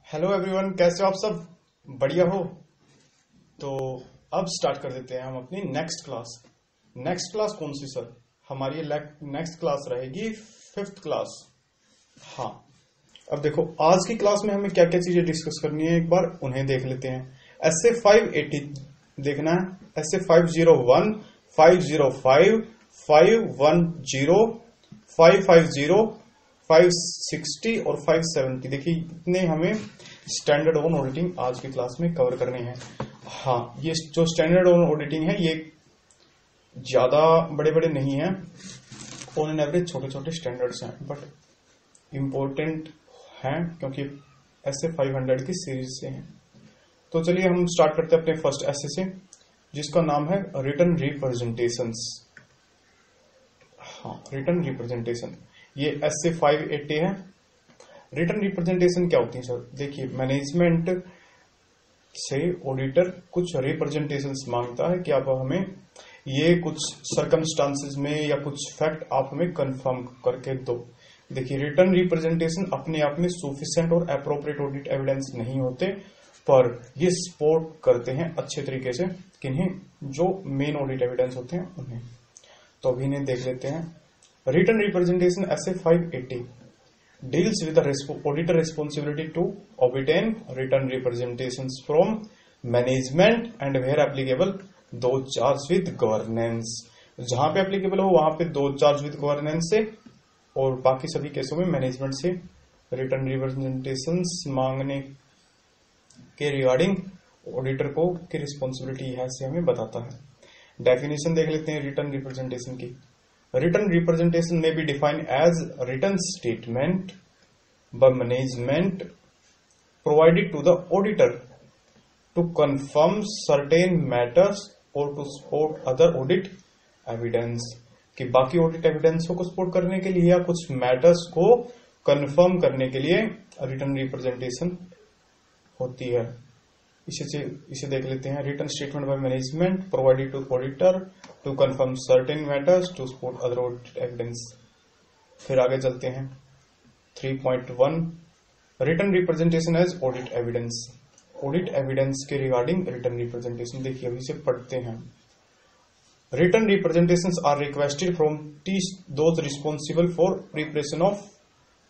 Hello everyone, कैसे हो आप सब? बढ़िया हो? तो अब स्टार्ट कर देते हैं हम अपनी नेक्स्ट क्लास। नेक्स्ट क्लास कौन सी सर? हमारी नेक्स्ट क्लास रहेगी 5th क्लास। हाँ, अब देखो आज की क्लास में हमें क्या क्या चीजें डिस्कस करनी है, एक बार उन्हें देख लेते हैं। ऐसे 580 देखना है, ऐसे 501, 505, 510, 550, 560 और 570। देखिए इतने हमें स्टैंडर्ड ऑन ऑडिटिंग आज की क्लास में कवर करने हैं। हाँ, ये जो स्टैंडर्ड ऑन ऑडिटिंग है ये ज्यादा बड़े बड़े नहीं हैं, ऑन एन एवरेज छोटे छोटे स्टैंडर्ड्स हैं, बट इम्पोर्टेंट हैं क्योंकि ऐसे 500 की सीरीज से हैं। तो चलिए हम स्टार्ट करते हैं अपने फर्स्ट ऐसे से, जिसका नाम है रिटर्न रिप्रेजेंटेशंस। हाँ, रिटर्न रिप्रेजेंटेशन, ये ऐसे 580 है। रिटर्न रिप्रेजेंटेशन क्या होती है सर? देखिए, मैनेजमेंट से ऑडिटर कुछ रिप्रेजेंटेशंस मांगता है कि आप हमें ये कुछ सर्कमस्टांसेस में या कुछ फैक्ट आप हमें कंफर्म करके दो। देखिए, रिटर्न रिप्रेजेंटेशन अपने आप में सफिशिएंट और एप्रोप्रिएट ऑडिट एविडेंस नहीं होते, पर ये सपोर्ट करते हैं अच्छे तरीके से किन्हें? जो मेन ऑडिट एविडेंस होते हैं उन्हें। तो अभी इन्हें देख लेते हैं। रिटर्न रिप्रेजेंटेशन ऐसे 580 deals with the auditor responsibility to obtain return representations from management and where applicable those charged with governance। जहां पे एप्लीकेबल हो वहां पे दो चार्ज विद गवर्नेंस से, और बाकी सभी केसों में मैनेजमेंट से रिटर्न रिप्रेजेंटेशंस मांगने के रिगार्डिंग ऑडिटर को की रिस्पॉन्सिबिलिटी है से हमें बताता है। डेफिनेशन देख लेते हैं रिटर्न रिप्रेजेंटेशन की। Written representation may be defined as written statement by management provided to the auditor to confirm certain matters or to support other audit evidence। कि बाकी ऑडिट एविडेंसों को सपोर्ट करने के लिए या कुछ मैटर्स को कंफर्म करने के लिए रिटर्न रिप्रेजेंटेशन होती है। इसे देख लेते हैं। Written statement by management provided to auditor to confirm certain matters to support other audit evidence. फिर आगे चलते हैं 3.1 written representation as audit evidence. Audit evidence के रिगार्डिंग रिटर्न रिप्रेजेंटेशन देखिए अभी से पढ़ते हैं। Written representations are requested from those responsible for preparation of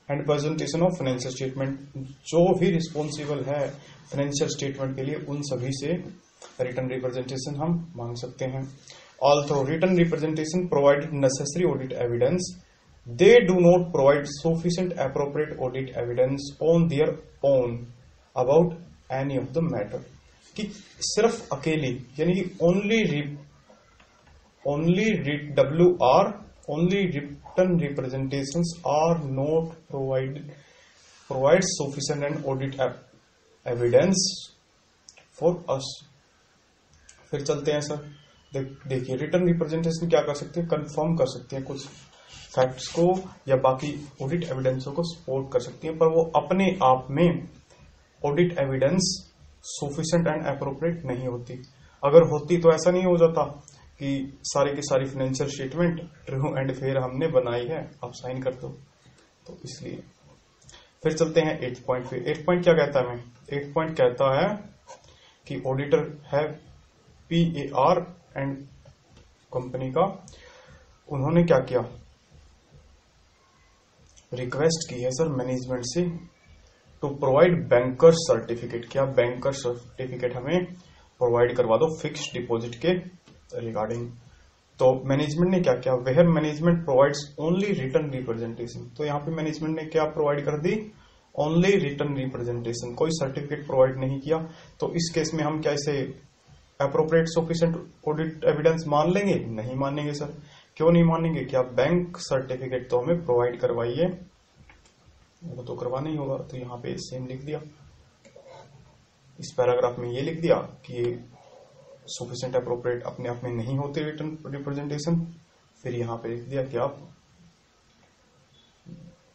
and presentation of financial statement. जो भी रिस्पॉन्सिबल है फाइनेंशियल स्टेटमेंट के लिए, उन सभी से रिटर्न रिप्रेजेंटेशन हम मांग सकते हैं। Although written representation provided necessary audit evidence, they do not provide sufficient appropriate audit evidence on their own about any of the matter. कि सिर्फ अकेली यानी कि only written representations are not provide sufficient and audit evidence for us। फिर चलते हैं sir. देखिए, written representation क्या कर सकते हैं? कंफर्म कर सकते हैं कुछ फैक्ट्स को या बाकी ऑडिट एविडेंसों को सपोर्ट कर सकती है, पर वो अपने आप में audit evidence sufficient and appropriate नहीं होती। अगर होती तो ऐसा नहीं हो जाता कि सारी की सारी financial statement true and fair हमने बनाई है, आप साइन कर दो। तो इसलिए फिर चलते हैं 8 पॉइंट पे। 8 पॉइंट क्या कहता है? हमें 8 पॉइंट कहता है कि ऑडिटर है PAR एंड कंपनी का, उन्होंने क्या किया? रिक्वेस्ट की है सर मैनेजमेंट से टू प्रोवाइड बैंकर सर्टिफिकेट। क्या बैंकर सर्टिफिकेट हमें प्रोवाइड करवा दो फिक्स्ड डिपॉजिट के रिगार्डिंग। तो मैनेजमेंट ने क्या किया? Where management provides only written representation. तो यहाँ पे मैनेजमेंट ने क्या प्रोवाइड कर दी? ओनली रिटर्न रिप्रेजेंटेशन, कोई सर्टिफिकेट प्रोवाइड नहीं किया। तो इस केस में हम क्या इसे एप्रोप्रिएट सफिशिएंट ऑडिट एविडेंस मान लेंगे? नहीं मानेंगे सर। क्यों नहीं मानेंगे? क्या बैंक सर्टिफिकेट तो हमें प्रोवाइड करवाइए, वो तो करवाना ही होगा। तो यहाँ पे सेम लिख दिया, इस पैराग्राफ में ये लिख दिया कि सफिशिएंट एप्रोप्रिएट अपने आप में नहीं होते रिटर्न रिप्रेजेंटेशन। फिर यहां पे लिख दिया कि आप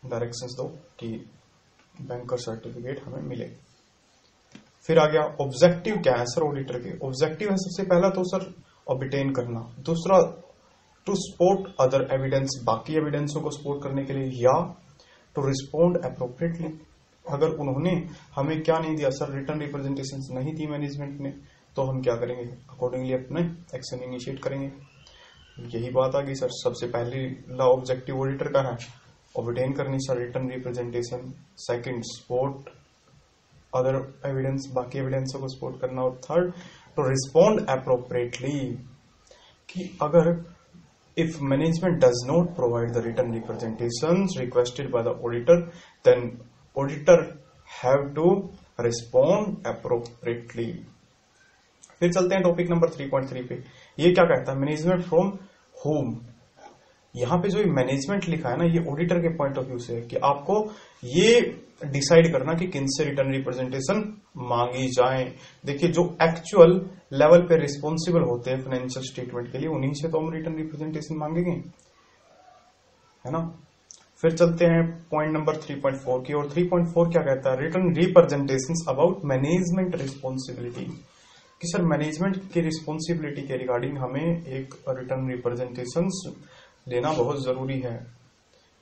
डायरेक्शंस दो कि बैंकर सर्टिफिकेट हमें मिले। फिर आ गया ऑब्जेक्टिव। क्या है सर ऑडिटर के? ऑब्जेक्टिव है सबसे पहला तो सर ऑब्टेन करना, दूसरा टू सपोर्ट अदर एविडेंस, बाकी एविडेंसों को सपोर्ट करने के लिए, या टू रिस्पोंड एप्रोप्रिएटली अगर उन्होंने हमें क्या नहीं दिया सर, रिटर्न रिप्रेजेंटेशन नहीं दी मैनेजमेंट ने, तो हम क्या करेंगे, अकॉर्डिंगली अपने एक्शन इनिशिएट करेंगे। यही बात आ गई सर। सबसे पहले ला ऑब्जेक्टिव ऑडिटर का है ऑब्टेन करनी sir written representation, second support other evidence, बाकी एविडेंस को सपोर्ट करना, और थर्ड टू रिस्पॉन्ड अप्रोप्रिएटली, कि अगर if management does not provide the written representations requested by the auditor, then auditor have to respond appropriately. फिर चलते हैं topic number 3.3 पे। ये क्या कहता है, मैनेजमेंट फ्रॉम होम। यहां पे जो मैनेजमेंट लिखा है ना, ये ऑडिटर के पॉइंट ऑफ व्यू से है कि आपको ये डिसाइड करना कि किन से रिटर्न रिप्रेजेंटेशन मांगी जाए। देखिए जो एक्चुअल लेवल पे रिस्पॉन्सिबल होते हैं फाइनेंशियल स्टेटमेंट के लिए, उन्हीं से तो हम रिटर्न रिप्रेजेंटेशन मांगेंगे, है ना। फिर चलते हैं पॉइंट नंबर 3.4 की, और 3.4 क्या कहता है, return representations about management responsibility, कि सर मैनेजमेंट की रिस्पॉन्सिबिलिटी के रिगार्डिंग हमें एक रिटर्न रिप्रेजेंटेशंस लेना बहुत जरूरी है,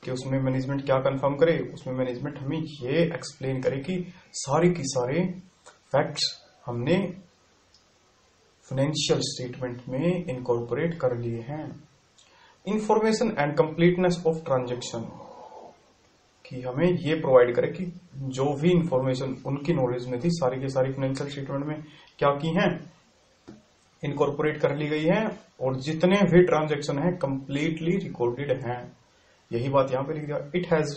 कि उसमें मैनेजमेंट क्या कंफर्म करे, उसमें मैनेजमेंट हमें ये एक्सप्लेन करे कि सारे की सारे फैक्ट्स हमने फाइनेंशियल स्टेटमेंट में इनकॉर्पोरेट कर लिए हैं। Information and completeness of transaction, कि हमें ये प्रोवाइड करे कि जो भी इंफॉर्मेशन उनकी नॉलेज में थी सारी की सारी फाइनेंशियल स्टेटमेंट में क्या की हैं, इनकॉर्पोरेट कर ली गई है, और जितने भी ट्रांजैक्शन है कंप्लीटली रिकॉर्डेड हैं। यही बात यहां पे लिख दिया। It has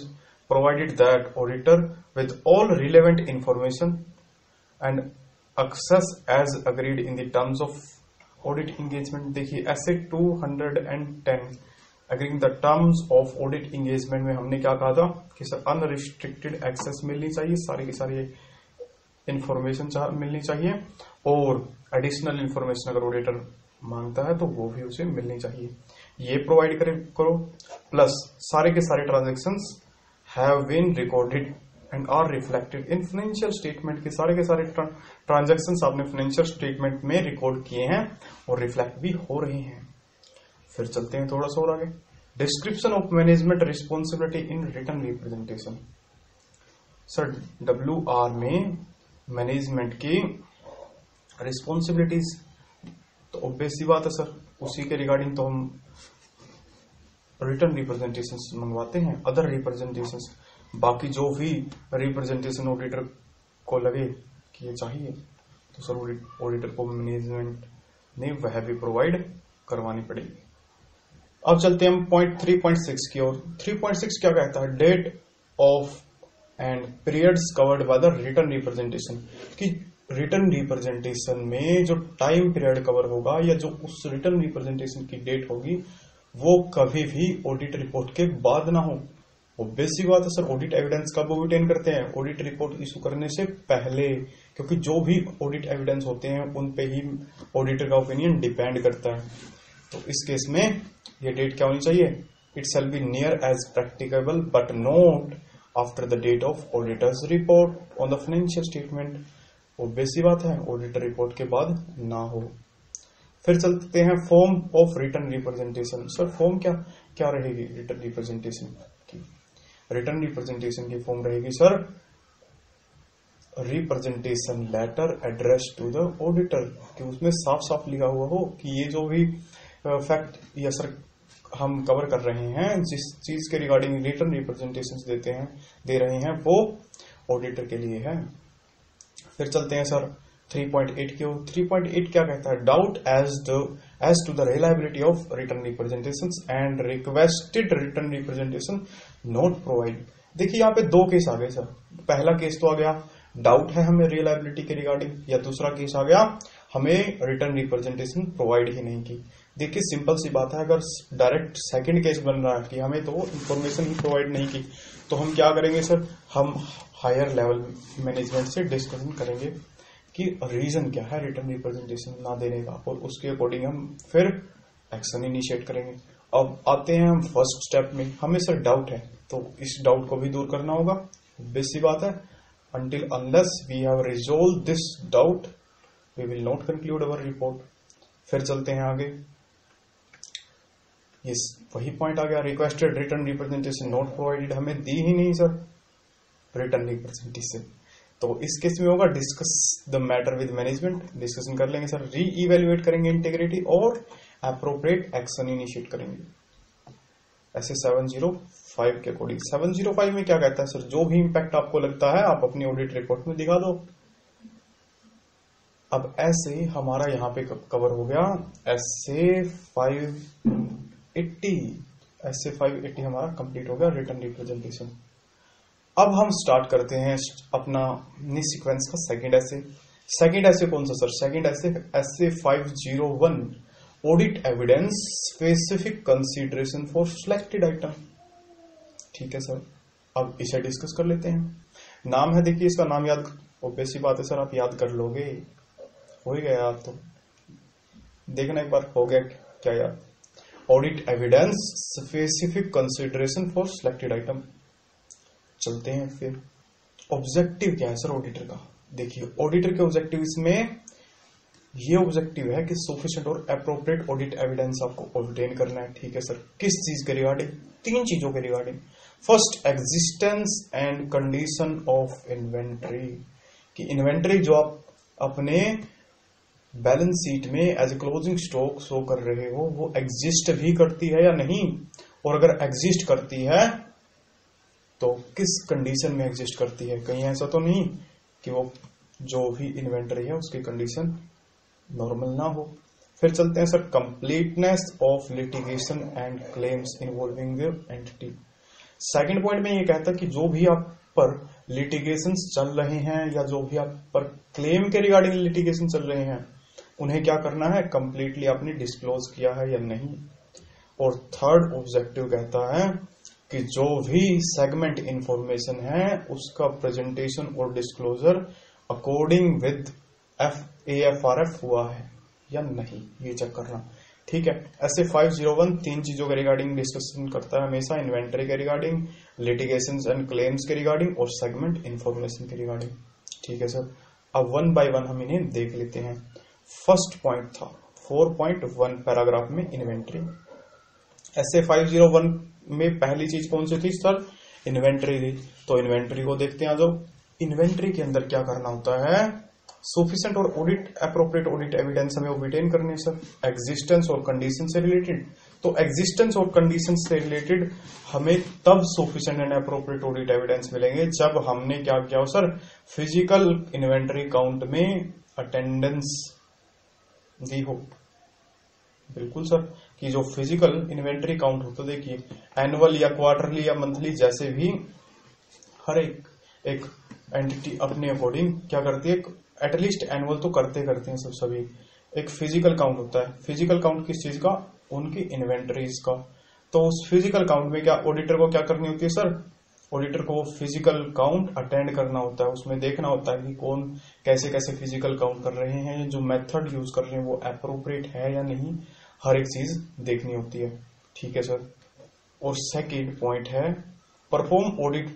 provided that auditor with all relevant information and access as agreed in the terms of audit engagement. देखिए ऐसे 210 agreeing the terms of audit engagement में हमने क्या कहा था कि सर अनरिस्ट्रिक्टेड एक्सेस मिलनी चाहिए, सारी की सारी इंफॉर्मेशन मिलनी चाहिए, और एडिशनल इंफॉर्मेशन अगर ऑडिटर मांगता है तो वो भी उसे मिलनी चाहिए, ये प्रोवाइड करो। प्लस सारे के सारे transactions have been recorded and are reflected in financial statement, के सारे ट्रांजैक्शंस आपने फाइनेंशियल स्टेटमेंट में रिकॉर्ड किए हैं और रिफ्लेक्ट भी हो रहे हैं। फिर चलते हैं थोड़ा सा और आगे। Description of management responsibility in return representation. Sir WR में मैनेजमेंट की रिस्पॉन्सिबिलिटीज तो ऑब्वियस सी बात है सर, उसी के रिगार्डिंग तो हम रिटर्न रिप्रेजेंटेशन मंगवाते हैं। अदर रिप्रेजेंटेशन, बाकी जो भी रिप्रेजेंटेशन ऑडिटर को लगे कि ये चाहिए तो सर ऑडिटर को मैनेजमेंट ने वह भी प्रोवाइड करवानी पड़ेगी। अब चलते हैं हम पॉइंट 3.6 की ओर। 3.6 क्या कहता है, date of and periods covered by the written representation, कि रिटर्न रिप्रेजेंटेशन में जो टाइम पीरियड कवर होगा या जो उस रिटर्न रिप्रेजेंटेशन की डेट होगी वो कभी भी ऑडिट रिपोर्ट के बाद ना हो। ऑब्वियस सी बात है सर, ऑडिट एविडेंस कब ऑब्टेन करते हैं, ऑडिट रिपोर्ट इशू करने से पहले, क्योंकि जो भी ऑडिट एविडेंस होते हैं उन पे ही ऑडिटर का ओपिनियन डिपेंड करता है। तो इस केस में ये डेट क्या होनी चाहिए, it shall be near as practicable but not after the date of auditors report on the financial statement. Obvious सी बात है, ऑडिटर रिपोर्ट के बाद ना हो। फिर चलते हैं form of written representation. Sir form क्या रहेगी रिटर्न रिप्रेजेंटेशन की, रिटर्न रिप्रेजेंटेशन की फॉर्म रहेगी sir representation letter address to the auditor, कि उसमें साफ साफ लिखा हुआ हो कि ये जो भी फैक्ट या सर हम कवर कर रहे हैं, जिस चीज के रिगार्डिंग रिटर्न रिप्रेजेंटेशन दे रहे हैं वो ऑडिटर के लिए है। फिर चलते हैं सर 3.8 की ओर। 3.8 क्या कहता है, doubt as to the reliability of written representations and requested written representation not provide. देखिए यहाँ पे दो केस आ गए सर। पहला केस तो आ गया डाउट है हमें रिलायबिलिटी के रिगार्डिंग, या दूसरा केस आ गया हमें रिटर्न रिप्रेजेंटेशन प्रोवाइड ही नहीं की। देखिए सिंपल सी बात है, अगर डायरेक्ट सेकंड केस बन रहा है कि हमें तो इंफॉर्मेशन ही प्रोवाइड नहीं की, तो हम क्या करेंगे सर, हम हायर लेवल मैनेजमेंट से डिस्कशन करेंगे कि रीजन क्या है रिटर्न रिप्रेजेंटेशन ना देने का, और उसके अकॉर्डिंग हम फिर एक्शन इनिशिएट करेंगे। अब आते हैं हम फर्स्ट स्टेप में, हमें सर डाउट है तो इस डाउट को भी दूर करना होगा, बेसिक बात है। until unless we have resolved this doubt we will not conclude our report। फिर चलते हैं आगे, ये वही पॉइंट आ गया, requested written representation not provided, हमें दी ही नहीं सर, रिटर्न रिप्रेजेंटेशन। तो इस केस में होगा discuss the matter with management, discussion कर लेंगे सर, री इवेल्युएट करेंगे इंटीग्रिटी और अप्रोप्रिएट एक्शन इनिशिएट करेंगे। ऐसे 705 के अकॉर्डिंग। 705 में क्या कहता है सर, जो भी इंपैक्ट आपको लगता है आप अपनी ऑडिट रिपोर्ट में दिखा दो। अब ऐसे हमारा यहां पे कवर हो गया ऐसे 580 हमारा कंप्लीट हो गया रिटर्न रिप्रेजेंटेशन। अब हम स्टार्ट करते हैं अपना सीक्वेंस का सेकंड ऐसे। सेकंड ऐसे कौन सा सर, सेकंड ऐसे 501 audit evidence specific consideration for selected item. ठीक है सर, अब इसे डिस्कस कर लेते हैं। नाम है, देखिए इसका नाम याद, ऑब्वियस सी बात है सर, आप याद कर लोगे, हो ही गया याद, तो देखना एक बार हो गया क्या याद। Audit evidence specific consideration for selected item. चलते हैं फिर। ऑब्जेक्टिव क्या है सर ऑडिटर का, देखिए ऑडिटर के ऑब्जेक्टिव इसमें ये ऑब्जेक्टिव है कि सफिशिएंट और एप्रोप्रिएट ऑडिट एविडेंस आपको ऑब्टेन करना है। ठीक है सर, किस चीज के रिगार्डिंग, तीन चीजों के regarding. First, existence and condition of inventory, कि इन्वेंट्री जो आप अपने बैलेंस शीट में as a closing stock show कर रहे हो वो एग्जिस्ट भी करती है या नहीं, और अगर एग्जिस्ट करती है तो किस कंडीशन में एग्जिस्ट करती है। कहीं ऐसा तो नहीं कि वो जो भी इन्वेंट्री है उसकी कंडीशन नॉर्मल ना हो। फिर चलते हैं sir, completeness of litigation and claims involving the entity. Second point में ये कहता है कि जो भी आप पर लिटिगेशंस चल रहे हैं या जो भी आप पर क्लेम के रिगार्डिंग लिटिगेशन चल रहे हैं उन्हें क्या करना है, कंप्लीटली आपने डिस्क्लोज किया है या नहीं। और थर्ड ऑब्जेक्टिव कहता है कि जो भी सेगमेंट इंफॉर्मेशन है उसका प्रेजेंटेशन और डिस्क्लोजर अकॉर्डिंग विद AFRF हुआ है या नहीं, ये चेक करना। ठीक है, ऐसे 501 तीन चीजों के रिगार्डिंग डिस्कशन करता है हमेशा, इन्वेंट्री के रिगार्डिंग, लिटिगेशंस एंड क्लेम्स के रिगार्डिंग और सेगमेंट इंफॉर्मेशन के रिगार्डिंग। ठीक है सर, अब वन बाय वन हम इन्हें देख लेते हैं। फर्स्ट पॉइंट था 4.1 पैराग्राफ में इन्वेंट्री। ऐसे 501 में पहली चीज कौन सी थी सर, इन्वेंट्री थी। तो इन्वेंट्री को देखते हैं। जो इन्वेंट्री के अंदर क्या करना होता है, सफिशिएंट और ऑडिट एप्रोप्रिएट ऑडिट एविडेंस हमें ऑब्टेन करने सर, एग्जिस्टेंस और कंडीशन से रिलेटेड। तो एग्जिस्टेंस और कंडीशन से रिलेटेड हमें तब sufficient and appropriate audit evidence मिलेंगे जब हमने क्या किया हो सर, फिजिकल इन्वेंट्री काउंट में अटेंडेंस दी हो। बिल्कुल सर, कि जो फिजिकल इन्वेंट्री काउंट हो, तो देखिए एनुअल या क्वार्टरली या मंथली जैसे भी हर एक एंटिटी अपने अकॉर्डिंग क्या करती है, एटलीस्ट एनुअल तो करते हैं सब सभी। एक फिजिकल काउंट होता है, फिजिकल काउंट किस चीज का, उनकी इन्वेंटरीज का। तो उस फिजिकल काउंट में क्या ऑडिटर को क्या करनी होती है सर, ऑडिटर को फिजिकल काउंट अटेंड करना होता है, उसमें देखना होता है कि कौन कैसे कैसे फिजिकल काउंट कर रहे हैं, जो मेथड यूज कर रहे हैं वो एप्रोप्रिएट है या नहीं, हर एक चीज देखनी होती है। ठीक है सर। और सेकेंड पॉइंट है perform audit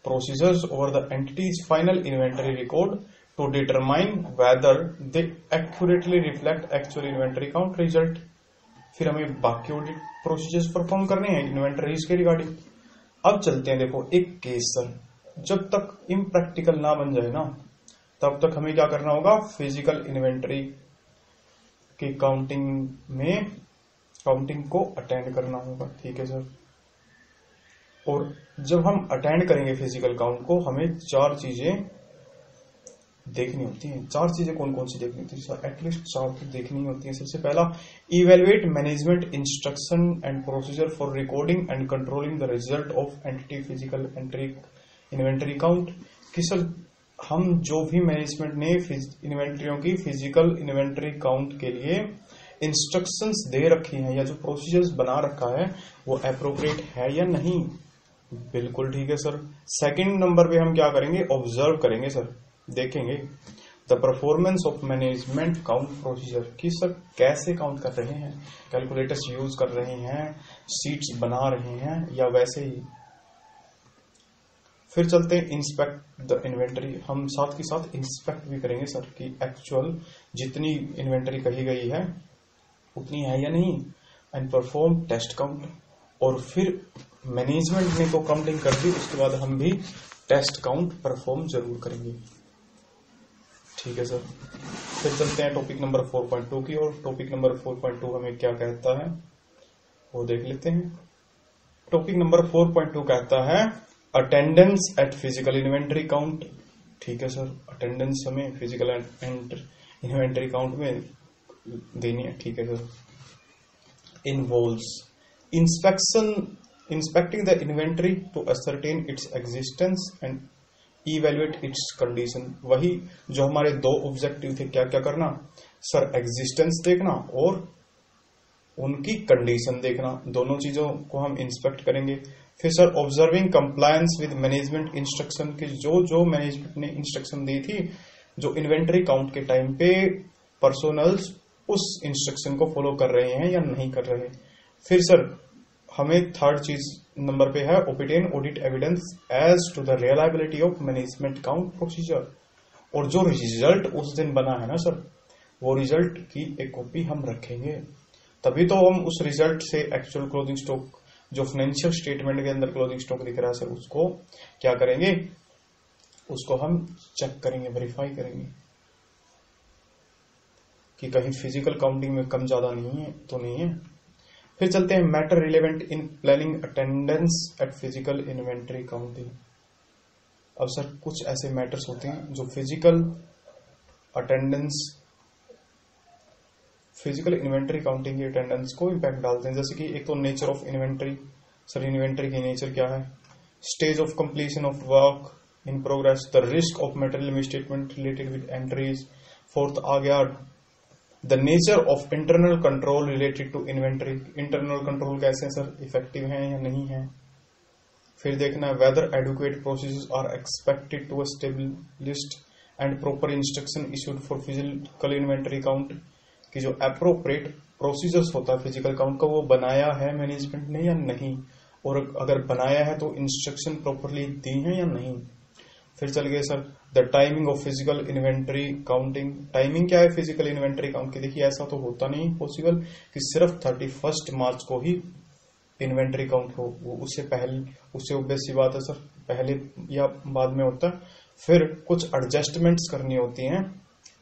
procedures over the entity's final inventory record to determine whether they accurately reflect actual inventory count result. फिर हमें बाकी ऑडिट प्रोसीजर्स परफॉर्म करने हैं इन्वेंटरीज के रिगार्डिंग। अब चलते हैं, देखो एक केस सर, जब तक इम्प्रैक्टिकल ना बन जाए ना तब तक हमें क्या करना होगा, फिजिकल इन्वेंटरी की काउंटिंग को अटेंड करना होगा। ठीक है सर। और जब हम अटेंड करेंगे फिजिकल काउंट को, हमें चार चीजें देखनी होती हैं। चार चीजें कौन कौन सी देखनी होती है सर, एटलीस्ट चार तो देखनी होती है। सबसे पहला, evaluate management instruction and procedure for recording and controlling the result of entity physical inventory count. कि सर हम जो भी मैनेजमेंट ने इन्वेंटरियों की फिजिकल इन्वेंटरी काउंट के लिए इंस्ट्रक्शंस दे रखी हैं या जो प्रोसीजर्स बना रखा है वो एप्रोप्रिएट है या नहीं। बिल्कुल ठीक है सर। सेकंड नंबर पे हम क्या करेंगे, ऑब्जर्व करेंगे सर, देखेंगे the performance of management count procedure, कि सर कैसे काउंट कर रहे हैं, कैलकुलेटर्स यूज कर रहे हैं, शीट्स बना रहे हैं या वैसे ही। फिर चलते हैं इंस्पेक्ट द इन्वेंटरी, हम साथ के साथ इंस्पेक्ट भी करेंगे सर कि एक्चुअल जितनी इन्वेंटरी कही गई है उतनी है या नहीं, एंड परफॉर्म टेस्ट काउंट। और फिर मैनेजमेंट ने तो काउंटिंग कर दी, उसके बाद हम भी टेस्ट काउंट परफॉर्म जरूर करेंगे। ठीक है सर। फिर चलते हैं टॉपिक नंबर 4.2 की ओर। टॉपिक नंबर 4.2 हमें क्या कहता है वो देख लेते हैं। टॉपिक नंबर 4.2 कहता है attendance at physical inventory count. ठीक है सर, अटेंडेंस हमें फिजिकल इन्वेंटरी काउंट में देनी है। ठीक है sir. Involves inspecting the inventory to ascertain its existence and evaluate its condition. वही जो हमारे दो ऑब्जेक्टिव थे, क्या क्या करना सर, एग्जिस्टेंस देखना और उनकी कंडीशन देखना, दोनों चीजों को हम इंस्पेक्ट करेंगे। फिर sir observing compliance with management instruction की, जो मैनेजमेंट ने इंस्ट्रक्शन दी थी जो इन्वेंटरी काउंट के टाइम पे पर्सोनल्स उस इंस्ट्रक्शन को फॉलो कर रहे हैं या नहीं कर रहे। फिर सर हमें थर्ड चीज नंबर पे है obtain audit evidence as to the reliability of management count procedure. और जो रिजल्ट उस दिन बना है ना सर, वो रिजल्ट की एक कॉपी हम रखेंगे, तभी तो हम उस रिजल्ट से एक्चुअल क्लोजिंग स्टॉक जो फाइनेंशियल स्टेटमेंट के अंदर क्लोजिंग स्टॉक दिख रहा है सर, उसको क्या करेंगे, उसको हम चेक करेंगे, वेरीफाई करेंगे कि कहीं फिजिकल काउंटिंग में कम ज्यादा नहीं है तो नहीं है। फिर चलते हैं matter relevant in planning attendance at physical inventory counting. अब सर कुछ ऐसे मैटर्स होते हैं जो फिजिकल इन्वेंटरी काउंटिंग की अटेंडेंस को इम्पैक्ट डालते हैं। जैसे कि एक तो nature of inventory. Sir inventory की नेचर क्या है, stage of completion of work in progress, the risk of material misstatement related with entries. Fourth आ गया the nature of internal control related to inventory. Internal control कैसे हैं sir, effective हैं या नहीं है। फिर देखना है whether adequate processes are expected to established and proper instruction issued for physical inventory count, कि जो अप्रोप्रिएट प्रोसीजर्स होता है फिजिकल काउंट का वो बनाया है मैनेजमेंट ने या नहीं, और अगर बनाया है तो इंस्ट्रक्शन प्रॉपरली दी है या नहीं। फिर चल गए sir the timing of physical inventory counting. Timing क्या है फिजिकल इन्वेंटरी काउंट की, देखिए ऐसा तो होता नहीं पॉसिबल कि सिर्फ 31 मार्च को ही इन्वेंटरी काउंट हो, वो उससे ऑब्वियस सी बात है सर, पहले या बाद में होता है। फिर कुछ एडजस्टमेंट्स करनी होती हैं,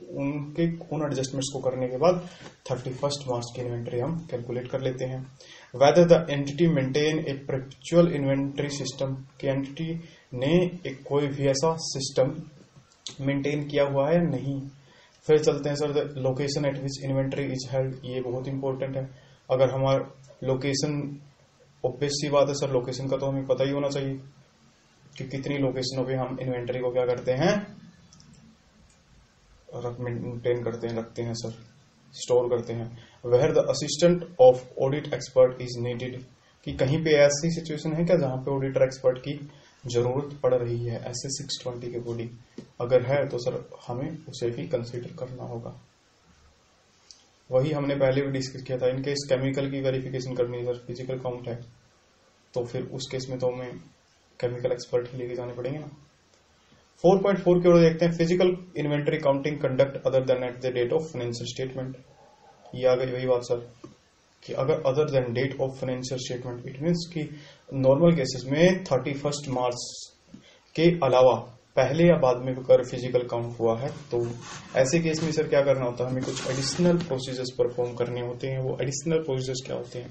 उन एडजस्टमेंट्स को करने के बाद 31 मार्च की इन्वेंटरी हम कैलकुलेट कर लेते हैं। Whether the entity maintain A perpetual inventory system, कि एंटिटी ने एक कोई भी ऐसा सिस्टम मेंटेन किया हुआ है या नहीं। फिर चलते हैं sir the location eight which inventory is held. ये बहुत इंपॉर्टेंट है। अगर हमारा लोकेशन, ऑब्वियस सी बात है सर, लोकेशन का तो हमें पता ही होना चाहिए कि कितनी लोकेशनों पे हम इन्वेंटरी को क्या करते हैं, मेंटेन करते हैं, रखते हैं सर, स्टोर करते हैं। Where the assistant of audit expert is needed, कि कहीं पे ऐसी सिचुएशन है क्या जहां पे ऑडिटर एक्सपर्ट की जरूरत पड़ रही है ऐसे 620 के बॉडी, अगर है तो सर हमें उसे भी कंसीडर करना होगा। वही हमने पहले भी डिस्कस किया था, इनकेस केमिकल की वेरिफिकेशन करनी है सर, फिजिकल काउंट है तो फिर उस केस में तो हमें केमिकल एक्सपर्ट ही लेके जाने पड़ेंगे ना। 4.4 की ओर देखते हैं physical inventory counting conduct other than at the date of financial statement. ये आ गई वही बात सर कि अगर other than date of financial statement, it means कि नॉर्मल केसेस में 31 मार्च के अलावा पहले या बाद में अगर फिजिकल काउंट हुआ है तो ऐसे केस में सर क्या करना होता है, हमें कुछ एडिशनल प्रोसीजर्स परफॉर्म करने होते हैं। वो एडिशनल प्रोसीजर्स क्या होते हैं,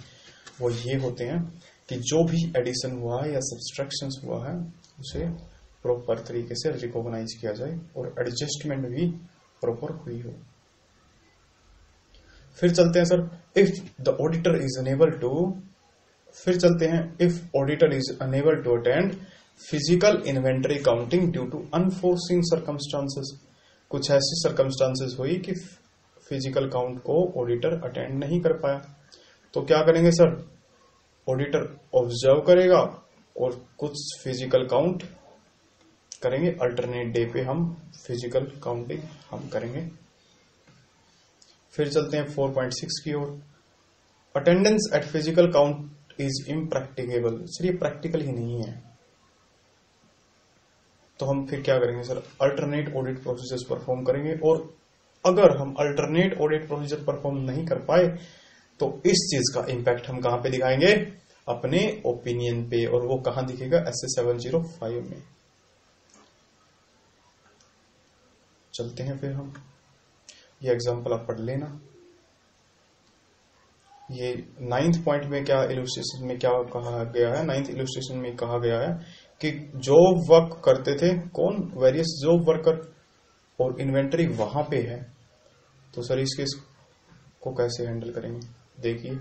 वो ये होते हैं कि जो भी एडिशन हुआ है या सब्सट्रैक्शन हुआ है उसे प्रॉपर तरीके से रिकॉग्नाइज किया जाए और एडजस्टमेंट भी प्रॉपर हुई हो। फिर चलते हैं sir if the auditor is unable to, फिर चलते हैं if auditor is unable to attend physical inventory counting due to unforeseen circumstances. कुछ ऐसी सर्कमस्टांसेस हुई कि फिजिकल काउंट को ऑडिटर अटेंड नहीं कर पाया, तो क्या करेंगे सर, ऑडिटर ऑब्जर्व करेगा और कुछ फिजिकल काउंट करेंगे, अल्टरनेट डे पे हम फिजिकल काउंटिंग हम करेंगे। फिर चलते हैं 4.6 की ओर। Attendance at physical count is impracticable. Sir ये प्रैक्टिकल ही नहीं है, तो हम फिर क्या करेंगे sir, alternate audit procedures perform करेंगे। और अगर हम अल्टरनेट ऑडिट प्रोसीजर परफॉर्म नहीं कर पाए तो इस चीज का इंपैक्ट हम कहां पे दिखाएंगे, अपने ओपिनियन पे, और वो कहां दिखेगा, SA705 में। चलते हैं फिर हम, ये एग्जांपल आप पढ़ लेना। ये 9th पॉइंट में क्या इलस्ट्रेशन में क्या कहा गया है, 9th इलस्ट्रेशन में कहा गया है कि जॉब वर्क करते थे कौन, वेरियस जॉब वर्कर, और इन्वेंटरी वहां पे है। तो सर इस केस को कैसे हैंडल करेंगे, देखिए।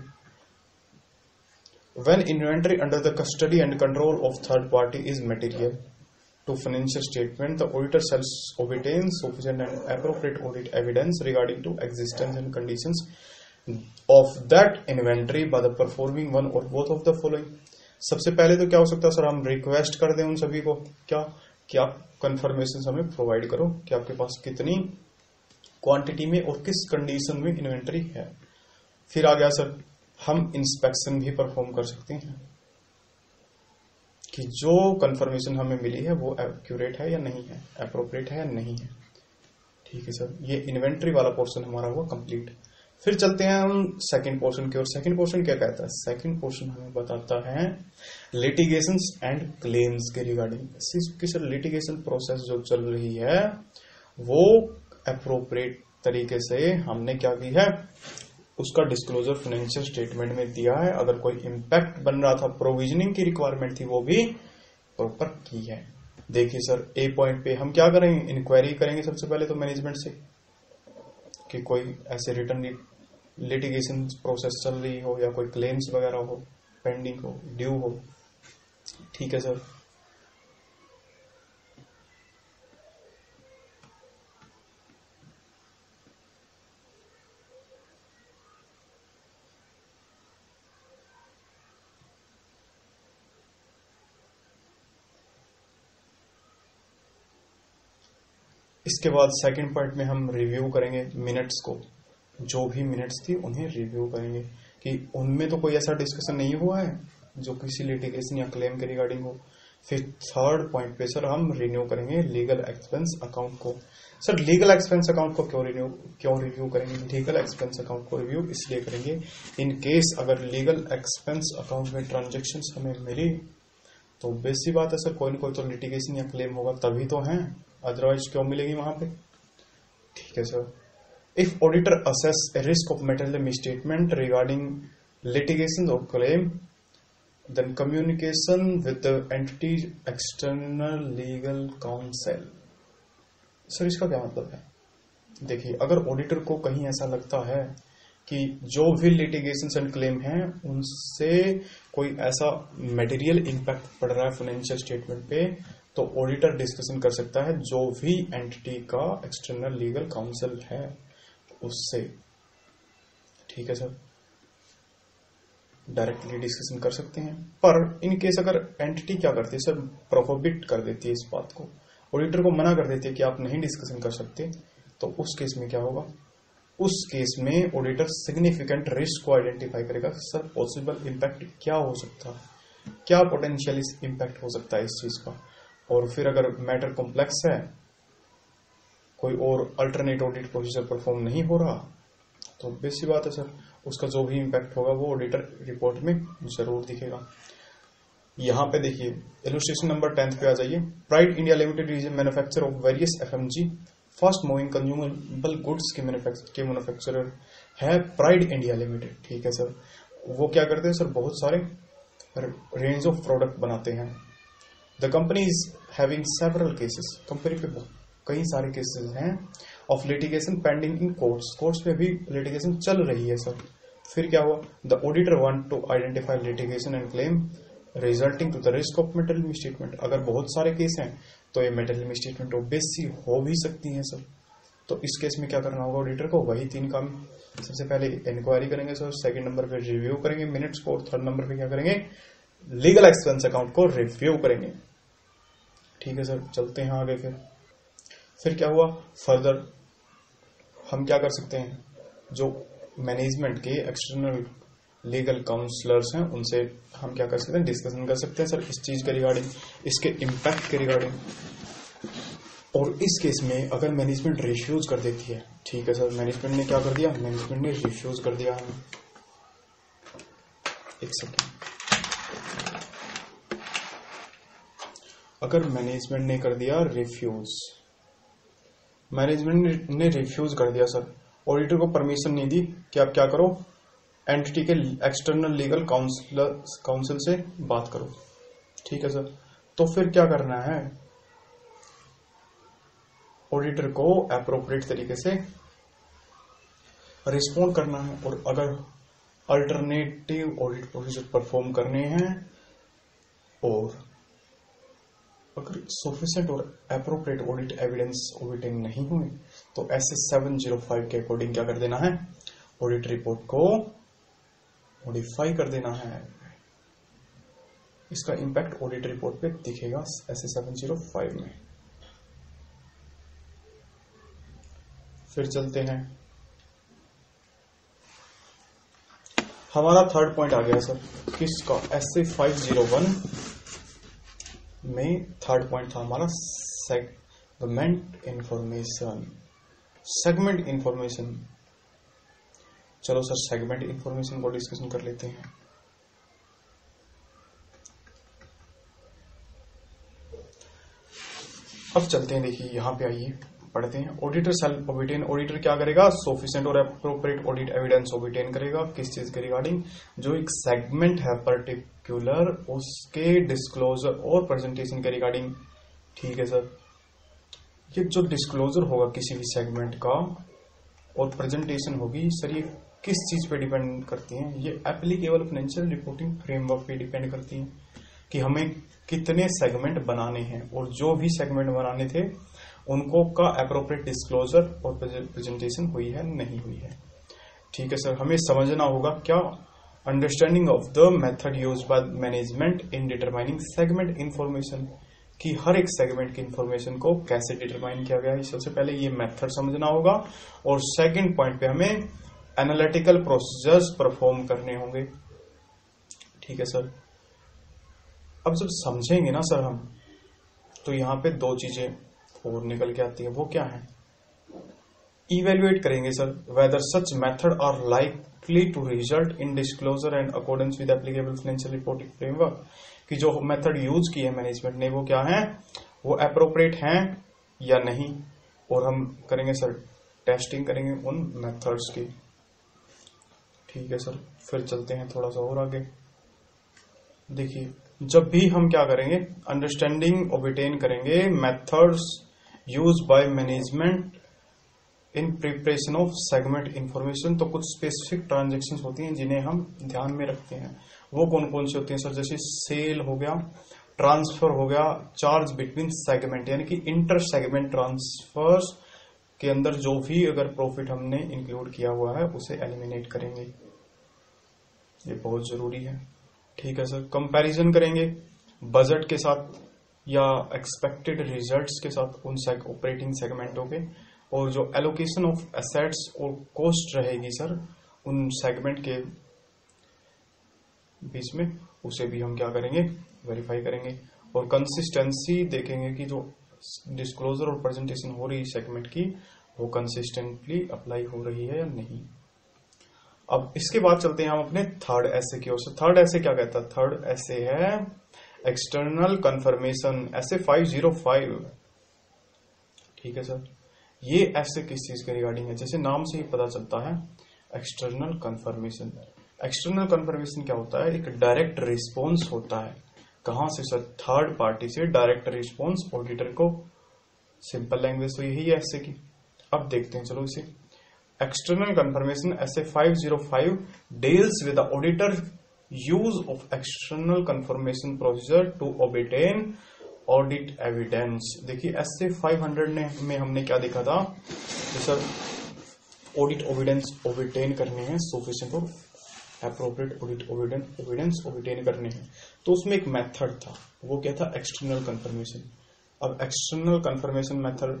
When inventory under the custody and control of third party is material to financial statement, the auditor shall obtain sufficient and appropriate audit evidence regarding to existence and conditions of that inventory by the performing one or both of the following। सबसे पहले तो क्या हो सकता है sir, हम request कर दें उन सभी को क्या कि आप कंफर्मेशन हमें प्रोवाइड करो कि आपके पास कितनी क्वांटिटी में और किस कंडीशन में इन्वेंटरी है। फिर आ गया सर, हम इंस्पेक्शन भी परफॉर्म कर सकते हैं कि जो कंफर्मेशन हमें मिली है वो एक्यूरेट है या नहीं है, अप्रोप्रिएट है या नहीं है। ठीक है सर, ये इन्वेंटरी वाला पोर्शन हमारा हुआ कंप्लीट। फिर चलते हैं हम सेकंड पोर्शन की ओर। सेकंड पोर्शन क्या कहता है, सेकंड पोर्शन हमें बताता है लिटिगेशंस एंड क्लेम्स के रिगार्डिंग। सर लिटिगेशन प्रोसेस जो चल रही है वो अप्रोप्रिएट तरीके से हमने क्या की है, उसका डिस्क्लोजर फाइनेंशियल स्टेटमेंट में दिया है। अगर कोई इम्पैक्ट बन रहा था, प्रोविजनिंग की रिक्वायरमेंट थी, वो भी प्रॉपर की है। देखिए सर, ए पॉइंट पे हम क्या करेंगे, इंक्वायरी करेंगे सबसे पहले तो मैनेजमेंट से कि कोई ऐसे रिटर्न लिटिगेशन प्रोसेस चल रही हो या कोई क्लेम्स वगैरह हो, पेंडिंग हो, ड्यू हो। ठीक है सर, इसके बाद सेकंड पार्ट में हम रिव्यू करेंगे मिनट्स को, जो भी मिनट्स थी उन्हें रिव्यू करेंगे कि उनमें तो कोई ऐसा डिस्कशन नहीं हुआ है जो किसी लिटिगेशन या क्लेम के रिगार्डिंग हो। फिर थर्ड पॉइंट पे सर हम रिन्यू करेंगे लीगल एक्सपेंस अकाउंट को। सर लीगल एक्सपेंस अकाउंट को क्यों रिव्यू करेंगे, लीगल एक्सपेंस अकाउंट को रिव्यू इसलिए करेंगे इन केस अगर लीगल एक्सपेंस अकाउंट में ट्रांजेक्शन हमें मिली तो बेसिक बात है सर, कोई न कोई तो लिटिगेशन या क्लेम होगा तभी तो है, अदरवाइज क्यों मिलेगी वहां पे। ठीक है sir, if auditor assess a risk of material misstatement regarding litigation और claim then communication with the entity external legal counsel. Sir इसका क्या मतलब है, देखिए अगर ऑडिटर को कहीं ऐसा लगता है कि जो भी लिटिगेशन एंड क्लेम है उनसे कोई ऐसा मटेरियल इंपैक्ट पड़ रहा है फाइनेंशियल स्टेटमेंट पे, तो ऑडिटर डिस्कशन कर सकता है जो भी एंटिटी का एक्सटर्नल लीगल काउंसिल है उससे। ठीक है सर, डायरेक्टली डिस्कशन कर सकते हैं। पर इन केस अगर एंटिटी क्या करती है सर, प्रोहिबिट कर देती है इस बात को, ऑडिटर को मना कर देती है कि आप नहीं डिस्कशन कर सकते, तो उस केस में क्या होगा, उस केस में ऑडिटर सिग्निफिकेंट रिस्क को आइडेंटिफाई करेगा। सर पॉसिबल इंपैक्ट क्या हो सकता है, क्या पोटेंशियल इंपैक्ट हो सकता है इस चीज का। और फिर अगर मैटर कॉम्प्लेक्स है, कोई और अल्टरनेट ऑडिट प्रोसीजर परफॉर्म नहीं हो रहा, तो बेसिक बात है सर उसका जो भी इंपैक्ट होगा वो ऑडिटर रिपोर्ट में जरूर दिखेगा। यहां पे देखिए इलस्ट्रेशन नंबर 10 पे आ जाइए। Pride India limited is a manufacturer of various FMG fast moving consumable goods के मैन्युफैक्चरर है प्राइड इंडिया लिमिटेड। ठीक है सर, वो क्या करते हैं सर, बहुत सारे रेंज ऑफ प्रोडक्ट बनाते हैं। The company is having several cases, company पे कई सारे केसेस हैं of litigation pending in courts, courts में भी लिटिगेशन चल रही है सर। फिर क्या हुआ, the auditor want to identify litigation and claim resulting to the risk of material misstatement. अगर बहुत सारे केस हैं तो ये मेटेरियल मिसस्टेटमेंट ऑब्वियसली हो भी सकती हैं सर। तो इस केस में क्या करना होगा ऑडिटर को, वही 3 काम। सबसे पहले इंक्वायरी करेंगे सर, सेकंड नंबर पे रिव्यू करेंगे मिनट्स को, और थर्ड नंबर पे क्या करेंगे, लीगल एक्सपेंस अकाउंट को रिव्यू करेंगे। ठीक है सर, चलते हैं आगे। फिर क्या हुआ, फर्दर हम क्या कर सकते हैं, जो मैनेजमेंट के एक्सटर्नल लीगल काउंसलर्स हैं उनसे हम क्या कर सकते हैं, डिस्कशन कर सकते हैं सर इस चीज के रिगार्डिंग, इसके इम्पैक्ट के रिगार्डिंग। और इस केस में अगर मैनेजमेंट रिफ्यूज कर देती है, ठीक है सर, मैनेजमेंट ने क्या कर दिया, मैनेजमेंट ने रिफ्यूज कर दिया हमें, एक सेकेंड, अगर मैनेजमेंट ने कर दिया रिफ्यूज, मैनेजमेंट ने रिफ्यूज कर दिया सर, ऑडिटर को परमिशन नहीं दी कि आप क्या करो, एंटिटी के एक्सटर्नल लीगल काउंसिल से बात करो, ठीक है सर, तो फिर क्या करना है, ऑडिटर को एप्रोप्रिएट तरीके से रिस्पॉन्ड करना है। और अगर अल्टरनेटिव ऑडिट प्रोसीजर परफॉर्म करने हैं और अगर सफिशिएंट और एप्रोप्रिएट ऑडिट एविडेंस ऑडिटिंग नहीं हुई तो ऐसे 705 के अकॉर्डिंग क्या कर देना है, ऑडिट रिपोर्ट को मॉडिफाई कर देना है। इसका इंपैक्ट ऑडिट रिपोर्ट पे दिखेगा ऐसे 705 में। फिर चलते हैं, हमारा थर्ड पॉइंट आ गया सर किसका, SA 501 में थर्ड पॉइंट था हमारा सेगमेंट इंफॉर्मेशन। सेगमेंट इंफॉर्मेशन, चलो सर सेगमेंट इंफॉर्मेशन को डिस्कशन कर लेते हैं। अब चलते हैं, देखिए यहां पे आइए पढ़ते हैं। ऑडिटर सेल्फ ऑबिटेन, ऑडिटर क्या करेगा, सफिशिएंट और एप्रोप्रिएट ऑडिट एविडेंस ऑबिटेन करेगा। किस चीज के रिगार्डिंग, जो एक सेगमेंट है पर्टिकुलर उसके डिस्क्लोजर और प्रेजेंटेशन के रिगार्डिंग, ठीक है सर। ये जो डिस्क्लोजर होगा किसी भी सेगमेंट का और प्रेजेंटेशन होगी सर, ये किस चीज पे डिपेंड करती हैं, ये एप्लीकेबल फाइनेंशियल रिपोर्टिंग फ्रेमवर्क पे डिपेंड करती हैं कि हमें कितने सेगमेंट बनाने हैं, और जो भी सेगमेंट बनाने थे उनको का एप्रोप्रिएट डिस्क्लोजर और प्रेजेंटेशन हुई है नहीं हुई है, ठीक है सर। हमें समझना होगा क्या, understanding of the method used by management in determining segment information, कि हर एक सेगमेंट की इंफॉर्मेशन को कैसे डिटरमाइन किया गया है, सबसे पहले ये मेथड समझना होगा। और सेकंड पॉइंट पे हमें एनालिटिकल प्रोसीजर्स परफॉर्म करने होंगे, ठीक है सर। अब जब समझेंगे ना सर हम, तो यहां पे दो चीजें और निकल के आती है, वो क्या है, इवेल्युएट करेंगे sir whether such method are likely to result in disclosure and accordance with applicable financial reporting framework, कि जो मेथड यूज की है मैनेजमेंट ने वो क्या है, वो एप्रोप्रिएट हैं या नहीं। और हम करेंगे सर टेस्टिंग करेंगे उन मेथड्स की, ठीक है सर। फिर चलते हैं थोड़ा सा और आगे, देखिए जब भी हम क्या करेंगे, अंडरस्टैंडिंग ऑबिटेन करेंगे methods use by management in preparation of segment information, तो कुछ स्पेसिफिक ट्रांजैक्शंस होती हैं जिन्हें हम ध्यान में रखते हैं। वो कौन कौन सी होती हैं सर, जैसे सेल हो गया, ट्रांसफर हो गया, चार्ज बिटवीन सेगमेंट, यानी कि इंटर सेगमेंट ट्रांसफर्स के अंदर जो भी अगर प्रॉफिट हमने इंक्लूड किया हुआ है उसे एलिमिनेट करेंगे, ये बहुत जरूरी है, ठीक है सर। कंपैरिजन करेंगे बजट के साथ या एक्सपेक्टेड रिजल्ट्स के साथ उन ऑपरेटिंग सेगमेंटों के, और जो एलोकेशन ऑफ एसेट्स और कॉस्ट रहेगी सर उन सेगमेंट के बीच में, उसे भी हम क्या करेंगे, वेरीफाई करेंगे। और कंसिस्टेंसी देखेंगे कि जो डिस्क्लोजर और प्रेजेंटेशन हो रही सेगमेंट की वो कंसिस्टेंटली अप्लाई हो रही है या नहीं। अब इसके बाद चलते हैं हम अपने थर्ड ऐसे की ओर से। थर्ड ऐसे क्या कहता है, थर्ड ऐसे है एक्सटर्नल कंफर्मेशन, ऐसे 505, ठीक है सर। ये ऐसे किस चीज के रिगार्डिंग है, जैसे नाम से ही पता चलता है एक्सटर्नल कंफर्मेशन। एक्सटर्नल कंफर्मेशन क्या होता है, एक डायरेक्ट रिस्पॉन्स होता है, कहां से सर, थर्ड पार्टी से डायरेक्ट रिस्पॉन्स ऑडिटर को, सिंपल लैंग्वेज तो यही है ऐसे की। अब देखते हैं चलो इसे, external confirmation SA 505 deals with the auditor use of external confirmation procedure to obtain audit evidence. देखिए ऐसे 500 में हमने क्या देखा था, सर ऑडिट एविडेंस ऑबिटेन करने हैं, सफिशिएंट और एप्रोप्रिएट ऑडिट एविडेंस ऑबिटेन करने हैं, तो उसमें एक मेथड था, वो क्या था, एक्सटर्नल कंफर्मेशन। अब एक्सटर्नल कंफर्मेशन मेथड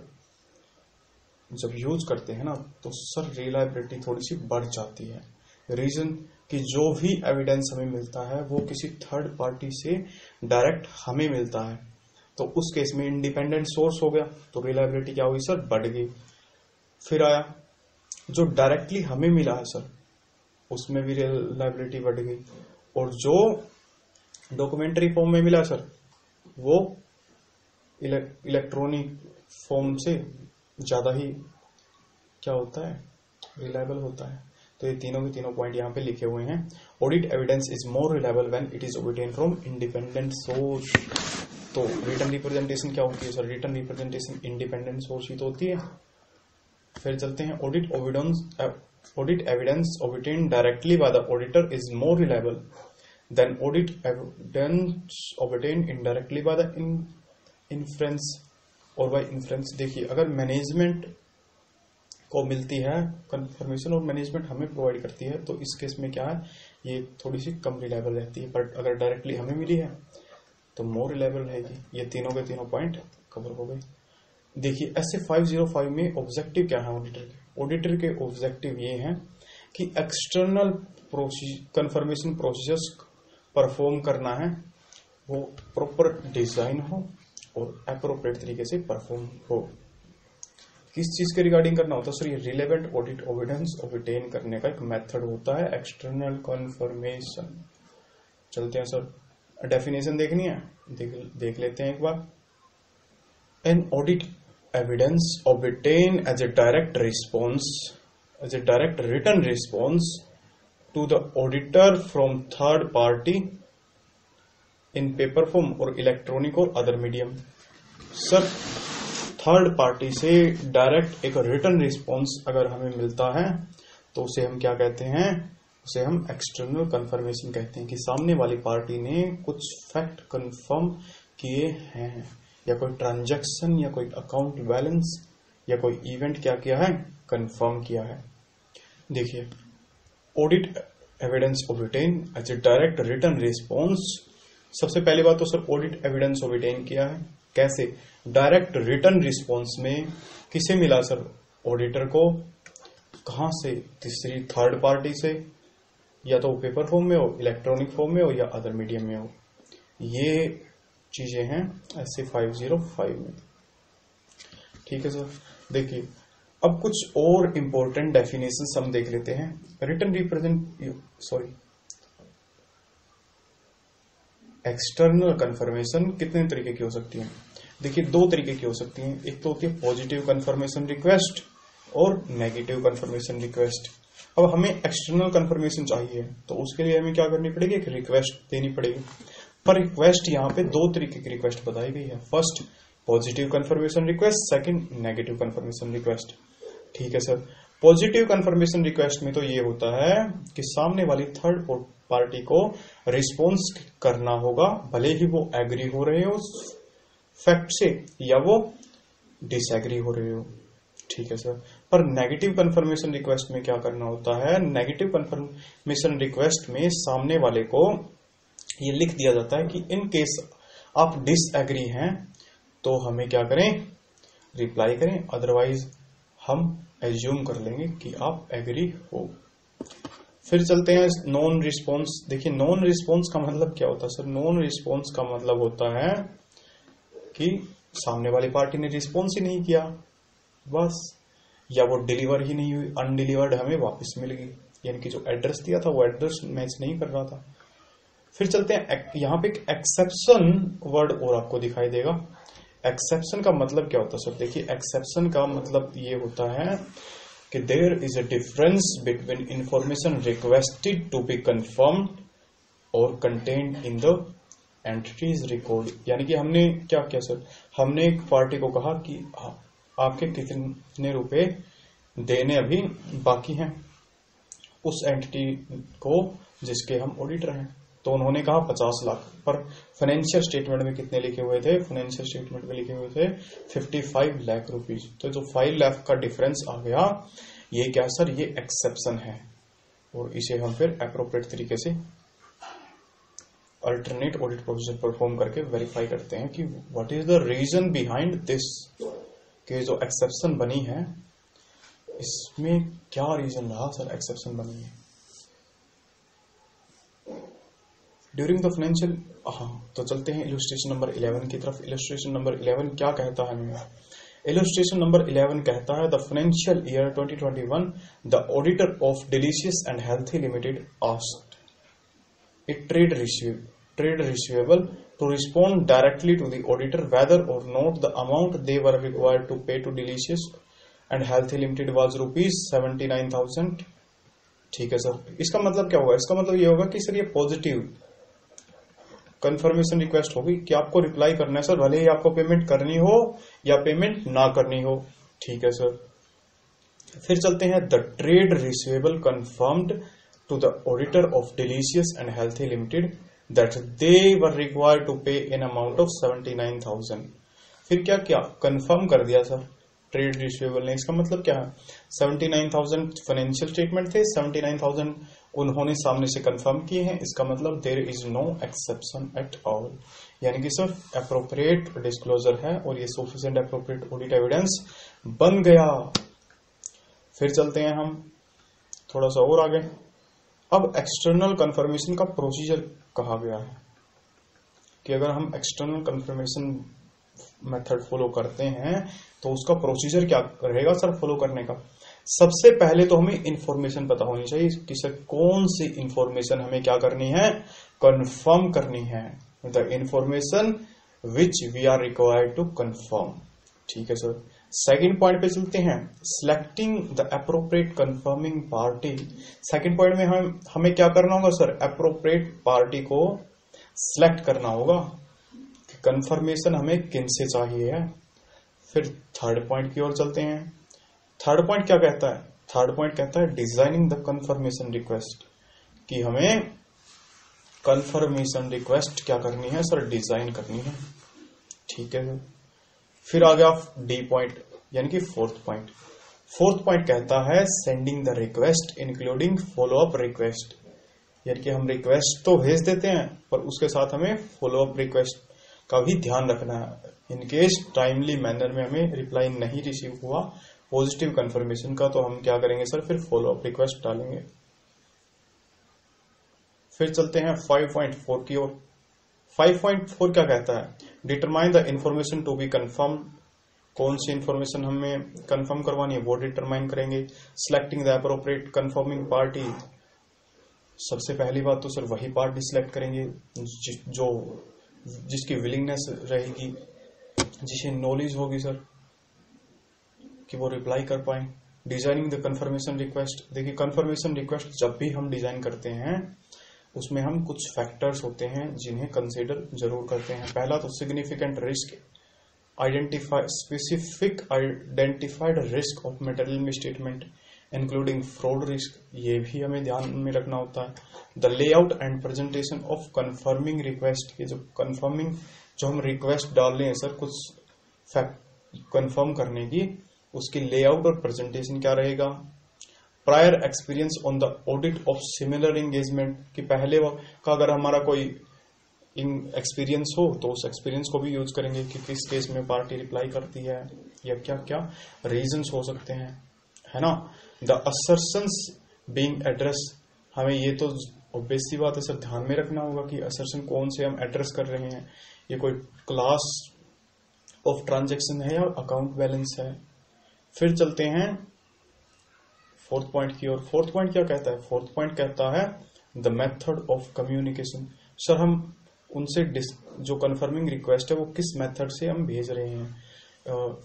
जब यूज करते हैं ना तो सर रिलायबिलिटी थोड़ी सी बढ़ जाती है। रीजन कि जो भी एविडेंस हमें मिलता है वो किसी थर्ड पार्टी से डायरेक्ट हमें मिलता है, तो उस केस में इंडिपेंडेंट सोर्स हो गया तो रिलायबिलिटी क्या हुई सर, बढ़ गई। फिर आया जो डायरेक्टली हमें मिला है सर, उसमें भी रिलायबिलिटी बढ़ गई, और जो डॉक्यूमेंट्री फॉर्म में मिला सर वो इलेक्ट्रॉनिक फॉर्म से ज्यादा ही क्या होता है, रिलायबल होता है। तो ये तीनों के तीनों पॉइंट यहाँ पे लिखे हुए हैं। Audit evidence is more reliable when it is obtained from independent source. तो रिटन रिप्रेजेंटेशन क्या होती है sir? Written representation independent source ही तो होती है। फिर चलते हैं, audit evidence obtained directly by the auditor is more reliable than audit evidence obtained indirectly by the inference और बाय इन्फ्रेंस। देखिए, अगर मैनेजमेंट को मिलती है कंफर्मेशन और मैनेजमेंट हमें प्रोवाइड करती है, तो इस केस में क्या है, ये थोड़ी सी कम रिलायबल रहती है। बट अगर डायरेक्टली हमें मिली है तो मोर रिलायबल रहेगी। ये तीनों के तीनों पॉइंट कवर हो गए। देखिए, ऐसे 505 में ऑब्जेक्टिव क्या है ऑडिटर के? ऑडिटर के ऑब्जेक्टिव ये हैं कि एक्सटर्नल कंफर्मेशन प्रोसेस परफॉर्म करना है, वो प्रॉपर डिजाइन हो और अप्रोप्रिएट तरीके से परफॉर्म हो। किस चीज के रिगार्डिंग करना होता है सर? ये रिलेवेंट ऑडिट एविडेंस ऑब्टेन करने का एक मेथड होता है एक्सटर्नल कंफर्मेशन। चलते हैं सर, डेफिनेशन देखनी है, देख लेते हैं एक बार। An audit evidence obtain as a direct written response to the auditor from third party in paper form और इलेक्ट्रॉनिक और other medium. Sir, third party से डायरेक्ट एक रिटन रिस्पॉन्स अगर हमें मिलता है तो उसे हम क्या कहते हैं? उसे हम एक्सटर्नल कंफर्मेशन कहते हैं कि सामने वाली पार्टी ने कुछ फैक्ट कंफर्म किए हैं, या कोई ट्रांजैक्शन या कोई अकाउंट बैलेंस या कोई इवेंट क्या किया है, कंफर्म किया है। देखिए, audit evidence obtain as a direct written response. सबसे पहली बात तो सर, ऑडिट एविडेंस ऑब्टेन किया है कैसे? डायरेक्ट रिटन रिस्पॉन्स में किसे मिला सर? ऑडिटर को। कहां से? तीसरी थर्ड पार्टी से, या तो पेपर फॉर्म में हो, इलेक्ट्रॉनिक फॉर्म में हो, या अदर मीडियम में हो। ये चीजें हैं ऐसे 505 में। ठीक है सर। देखिए, अब कुछ और इंपॉर्टेंट डेफिनेशंस हम देख लेते हैं। एक्सटर्नल कंफर्मेशन कितने तरीके की हो सकती है? देखिए, दो तरीके की हो सकती हैं। एक तो होती है पॉजिटिव कंफर्मेशन रिक्वेस्ट और नेगेटिव कंफर्मेशन रिक्वेस्ट। अब हमें एक्सटर्नल कंफर्मेशन चाहिए तो उसके लिए हमें क्या करनी पड़ेगी? एक रिक्वेस्ट देनी पड़ेगी। पर रिक्वेस्ट यहाँ पे दो तरीके की रिक्वेस्ट बताई गई है। First positive confirmation request, second negative confirmation request. ठीक है सर। पॉजिटिव कंफर्मेशन रिक्वेस्ट में तो ये होता है कि सामने वाली थर्ड पार्टी को रिस्पॉन्स करना होगा, भले ही वो एग्री हो रहे हो फैक्ट से या वो डिसएग्री हो रहे हो। ठीक है सर। पर नेगेटिव कंफर्मेशन रिक्वेस्ट में क्या करना होता है? नेगेटिव कंफर्मेशन रिक्वेस्ट में सामने वाले को ये लिख दिया जाता है कि इन केस आप डिसएग्री हैं तो हमें क्या करें? रिप्लाई करें, अदरवाइज हम एज्यूम कर लेंगे कि आप एग्री हो। फिर चलते हैं नॉन रिस्पॉन्स। देखिए, नॉन रिस्पॉन्स का मतलब क्या होता है सर? नॉन रिस्पॉन्स का मतलब होता है कि सामने वाली पार्टी ने रिस्पॉन्स ही नहीं किया बस, या वो डिलीवर ही नहीं हुई, अनडिलीवर्ड हमें वापस मिल गई, यानी कि जो एड्रेस दिया था वो एड्रेस मैच नहीं कर रहा था। फिर चलते हैं, यहां पे एक एक्सेप्शन वर्ड और आपको दिखाई देगा। एक्सेप्शन का मतलब क्या होता है सर? देखिए, एक्सेप्शन का मतलब ये होता है कि there is a difference between information requested to be confirmed और contained in the entity's record. यानी कि हमने क्या किया सर? हमने एक पार्टी को कहा कि आपके कितने रुपए देने अभी बाकी हैं उस एंटिटी को जिसके हम ऑडिटर हैं। तो उन्होंने कहा 50 लाख, पर फाइनेंशियल स्टेटमेंट में कितने लिखे हुए थे? फाइनेंशियल स्टेटमेंट में लिखे हुए थे 55 लाख रुपीज। तो जो 5 लाख का डिफरेंस आ गया, ये क्या सर? ये एक्सेप्शन है, और इसे हम फिर अप्रोप्रिएट तरीके से अल्टरनेट ऑडिट प्रोसीजर परफॉर्म करके वेरीफाई करते हैं कि what is the reason behind this, कि जो एक्सेप्शन बनी है इसमें क्या रीजन रहा सर एक्सेप्शन बनने में। ड्यूरिंग द फाइनेंशियल, तो चलते हैं इलस्ट्रेशन नंबर 11 की तरफ। इलस्ट्रेशन नंबर 11 क्या कहता है हमें? इलस्ट्रेशन नंबर 11 कहता है, the financial year 2021 the auditor of delicious and healthy limited asked a trade receivable to respond directly to the auditor whether or not the amount they were required to pay to Delicious and Healthy Limited was ₹79,000। ठीक है sir, इसका मतलब क्या होगा? इसका मतलब ये होगा कि सर ये पॉजिटिव कंफर्मेशन रिक्वेस्ट होगी कि आपको रिप्लाई करना है सर, भले ही आपको पेमेंट करनी हो या पेमेंट ना करनी हो। ठीक है सर, फिर चलते हैं the trade receivable confirmed to the auditor of Delicious and Healthy Limited that they were required to pay an amount of 79,000। फिर क्या क्या कंफर्म कर दिया सर ट्रेड रिसीवेबल ने। इसका मतलब क्या है? 79,000 फाइनेंशियल स्टेटमेंट थे, 79,000 उन्होंने सामने से कंफर्म किए हैं। इसका मतलब there is no exception at all, यानी कि सर अप्रोप्रिएट डिस्क्लोजर है और ये सफिशिएंट अप्रोप्रिएट ऑडिट एविडेंस बन गया। फिर चलते हैं हम थोड़ा सा और आगे। अब एक्सटर्नल कंफर्मेशन का प्रोसीजर कहा गया है कि अगर हम एक्सटर्नल कंफर्मेशन मेथड फॉलो करते हैं तो उसका प्रोसीजर क्या रहेगा सर फॉलो करने का। सबसे पहले तो हमें इंफॉर्मेशन पता होनी चाहिए कि सर कौन सी इंफॉर्मेशन हमें क्या करनी है, कंफर्म करनी है। The information which we are required to confirm. ठीक है सर, सेकंड पॉइंट पे चलते हैं, selecting the appropriate confirming party. Second point में हमें क्या करना होगा सर, अप्रोप्रिएट पार्टी को सिलेक्ट करना होगा कि कंफर्मेशन हमें किन से चाहिए है। फिर थर्ड पॉइंट की ओर चलते हैं। थर्ड पॉइंट क्या कहता है? थर्ड पॉइंट कहता है डिजाइनिंग द कंफर्मेशन रिक्वेस्ट, कि हमें कंफर्मेशन रिक्वेस्ट क्या करनी है सर, डिजाइन करनी है। ठीक है सर, फिर आ गया डी पॉइंट यानी कि फोर्थ पॉइंट। फोर्थ पॉइंट कहता है sending the request including follow up request, यानी कि हम रिक्वेस्ट तो भेज देते हैं पर उसके साथ हमें फॉलो अप रिक्वेस्ट का भी ध्यान रखना है। इनकेस टाइमली मैनर में हमें रिप्लाई नहीं रिसीव हुआ पॉजिटिव कंफर्मेशन का, तो हम क्या करेंगे सर, फिर फॉलो अप रिक्वेस्ट डालेंगे। फिर चलते हैं 5.4 की ओर। 5.4 क्या कहता है? Determine the information to be confirm. कौन सी इंफॉर्मेशन हमें कंफर्म करवानी है वो डिटरमाइन करेंगे। Selecting the appropriate confirming party, सबसे पहली बात तो सर वही पार्टी सिलेक्ट करेंगे जो जिसकी विलिंगनेस रहेगी, जिसे नॉलेज होगी सर कि वो रिप्लाई कर पाए। डिजाइनिंग द कंफर्मेशन रिक्वेस्ट, देखिए कंफर्मेशन रिक्वेस्ट जब भी हम डिजाइन करते हैं उसमें हम कुछ फैक्टर्स होते हैं जिन्हें कंसीडर जरूर करते हैं। पहला तो significant risk, specific identified risk of material misstatement including fraud risk, ये भी हमें ध्यान में रखना होता है। The layout and presentation of confirming request, ये जो हम रिक्वेस्ट डाल रहे हैं सर कुछ फैक्ट कंफर्म करने की, उसकी लेआउट और प्रेजेंटेशन क्या रहेगा। Prior experience on the audit of similar engagement, कि पहले का अगर हमारा कोई एक्सपीरियंस हो तो उस एक्सपीरियंस को भी यूज करेंगे कि किस केस में पार्टी रिप्लाई करती है या क्या क्या रीजंस हो सकते हैं, है ना। द असर्शंस बीइंग एड्रेस, हमें ये तो ऑब्वियस सी बात है सर ध्यान में रखना होगा कि असर्शन कौन से हम एड्रेस कर रहे हैं, ये कोई क्लास ऑफ ट्रांजैक्शन है या अकाउंट बैलेंस है। फिर चलते हैं फोर्थ पॉइंट की ओर। फोर्थ पॉइंट क्या कहता है? फोर्थ पॉइंट कहता है the method of communication. Sir हम उनसे जो कंफर्मिंग रिक्वेस्ट है वो किस मेथड से हम भेज रहे हैं,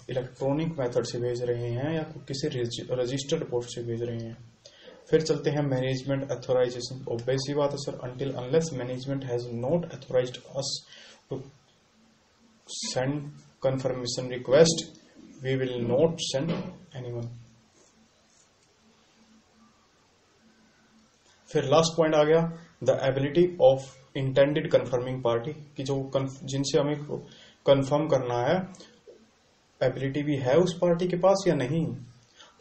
इलेक्ट्रॉनिक मेथड से भेज रहे हैं या किसी रजिस्टर्ड पोर्ट से भेज रहे हैं। फिर चलते हैं मैनेजमेंट अथोराइजेशन। ऑब्वियस ही बात है sir, until unless management has not authorised us to send confirmation request we will not send anyone. फिर लास्ट पॉइंट आ गया the ability of intended confirming party, कि जो जिनसे हमें कंफर्म करना है एबिलिटी भी है उस पार्टी के पास या नहीं।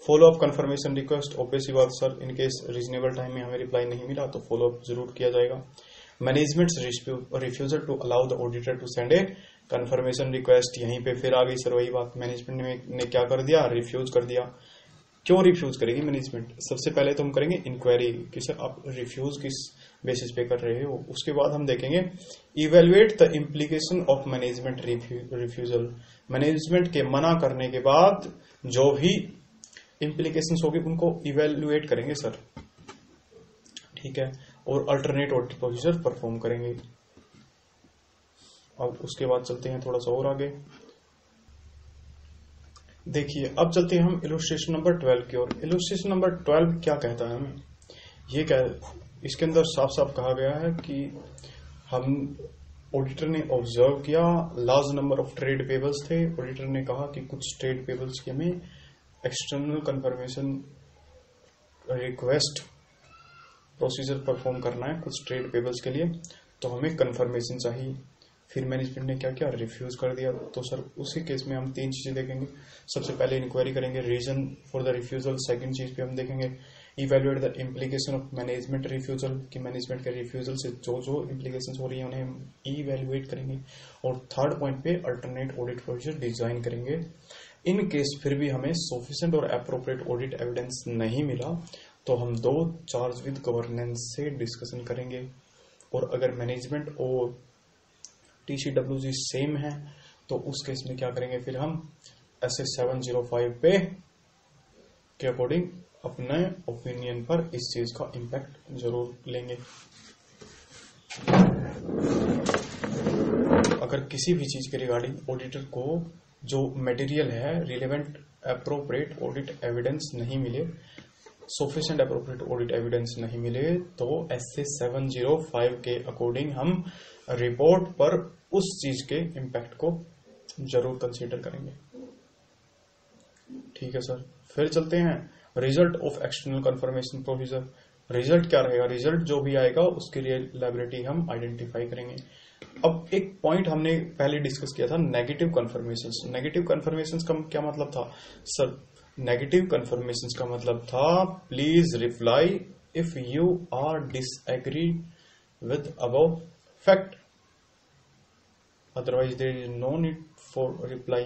Follow up confirmation request, obvious बात सर इनकेस रीजनेबल टाइम में हमें रिप्लाई नहीं मिला तो फॉलो अप जरूर किया जाएगा। Management refusal to allow the auditor to send a confirmation request, यहीं पे फिर आ गई सर वही बात, मैनेजमेंट ने क्या कर दिया, रिफ्यूज कर दिया। क्यों रिफ्यूज करेगी मैनेजमेंट? सबसे पहले तो हम करेंगे इंक्वायरी कि सर आप रिफ्यूज किस बेसिस पे कर रहे हो। उसके बाद हम देखेंगे evaluate the implication of management refusal, management के मना करने के बाद जो भी इम्प्लीकेशंस होगी उनको इवेल्युएट करेंगे सर, ठीक है, और अल्टरनेट ऑडिट प्रोसीजर परफॉर्म करेंगे। अब उसके बाद चलते हैं थोड़ा सा और आगे। देखिए अब चलते हैं हम इलस्ट्रेशन नंबर 12 की ओर। इलस्ट्रेशन नंबर 12 क्या कहता है हमें, ये इसके अंदर साफ साफ कहा गया है कि हम ऑडिटर ने ऑब्जर्व किया large number of trade payables थे। ऑडिटर ने कहा कि कुछ ट्रेड पेबल्स की हमें external confirmation request procedure perform करना है कुछ ट्रेड पेबल्स के लिए, तो हमें कंफर्मेशन चाहिए। फिर मैनेजमेंट ने क्या किया, रिफ्यूज कर दिया। तो सर उसी केस में हम 3 चीजें देखेंगे। सबसे पहले इंक्वायरी करेंगे reason for the refusal. Second चीज पे हम देखेंगे evaluate the implication of management refusal, कि मैनेजमेंट के रिफ्यूजल से जो जो इम्प्लीकेशन हो रही है उन्हें हम इवेल्युएट करेंगे। और थर्ड पॉइंट पे अल्टरनेट ऑडिट प्रोसीजर डिजाइन करेंगे। इन केस फिर भी हमें सफिशिएंट और एप्रोप्रिएट ऑडिट एविडेंस नहीं मिला तो हम 2 चार्ज विद गवर्नेंस से डिस्कशन करेंगे। और अगर मैनेजमेंट और TCWG सेम है तो उस केस में क्या करेंगे, फिर हम SA 705 पे के अकॉर्डिंग अपने ओपिनियन पर इस चीज का इंपैक्ट जरूर लेंगे। अगर किसी भी चीज के रिगार्डिंग ऑडिटर को जो मटेरियल है रिलेवेंट एप्रोप्रिएट ऑडिट एविडेंस नहीं मिले, सफिशिएंट एप्रोप्रिएट ऑडिट एविडेंस नहीं मिले, तो SA 705 के अकॉर्डिंग हम रिपोर्ट पर उस चीज के इम्पैक्ट को जरूर कंसीडर करेंगे। ठीक है सर। फिर चलते हैं result of external confirmation procedure. Result क्या रहेगा, रिजल्ट जो भी आएगा उसकी रिलायबिलिटी हम आइडेंटिफाई करेंगे। अब एक पॉइंट हमने पहले डिस्कस किया था, नेगेटिव कन्फर्मेशंस। नेगेटिव कन्फर्मेशंस का क्या मतलब था सर, नेगेटिव कन्फर्मेशंस का मतलब था please reply if you are disagree with above fact, otherwise there is no need for reply.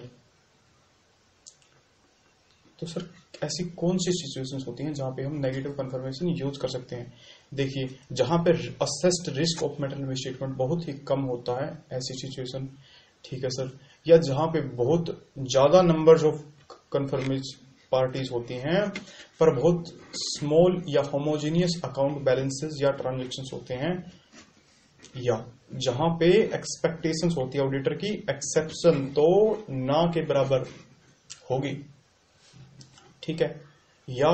तो सर ऐसी कौन सी सिचुएशंस होती हैं जहां पे हम नेगेटिव कंफर्मेशन यूज कर सकते हैं। देखिए जहां पे assessed risk of material misstatement बहुत ही कम होता है, ऐसी सिचुएशन। ठीक है सर। या जहां पे बहुत ज्यादा नंबर्स ऑफ कंफर्मेशन पार्टीज होती हैं पर बहुत स्मॉल या होमोजेनियस अकाउंट बैलेंसेस या ट्रांजेक्शन्स होते हैं, या जहां पे एक्सपेक्टेशंस होती है ऑडिटर की एक्सेप्शन तो ना के बराबर होगी। ठीक है। या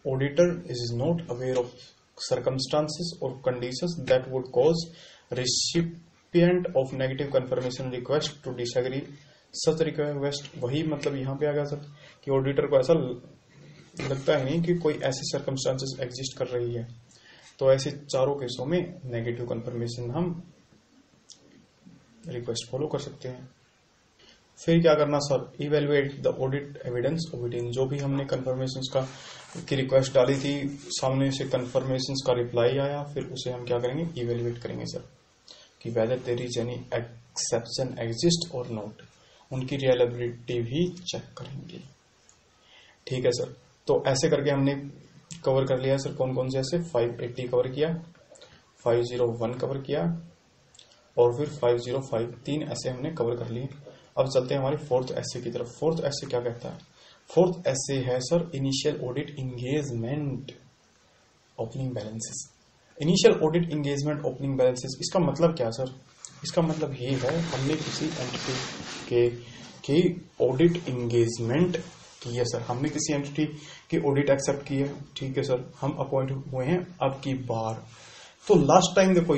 auditor is not aware of circumstances और conditions that would cause recipient of negative confirmation request to disagree such request. वही मतलब यहां पे आ गया सर कि ऑडिटर को ऐसा लगता है नहीं कि कोई ऐसी सर्कमस्टांसेस एग्जिस्ट कर रही है, तो ऐसे चारों केसों में नेगेटिव कंफर्मेशन हम रिक्वेस्ट फॉलो कर सकते हैं। फिर क्या करना sir, evaluate the audit evidence auditing. जो भी हमने कंफर्मेशंस का की रिक्वेस्ट डाली थी, सामने से कंफर्मेशंस का रिप्लाई आया, फिर उसे हम क्या करेंगे, इवेल्युएट करेंगे सर कि whether there is any exception exist और नॉट, उनकी रिलायबिलिटी भी चेक करेंगे। ठीक है सर। तो ऐसे करके हमने कवर कर लिया सर कौन कौन से ऐसे 580 कवर किया, 501 कवर किया और फिर 505, 3 ऐसे हमने कवर कर लिए। अब चलते हैं हमारे फोर्थ ऐसे की तरफ। फोर्थ ऐसे क्या कहता है, फोर्थ ऐसे है sir initial audit engagement opening balances. Initial audit engagement opening balances, इसका मतलब क्या सर, इसका मतलब ये है हमने किसी एंटिटी के ऑडिट इंगेजमेंट की है सर, हमने किसी एंटिटी की ऑडिट एक्सेप्ट की है। ठीक है सर। हम अपॉइंट हुए हैं अब की बार। तो लास्ट टाइम देखो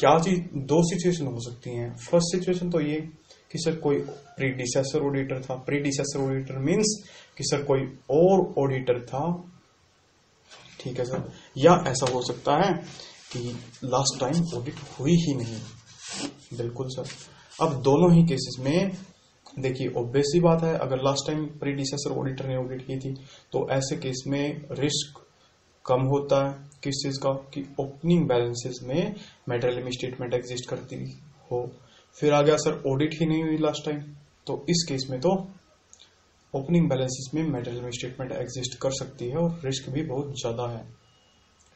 क्या चीज, 2 सिचुएशन हो सकती हैं। फर्स्ट सिचुएशन तो ये कि सर कोई प्रीडिसेसर ऑडिटर था, प्रीडिसेसर ऑडिटर मींस कि सर कोई और ऑडिटर था। ठीक है सर। या ऐसा हो सकता है कि लास्ट टाइम ऑडिट हुई ही नहीं। बिल्कुल सर। अब दोनों ही केसेस में देखिए ऑब्वियस सी बात है, अगर लास्ट टाइम प्रीडिसेसर ऑडिटर ने ऑडिट की थी तो ऐसे केस में रिस्क कम होता है किस चीज का, कि ओपनिंग बैलेंसेस में मटेरियल मिसस्टेटमेंट एग्जिस्ट करती हो। फिर आ गया सर ऑडिट ही नहीं हुई लास्ट टाइम, तो इस केस में तो ओपनिंग बैलेंसेस में मटेरियल मिसस्टेटमेंट एग्जिस्ट कर सकती है और रिस्क भी बहुत ज्यादा है।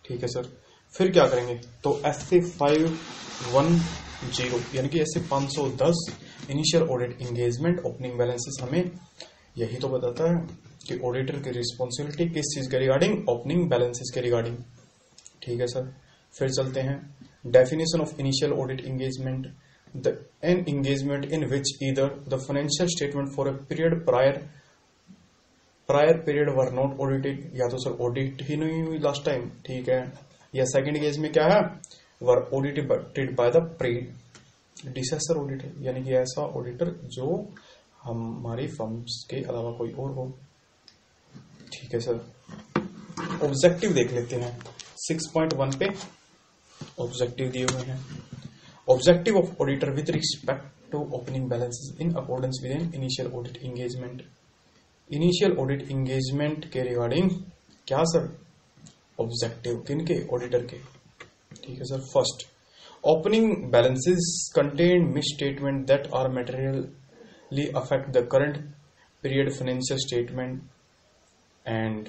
ठीक है सर। फिर क्या करेंगे, तो SA 510 यानी कि SA 510 initial audit engagement opening balances हमें यही तो बताता है कि ऑडिटर की रिस्पॉन्सिबिलिटी किस चीज के रिगार्डिंग, ओपनिंग बैलेंसेस के रिगार्डिंग। ठीक है सर। फिर चलते हैं definition of initial audit engagement. An engagement in which either the financial statement for a period prior period were not audited, या तो सर ऑडिट ही नहीं हुई लास्ट टाइम, ठीक है, या सेकंड केस में क्या है, were audited by the predecessor auditor, यानी कि ऐसा ऑडिटर जो हमारी फर्म्स के अलावा कोई और हो, ठीक है सर। ऑब्जेक्टिव देख लेते हैं 6.1 पे ऑब्जेक्टिव दिए हुए हैं। Objective of auditor with respect to opening balances in accordance with an initial audit engagement. Initial audit engagement के रिगार्डिंग क्या सर, ऑब्जेक्टिव किनके, ऑडिटर के, ठीक है sir. First, opening balances contain misstatement that are materially affect the current period financial statement and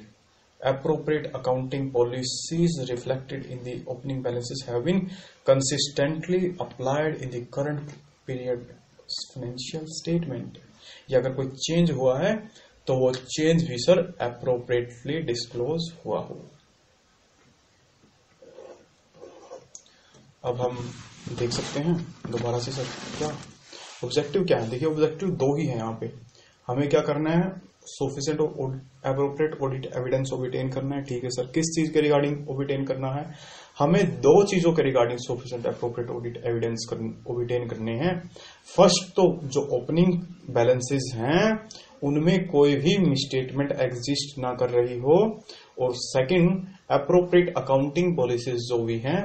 appropriate accounting policies reflected in the opening balances have been consistently applied in the current period financial statement। या अगर कोई change हुआ है तो वो change भी sir appropriately disclose हुआ हो। अब हम देख सकते हैं दोबारा से सर क्या ऑब्जेक्टिव क्या है। देखिए ऑब्जेक्टिव दो ही है यहाँ पे, हमें क्या करना है, सफिशिएंट और एप्रोप्रिएट ऑडिट एविडेंस ओबिटेन करना है, ठीक है सर। किस चीज के रिगार्डिंग ओबिटेन करना है, हमें दो चीजों के regarding sufficient appropriate audit evidence obtain करने हैं। फर्स्ट तो जो ओपनिंग बैलेंसेस हैं उनमें कोई भी मिसस्टेटमेंट एग्जिस्ट ना कर रही हो, और सेकंड एप्रोप्रिएट अकाउंटिंग पॉलिसीज जो भी हैं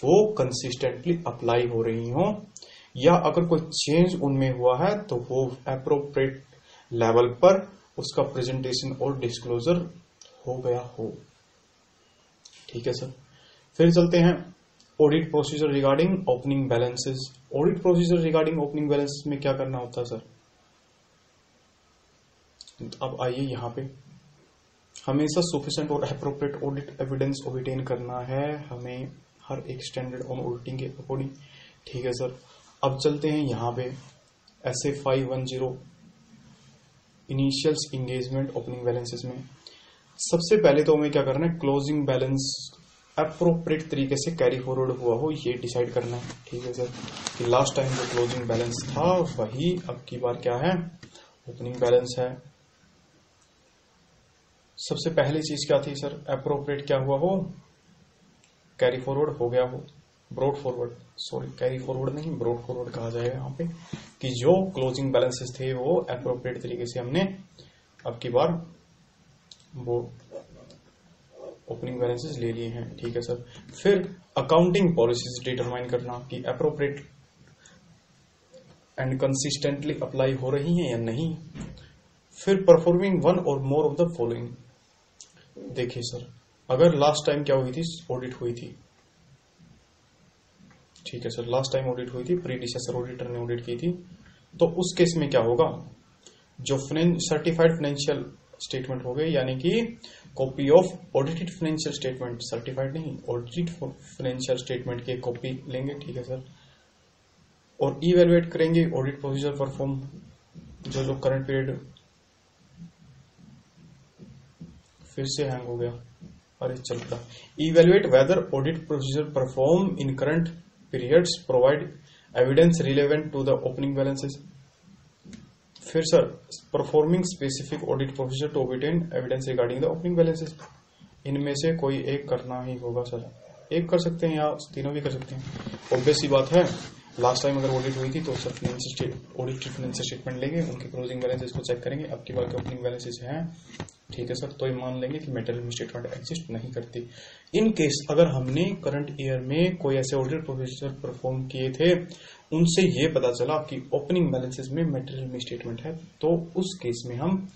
वो कंसिस्टेंटली अप्लाई हो रही हो, या अगर कोई चेंज उनमें हुआ है तो वो एप्रोप्रिएट लेवल पर उसका प्रेजेंटेशन और डिस्क्लोजर हो गया हो, ठीक है सर। फिर चलते हैं audit procedure regarding opening balances. Audit procedure regarding opening balance में क्या करना होता है सर, अब आइए यहाँ पे हमेशा सफिशिएंट और एप्रोप्रिएट ऑडिट एविडेंस ओबिटेन करना है हमें हर एक स्टैंडर्ड ऑन ऑडिटिंग के अकॉर्डिंग, ठीक है सर। अब चलते हैं यहाँ पे SA 510 initials engagement opening balances में। सबसे पहले तो हमें क्या करना है, क्लोजिंग बैलेंस अप्रोप्रिएट तरीके से कैरी फॉरवर्ड हुआ हो ये डिसाइड करना है, ठीक है सर। कि लास्ट टाइम जो क्लोजिंग बैलेंस था वही अब की बार क्या है, ओपनिंग बैलेंस है। सबसे पहली चीज क्या थी सर, अप्रोप्रिएट क्या हुआ हो, कैरी फॉरवर्ड हो गया हो, brought forward, sorry carry forward नहीं ब्रॉड फॉरवर्ड कहा जाएगा यहाँ पे, कि जो क्लोजिंग बैलेंसेस थे वो एप्रोप्रिएट तरीके से हमने अब की बार वो ओपनिंग बैलेंसेस ले लिए हैं, ठीक है सर। फिर अकाउंटिंग पॉलिसीज डिटरमाइन करना कि एप्रोप्रिएट एंड कंसिस्टेंटली अप्लाई हो रही हैं या नहीं। फिर performing one or more of the following. देखिए सर अगर लास्ट टाइम क्या हुई थी, ऑडिट हुई थी, ठीक है सर, लास्ट टाइम ऑडिट हुई थी, प्रीडिसेसर ऑडिटर ने ऑडिट की थी, तो उस केस में क्या होगा, जो सर्टिफाइड फाइनेंशियल स्टेटमेंट हो गए, यानी कि copy of audited financial statement, certified नहीं ऑडिटेड फाइनेंशियल स्टेटमेंट की कॉपी लेंगे, ठीक है सर, और इवेलुएट करेंगे ऑडिट प्रोसीजर परफॉर्म, जो करंट पीरियड, फिर से हैंग हो गया, अरे चल रहा, evaluate whether audit procedure perform in current periods provide evidence relevant to the opening balances। फिर sir performing specific audit procedure to obtain evidence regarding the opening balances। इनमें से कोई एक करना ही होगा सर, एक कर सकते हैं या तीनों भी कर सकते हैं। ऑब्वियस सी बात है, लास्ट टाइम अगर ऑडिट हुई थी तो सर ऑडिटेड फाइनेंशियल स्टेटमेंट लेंगे, उनके क्लोजिंग बैलेंसेस को चेक करेंगे, अब की बार के ओपनिंग बैलेंसेस हैं, ठीक है सर, तो ये मान लेंगे कि मेटेरियल स्टेटमेंट एग्जिस्ट नहीं करती। इन केस अगर हमने करंट ईयर में कोई ऐसे ऑडिट प्रोसीजर परफॉर्म किए थे, उनसे ये पता चला कि ओपनिंग बैलेंसेस में मेटेरियल मिसस्टेटमेंट है, तो उस केस में हम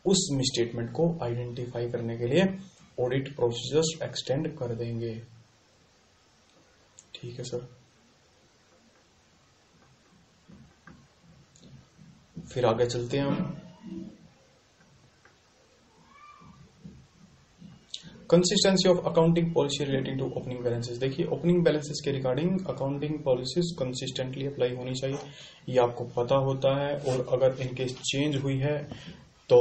उस मिसस्टेटमेंट को आइडेंटिफाई करने के लिए ऑडिट प्रोसीजर्स एक्सटेंड कर देंगे, ठीक है सर। फिर आगे चलते हैं हम, consistency of accounting policy relating to opening balances. देखिए ओपनिंग बैलेंसेस के regarding accounting policies consistently apply होनी चाहिए, ये आपको पता होता है, और अगर इनके चेंज हुई है तो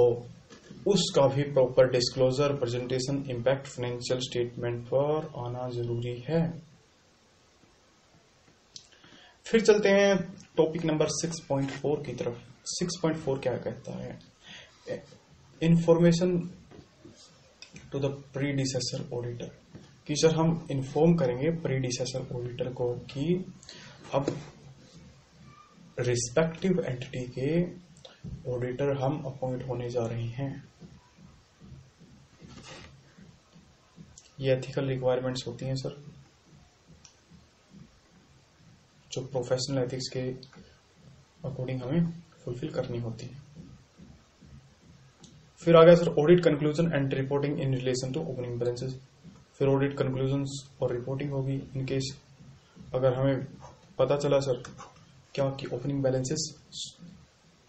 उसका भी proper disclosure presentation impact financial statement पर आना जरूरी है। फिर चलते हैं टॉपिक नंबर 6.4 की तरफ। 6.4 क्या कहता है? Information to the predecessor auditor, कि सर हम इन्फॉर्म करेंगे प्रीडिसेसर ऑडिटर को कि अब रिस्पेक्टिव एंटिटी के ऑडिटर हम अपॉइंट होने जा रहे हैं। ये एथिकल रिक्वायरमेंट्स होती हैं सर, जो प्रोफेशनल एथिक्स के अकॉर्डिंग हमें फुलफिल करनी होती है। फिर आ गया sir audit conclusion and reporting in relation to opening balances. फिर ऑडिट कंक्लूजन्स और रिपोर्टिंग होगी इन केस अगर हमें पता चला सर क्या कि ओपनिंग बैलेंसेस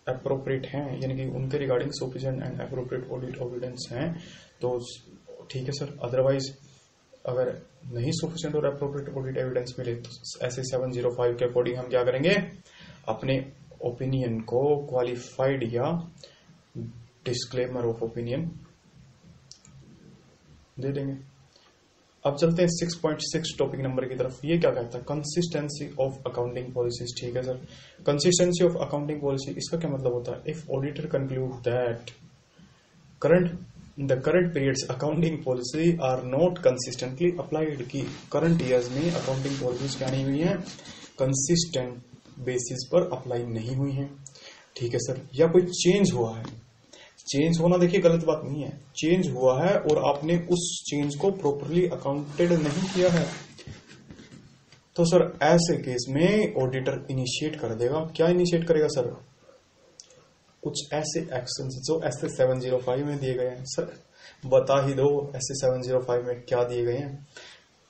अप्रोप्रिएट हैं, यानी कि उनके regarding sufficient and appropriate audit evidence हैं, तो ठीक है सर। अदरवाइज अगर नहीं सफिशिएंट और अप्रोप्रिएट ऑडिट एविडेंस मिले तो ऐसे 705 के अकॉर्डिंग हम क्या करेंगे, अपने ओपिनियन को क्वालिफाइड या डिस्क्लेमर ऑफ ओपिनियन दे देंगे। अब चलते हैं 6.6 टॉपिक नंबर की तरफ। ये क्या कहता है? Consistency of accounting policies. ठीक है sir, consistency of accounting policy, इसका क्या मतलब होता है? If auditor conclude that the current period's accounting policy are not consistently applied, कि करंट ईयर्स में अकाउंटिंग पॉलिसीज क्या नहीं हुई है, कंसिस्टेंट बेसिस पर अप्लाई नहीं हुई है। ठीक है सर, या कोई चेंज हुआ है, चेंज होना देखिए गलत बात नहीं है, चेंज हुआ है और आपने उस चेंज को प्रॉपरली अकाउंटेड नहीं किया है, तो सर ऐसे केस में ऑडिटर इनिशिएट कर देगा। क्या इनिशिएट करेगा सर? कुछ ऐसे एक्शंस जो ऐसे 705 में दिए गए हैं। सर बता ही दो ऐसे 705 में क्या दिए गए हैं।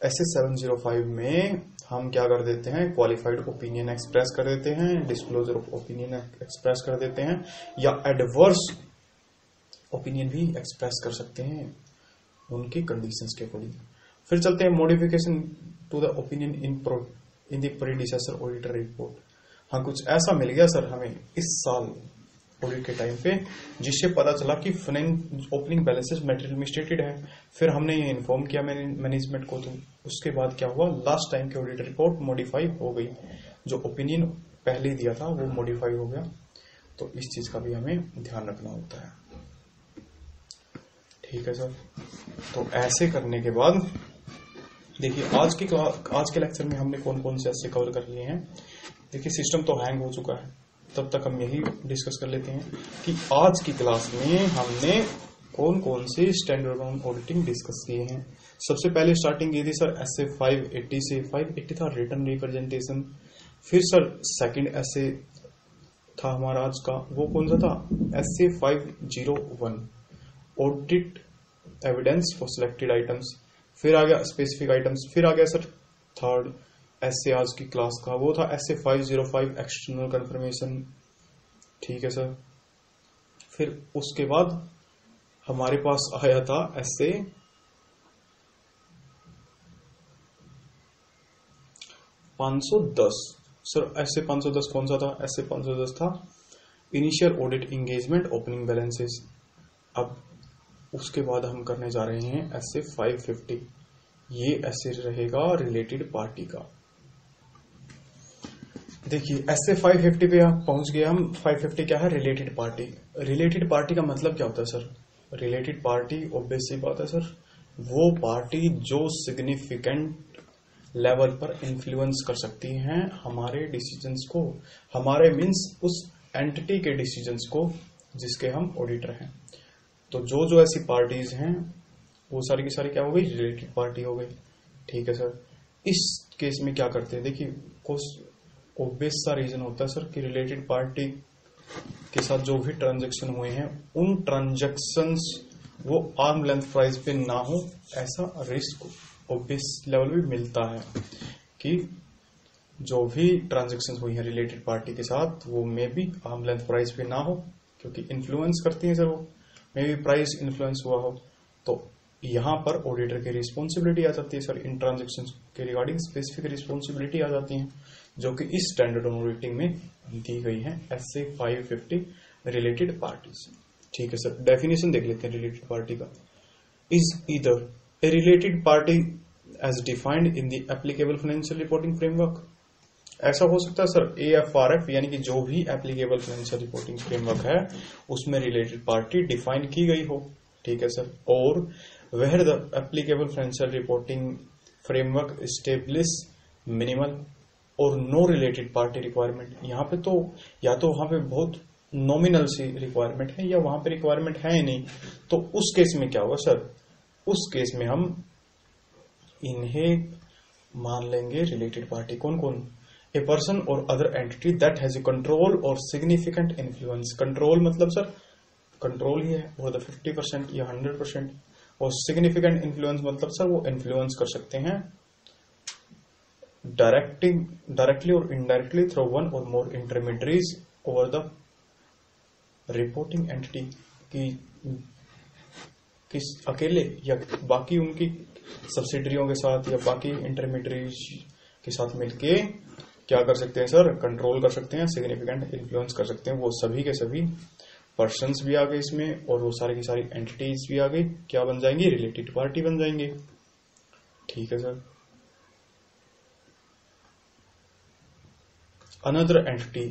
ऐसे 705 में हम क्या कर देते हैं, क्वालिफाइड ओपिनियन एक्सप्रेस कर देते हैं, डिस्क्लोजर ऑफ ओपिनियन एक्सप्रेस कर देते हैं, या एडवर्स ओपिनियन भी एक्सप्रेस कर सकते हैं उनकी कंडीशंस के अकॉर्डिंग। फिर चलते हैं modification to the opinion in the predecessor auditor report. हाँ, कुछ ऐसा मिल गया सर हमें इस साल ऑडिट के टाइम पे, जिससे पता चला कि ओपनिंग बैलेंसेस मैटेरियल मिसस्टेटेड है। फिर हमने ये इन्फॉर्म किया मैनेजमेंट को, तो उसके बाद क्या हुआ, लास्ट टाइम की ऑडिट रिपोर्ट मॉडिफाई हो गई, जो ओपिनियन पहले दिया था वो मॉडिफाई हो गया। तो इस चीज का भी हमें ध्यान रखना होता है। ठीक है सर, तो ऐसे करने के बाद देखिए आज के लेक्चर में हमने कौन कौन से ऐसे कवर कर लिए हैं। देखिए सिस्टम तो हैंग हो चुका है, तब तक हम यही डिस्कस कर लेते हैं कि आज की क्लास में हमने कौन कौन से स्टैंडर्ड ऑडिटिंग डिस्कस किए हैं। सबसे पहले स्टार्टिंग की थी सर ऐसे 580 से। 580 था रिटर्न रिप्रेजेंटेशन। फिर सर सेकंड ऐसे था हमारा आज का, वो कौन सा था, ऐसे 501 audit evidence for selected items. फिर आ गया स्पेसिफिक आइटम्स। फिर आ गया सर थर्ड ऐसे आज की क्लास का, वो था ऐसे 505 एक्सटर्नल कंफर्मेशन। ठीक है सर। फिर उसके बाद हमारे पास आया था ऐसे 510। सर ऐसे 510 कौन सा था? ऐसे 510 था initial audit engagement opening balances. अब उसके बाद हम करने जा रहे हैं ऐसे 550। ये ऐसे रहेगा रिलेटेड पार्टी का। देखिए ऐसे 550 पे आप पहुंच गए हम। 550 क्या है? Related party. रिलेटेड पार्टी का मतलब क्या होता है सर? रिलेटेड पार्टी ऑब्वियस सी बात है सर, वो पार्टी जो सिग्निफिकेंट लेवल पर इन्फ्लुएंस कर सकती हैं हमारे डिसीजंस को, हमारे मीन्स उस एंटिटी के डिसीजंस को जिसके हम ऑडिटर हैं। तो जो ऐसी पार्टीज हैं वो सारी की सारी क्या हो गई, रिलेटेड पार्टी हो गई। ठीक है सर। इस केस में क्या करते हैं, देखिए कुछ ऑब्वियस सा रीजन होता है सर कि रिलेटेड पार्टी के साथ जो भी ट्रांजैक्शन हुए हैं उन ट्रांजैक्शंस वो आर्म लेंथ प्राइस पे ना हो, ऐसा रिस्क ऑब्वियस लेवल पे मिलता है कि जो भी ट्रांजैक्शन हुई है रिलेटेड पार्टी के साथ वो may be arm length price पे ना हो, क्योंकि इन्फ्लुएंस करती है सर, वो मे बी प्राइस इन्फ्लुएंस हुआ हो। तो यहां पर ऑडिटर की रिस्पॉन्सिबिलिटी आ जाती है सर, इन ट्रांजैक्शन के रिगार्डिंग स्पेसिफिक रिस्पॉन्सिबिलिटी आ जाती है जो कि इस स्टैंडर्ड ऑडिटिंग में दी गई है ऐसे 550 रिलेटेड पार्टीज। ठीक है सर। डेफिनेशन देख लेते हैं रिलेटेड पार्टी का। Is either a related party as defined in the applicable financial reporting framework. ऐसा हो सकता है सर AFRF यानी कि जो भी एप्लीकेबल फाइनेंशियल रिपोर्टिंग फ्रेमवर्क है उसमें रिलेटेड पार्टी डिफाइन की गई हो, ठीक है सर। और where the applicable financial reporting framework establish minimal और नो रिलेटेड पार्टी रिक्वायरमेंट। यहाँ पे तो या तो वहां पे बहुत नॉमिनल सी रिक्वायरमेंट है या वहां पे रिक्वायरमेंट है ही नहीं, तो उस केस में क्या होगा सर, उस केस में हम इन्हें मान लेंगे रिलेटेड पार्टी। कौन कौन? A person or other entity that has a control or significant influence. Control मतलब सर कंट्रोल ही है, वो 50% या 100%। और सिग्निफिकेंट इन्फ्लुएंस मतलब सर वो इन्फ्लुएंस कर सकते हैं directly or indirectly through one or more intermediaries over the reporting entity की किस अकेले या बाकी उनकी सब्सिडरियों के साथ या बाकी इंटरमीडियरीज के साथ मिलके क्या कर सकते हैं सर, कंट्रोल कर सकते हैं, सिग्निफिकेंट इन्फ्लुएंस कर सकते हैं। वो सभी के सभी पर्सन्स भी आ गए इसमें और वो सारी की सारी एंटिटीज भी आ गई, क्या बन जाएंगी, रिलेटेड पार्टी बन जाएंगे, ठीक है sir. Another entity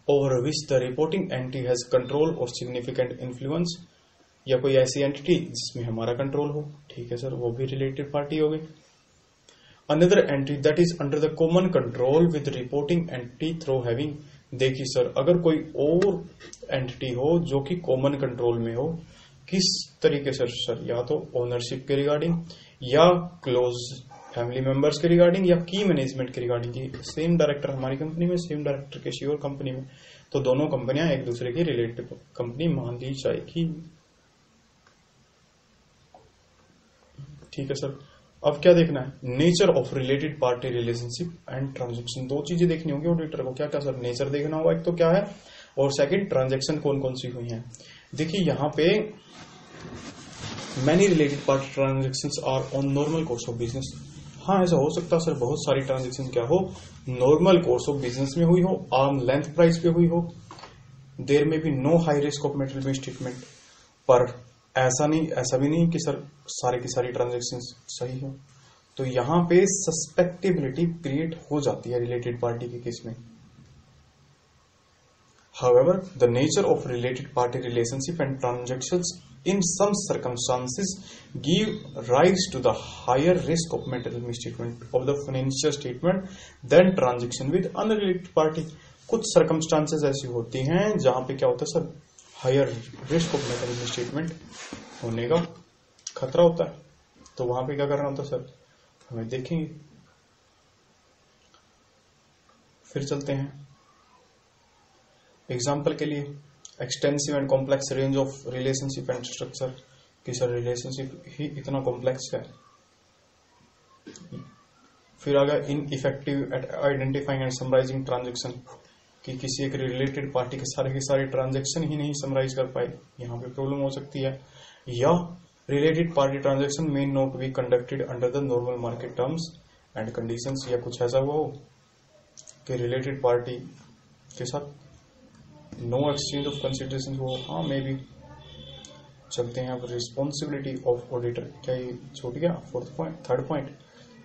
over which the reporting entity has control or significant influence, या कोई ऐसी एंटिटी जिसमें हमारा कंट्रोल हो, ठीक है सर, वो भी रिलेटेड पार्टी हो गई। Another entity that is under the common control with reporting entity through having. देखिए सर, अगर कोई और एंटिटी हो जो कि कॉमन कंट्रोल में हो, किस तरीके से सर, या तो ओनरशिप के रिगार्डिंग या क्लोज फैमिली मेंबर्स के रिगार्डिंग या की मैनेजमेंट के रिगार्डिंग की, सेम डायरेक्टर हमारी कंपनी में, सेम डायरेक्टर किसी और कंपनी में, तो दोनों कंपनियां एक दूसरे की रिलेटेड कंपनी मान ली जाएगी, ठीक है सर। अब क्या देखना है, nature of related party relationship and transaction. दो चीजें देखनी होगी ऑडिटर को, क्या क्या सर, नेचर देखना होगा एक तो क्या है, और सेकंड ट्रांजेक्शन कौन कौन सी हुई हैं। देखिए यहाँ पे many related party transactions are on normal course of business. हाँ ऐसा हो सकता है सर, बहुत सारी ट्रांजेक्शन क्या हो, नॉर्मल कोर्स ऑफ बिजनेस में हुई हो, आर्म लेंथ प्राइस पे हुई हो, देयर में भी no high risk of material misstatement. पर ऐसा भी नहीं कि सर सारे की सारी ट्रांजेक्शन सही हो, तो यहां पे सस्पेक्टेबिलिटी क्रिएट हो जाती है रिलेटेड पार्टी के केस में। However, the nature of related party relationship and transactions in some circumstances give rise to the higher risk of material misstatement of the financial statement than transaction with unrelated party। कुछ circumstances ऐसी होती हैं जहां पे क्या होता है sir, higher risk of material misstatement होने का खतरा होता है, तो वहां पे क्या करना होता है सर, हमें देखेंगे। फिर चलते हैं एग्जाम्पल के लिए, extensive and complex range of relationship and structure, कि सर रिलेशनशिप ही इतना कॉम्प्लेक्स है। फिर आ गया ineffective at identifying and summarising transaction, कि किसी एक रिलेटेड पार्टी के सारे ट्रांजेक्शन ही नहीं समराइज कर पाए, यहाँ पे प्रॉब्लम हो सकती है। या related party transaction may not be conducted under the normal market terms and conditions, या कुछ ऐसा हुआ हो कि रिलेटेड पार्टी के साथ नो एक्सचेंज ऑफ कंसिडरेशन हो। हाँ मे बी। चलते हैं अब रिस्पॉन्सिबिलिटी ऑफ ऑडिटर, क्या ये छूट गया, थर्ड पॉइंट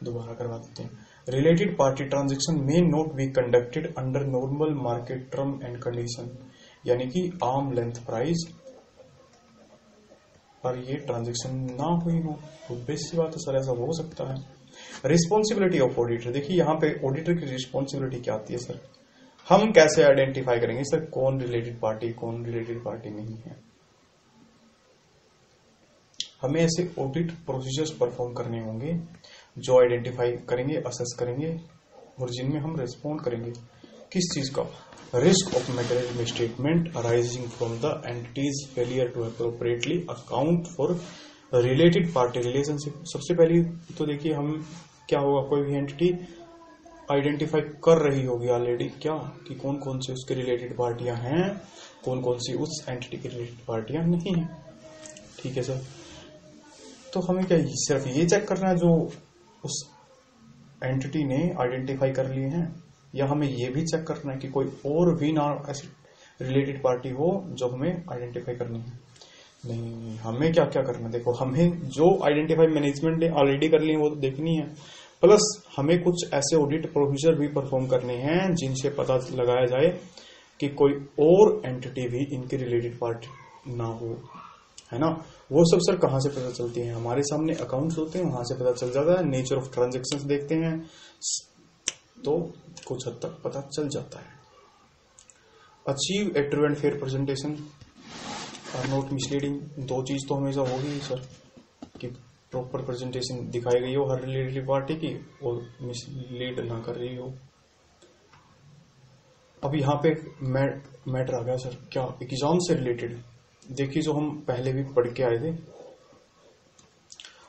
दोबारा करवा देते हैं। Related party transaction may not be conducted under normal market term and condition, यानी कि आर्म लेंथ प्राइस पर ये ट्रांजेक्शन ना हुई हो, तो बेसिक बात है सर, ऐसा हो सकता है। रिस्पॉन्सिबिलिटी ऑफ ऑडिटर, देखिए यहाँ पे ऑडिटर की रिस्पॉन्सिबिलिटी क्या आती है सर, हम कैसे आइडेंटिफाई करेंगे सर कौन रिलेटेड पार्टी कौन रिलेटेड पार्टी नहीं है। हमें ऐसे ऑडिट प्रोसीजर्स परफॉर्म करने होंगे जो आइडेंटिफाई करेंगे, असेस करेंगे और जिनमें हम रिस्पॉन्ड करेंगे किस चीज का, risk of material misstatement arising from the entity's failure to appropriately account for related party relationship. सबसे पहले तो देखिए हम क्या होगा, कोई भी एंटिटी आइडेंटिफाई कर रही होगी ऑलरेडी क्या, कि कौन कौन सी उसके रिलेटेड पार्टियां हैं, कौन कौन सी उस एंटिटी की रिलेटेड पार्टियां नहीं है, ठीक है सर। तो हमें क्या सिर्फ ये चेक करना है जो उस एंटिटी ने आइडेंटिफाई कर लिए हैं, या हमें ये भी चेक करना है कि कोई और भी ना ऐसी रिलेटेड पार्टी हो जो हमें आइडेंटिफाई करनी है। नहीं, हमें क्या क्या करना है, देखो हमें जो आइडेंटिफाई मैनेजमेंट ने ऑलरेडी कर ली है वो तो देखनी है, प्लस हमें कुछ ऐसे ऑडिट प्रोसीजर भी परफॉर्म करने हैं जिनसे पता लगाया जाए कि कोई और एंटिटी भी इनके रिलेटेड पार्टी ना हो, है ना। वो सब सर कहां से पता चलती है? हमारे सामने अकाउंट्स होते हैं, वहां से पता चल जाता है। नेचर ऑफ ट्रांजैक्शंस देखते हैं तो कुछ हद तक पता चल जाता है। Achieve a true and fair presentation are not misleading. दो चीज तो हमेशा होगी सर कि प्रॉपर प्रेजेंटेशन दिखाई गई हो हर रिलेटेड पार्टी की और मिसलीड ना कर रही हो। अब यहाँ पे मैटर आ गया सर, क्या एग्जाम से रिलेटेड। देखिए जो हम पहले भी पढ़ के आए थे,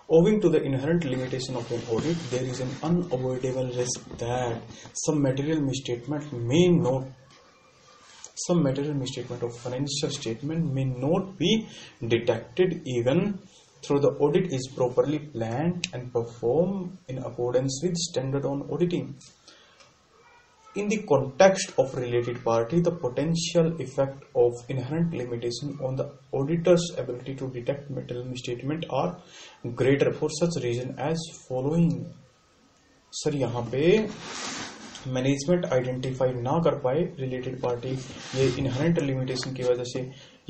owing to the inherent limitation of an audit, there is an unavoidable risk that some material misstatement of financial statement may not be detected even though the audit is properly planned and performed in accordance with standard on auditing. In the context of related party, the potential effect of inherent limitation on the auditor's ability to detect material misstatement are greater for such reason as following. Sir यहाँ पे management identify ना कर पाए related party, ये inherent limitation की वजह से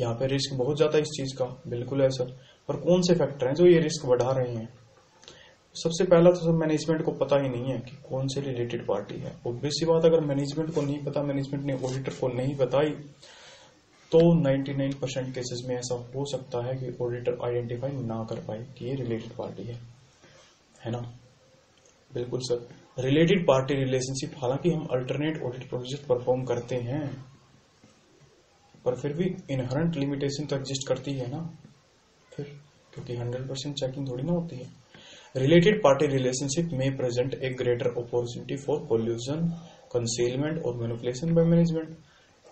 यहाँ पे रिस्क बहुत ज्यादा इस चीज का, बिल्कुल है सर। पर कौन से फैक्टर हैं जो ये रिस्क बढ़ा रहे हैं? सबसे पहला तो सब मैनेजमेंट को पता ही नहीं है कि कौन से रिलेटेड पार्टी है। ऑब्वियस सी बात, अगर मैनेजमेंट को नहीं पता, मैनेजमेंट ने ऑडिटर को नहीं बताई, तो 99% केसेस में ऐसा हो सकता है कि ऑडिटर आइडेंटिफाई ना कर पाए कि ये रिलेटेड पार्टी है ना। बिल्कुल सर। रिलेटेड पार्टी रिलेशनशिप, हालांकि हम अल्टरनेट ऑडिट प्रोसीजर परफॉर्म करते हैं पर फिर भी इनहेरेंट लिमिटेशन तो एग्जिस्ट करती है ना फिर, क्योंकि 100% चेकिंग थोड़ी ना होती है। Related party relationship may present a greater opportunity for collusion, concealment और manipulation by management।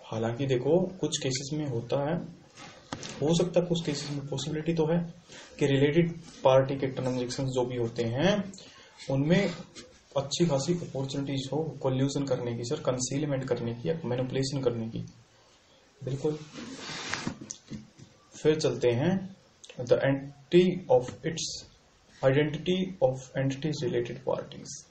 हालांकि देखो कुछ केसेस में होता है, हो सकता है कुछ केसेस में पॉसिबिलिटी तो है कि रिलेटेड पार्टी के ट्रांजेक्शन जो भी होते हैं उनमें अच्छी खासी अपॉर्चुनिटीज हो कोल्यूशन करने की सर, कंसीलमेंट करने की या मैनिपुलेशन करने की। बिल्कुल। फिर चलते हैं the entity of its identity of entities related parties.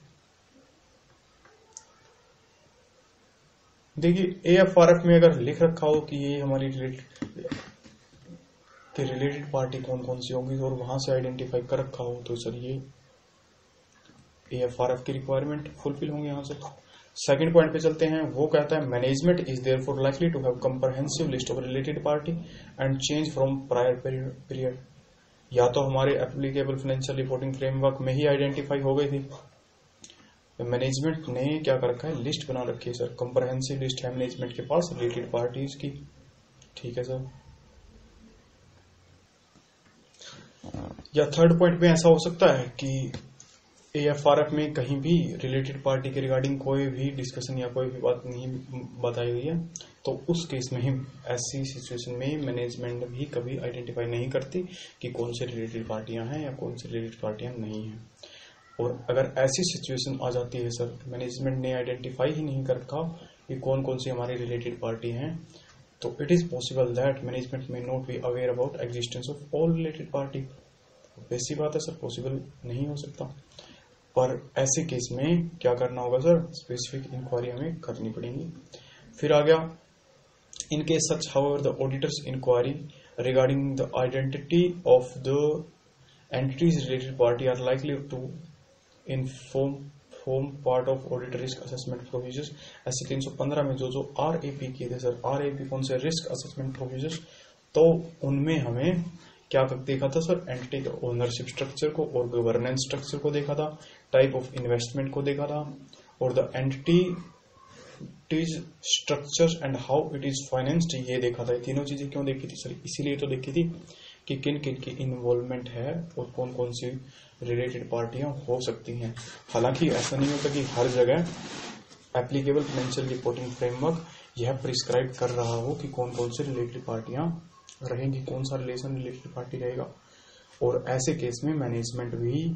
देखिए AFRF में अगर लिख रखा हो कि ये हमारी रिलेटेड पार्टी कौन कौन सी होंगी और वहां से आइडेंटिफाई कर रखा हो तो सर ये AFRF की रिक्वायरमेंट फुलफिल होंगे यहाँ से। सेकंड पॉइंट पे चलते हैं, वो कहता है management is therefore likely to have comprehensive list of related party and change from prior period. या तो हमारे एप्लीकेबल फाइनेंशियल रिपोर्टिंग फ्रेमवर्क में ही आइडेंटिफाई हो गई थी, मैनेजमेंट ने क्या कर रखा है, लिस्ट बना रखी है सर, कंप्रहेंसिव लिस्ट है मैनेजमेंट के पास रिलेटेड पार्टीज की। ठीक है सर। या थर्ड पॉइंट में ऐसा हो सकता है कि AFRF में कहीं भी रिलेटेड पार्टी के रिगार्डिंग कोई भी डिस्कशन या कोई भी बात नहीं बताई हुई है, तो उस केस में ही ऐसी सिचुएशन में मैनेजमेंट भी कभी आइडेंटिफाई नहीं करती कि कौन से रिलेटेड पार्टियां हैं या कौन से रिलेटेड पार्टियां नहीं हैं। और अगर ऐसी सिचुएशन आ जाती है सर, मैनेजमेंट ने आइडेंटिफाई ही नहीं कर रखा कि कौन कौन सी हमारी रिलेटेड पार्टी हैं, तो it is possible that management may not be aware about existence of all related party. वैसी बात है सर, पॉसिबल नहीं हो सकता। पर ऐसे केस में क्या करना होगा सर, स्पेसिफिक इंक्वायरी हमें करनी पड़ेगी। फिर आ गया, in case such however the auditors inquiry regarding the identity of the entities related party are likely to inform part of auditor risk assessment procedures. ऐसे 315 में जो RAP किए थे सर, RAP कौन से, रिस्क असेसमेंट प्रोविजर्स, तो उनमें हमें क्या देखा था सर, एंटिटी के ओनरशिप स्ट्रक्चर को और गवर्नेंस स्ट्रक्चर को देखा था, टाइप ऑफ इन्वेस्टमेंट को देखा था, और the entities structure and how it is financed ये देखा था। ये तीनों चीजें क्यों देखी थी सर, इसीलिए तो देखी थी कि किन किन की इन्वॉल्वमेंट है और कौन कौन सी रिलेटेड पार्टियां हो सकती हैं। हालांकि ऐसा नहीं होता कि हर जगह एप्लीकेबल फाइनेंशियल रिपोर्टिंग फ्रेमवर्क यह प्रिस्क्राइब कर रहा हो कि कौन कौन से रिलेटेड पार्टियां रहेंगी, कौन सा रिलेशन रिलेटेड पार्टी रहेगा। और ऐसे केस में मैनेजमेंट भी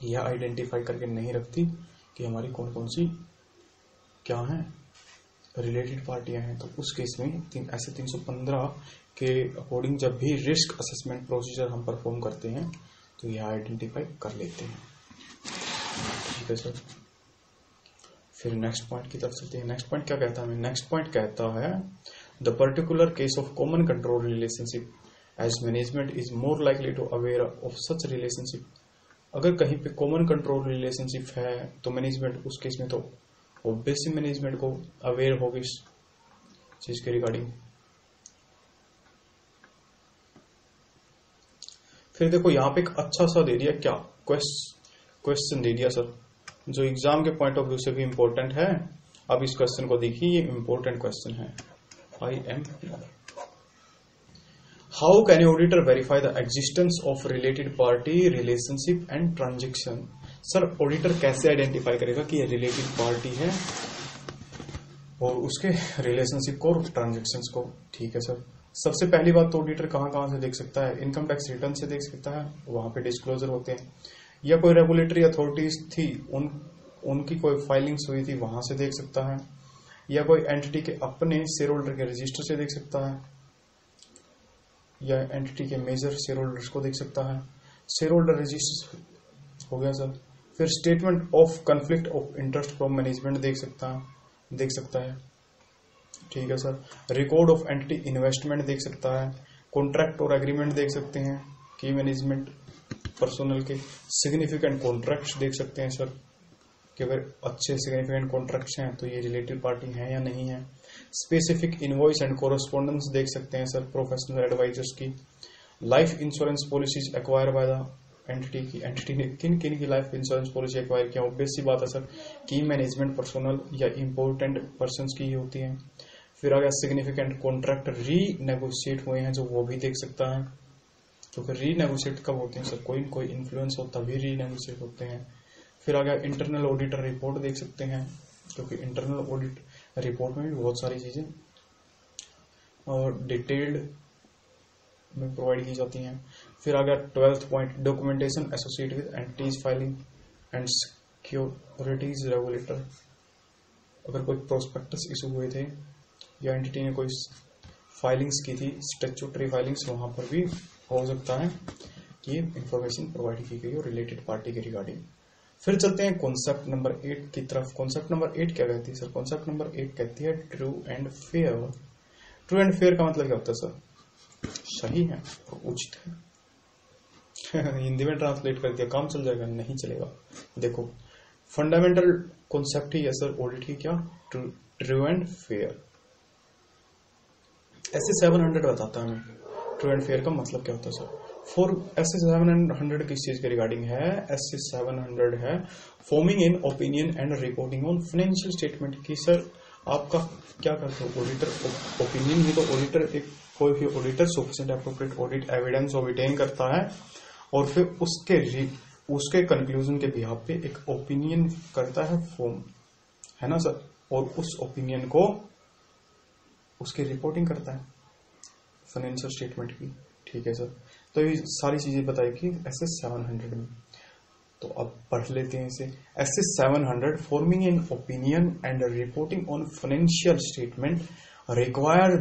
यह आइडेंटिफाई करके नहीं रखती कि हमारी कौन कौन सी क्या है रिलेटेड पार्टियां हैं। तो उस केस में ऐसे 315 के अकॉर्डिंग जब भी रिस्क असेसमेंट प्रोसीजर हम परफॉर्म करते हैं तो यह आइडेंटिफाई कर लेते हैं। ठीक है सर। फिर नेक्स्ट पॉइंट की तरफ चलते हैं। नेक्स्ट पॉइंट क्या कहता है? नेक्स्ट पॉइंट कहता है the particular case of common control relationship as management is more likely to aware of such relationship. अगर कहीं पे कॉमन कंट्रोल रिलेशनशिप है तो मैनेजमेंट उस केस में तो ऑब्वियसली मैनेजमेंट को अवेयर होगी इस चीज के रिगार्डिंग। फिर देखो यहाँ पे एक अच्छा सा दे दिया, क्या क्वेश्चन दे दिया सर, जो एग्जाम के पॉइंट ऑफ व्यू से भी इंपॉर्टेंट है। अब इस क्वेश्चन को देखिए, ये इंपॉर्टेंट क्वेश्चन है। How can auditor verify the existence of related party relationship and transaction. Sir auditor कैसे आइडेंटिफाई करेगा कि ये रिलेटेड पार्टी है और उसके रिलेशनशिप को और ट्रांजेक्शन्स को। ठीक है सर। सबसे पहली बात तो ऑडिटर कहाँ से देख सकता है? इनकम टैक्स रिटर्न से देख सकता है, वहां पे डिस्क्लोजर होते हैं, या कोई रेगुलेटरी अथॉरिटीज थी उनकी कोई फाइलिंग्स हुई थी वहां से देख सकता है, या कोई एंटिटी के अपने शेयर होल्डर के रजिस्टर से देख सकता है, या एंटिटी के मेजर शेयर होल्डर्स को देख सकता है। शेयर होल्डर रजिस्टर हो गया सर। फिर statement of conflict of interest from management देख सकता है। ठीक है sir. Record of entity investment देख सकता है। कॉन्ट्रैक्ट और एग्रीमेंट देख सकते हैं कि मैनेजमेंट पर्सनल के सिग्निफिकेंट कॉन्ट्रैक्ट्स देख सकते हैं सर, कि अगर अच्छे सिग्निफिकेंट कॉन्ट्रैक्ट्स हैं तो ये रिलेटेड पार्टी है या नहीं है। स्पेसिफिक इनवॉइस एंड कोरस्पॉन्डेंस देख सकते हैं सर प्रोफेशनल एडवाइजर्स की। Life insurance policies acquire by the entity ने किन की लाइफ इंश्योरेंस पॉलिसी एक्वायर किया। ऑब्वियस सी बात है सर कि मैनेजमेंट पर्सनल या इंपॉर्टेंट पर्सन की ही होती है। फिर आ गया सिग्निफिकेंट कॉन्ट्रैक्ट रीनेगोशिएट हुए हैं जो वो भी देख सकता है। तो फिर रीनेगोशिएट कब होते हैं सर? कोई इन्फ्लुएंस हो तभी रीनेगोशिएट होते हैं। फिर आ गया इंटरनल ऑडिटर रिपोर्ट देख सकते हैं, क्योंकि इंटरनल ऑडिट रिपोर्ट में भी बहुत सारी चीजें और डिटेल्ड में प्रोवाइड की जाती हैं। फिर आ गया 12th point documentation associate with entities filing and securities regulator. अगर कोई प्रोस्पेक्टस इशू हुए थे या एंटिटी ने कोई फाइलिंग्स की थी, स्टैट्यूटरी फाइलिंग्स, वहां पर भी हो सकता है कि इंफॉर्मेशन प्रोवाइड की गई हो रिलेटेड पार्टी के रिगार्डिंग। फिर चलते हैं कॉन्सेप्ट नंबर 8 की तरफ। कॉन्सेप्ट नंबर 8 क्या कहती है सर? कॉन्सेप्ट नंबर 8 कहती है true and fair. True and fair का मतलब क्या होता है सर? सही है और उचित है। हिंदी में ट्रांसलेट कर दिया, काम चल जाएगा? नहीं चलेगा। देखो फंडामेंटल कॉन्सेप्ट ही है सर ऑडिट की, क्या? True and fair. ऐसे 700 बताता है ट्रू एंड फेयर का मतलब क्या होता है सर। फॉर एस 700 किस चीज के रिगार्डिंग है? एस 700 है forming in opinion and reporting on financial statement की। सर आपका क्या करते हो? ऑडिटर ओपिनियन ही तो ऑडिटर एक कोई भी auditor sufficient appropriate audit evidence obtain करता है और फिर उसके कंक्लूजन के बिहाफ पे एक ओपिनियन करता है फॉर्म, है ना सर, और उस ओपिनियन को उसकी रिपोर्टिंग करता है फाइनेंशियल स्टेटमेंट की। ठीक है सर। तो ये सारी चीजें बताई कि एस 700 में। तो अब पढ़ लेते हैं इसे। S 700 forming an opinion and reporting on financial statement require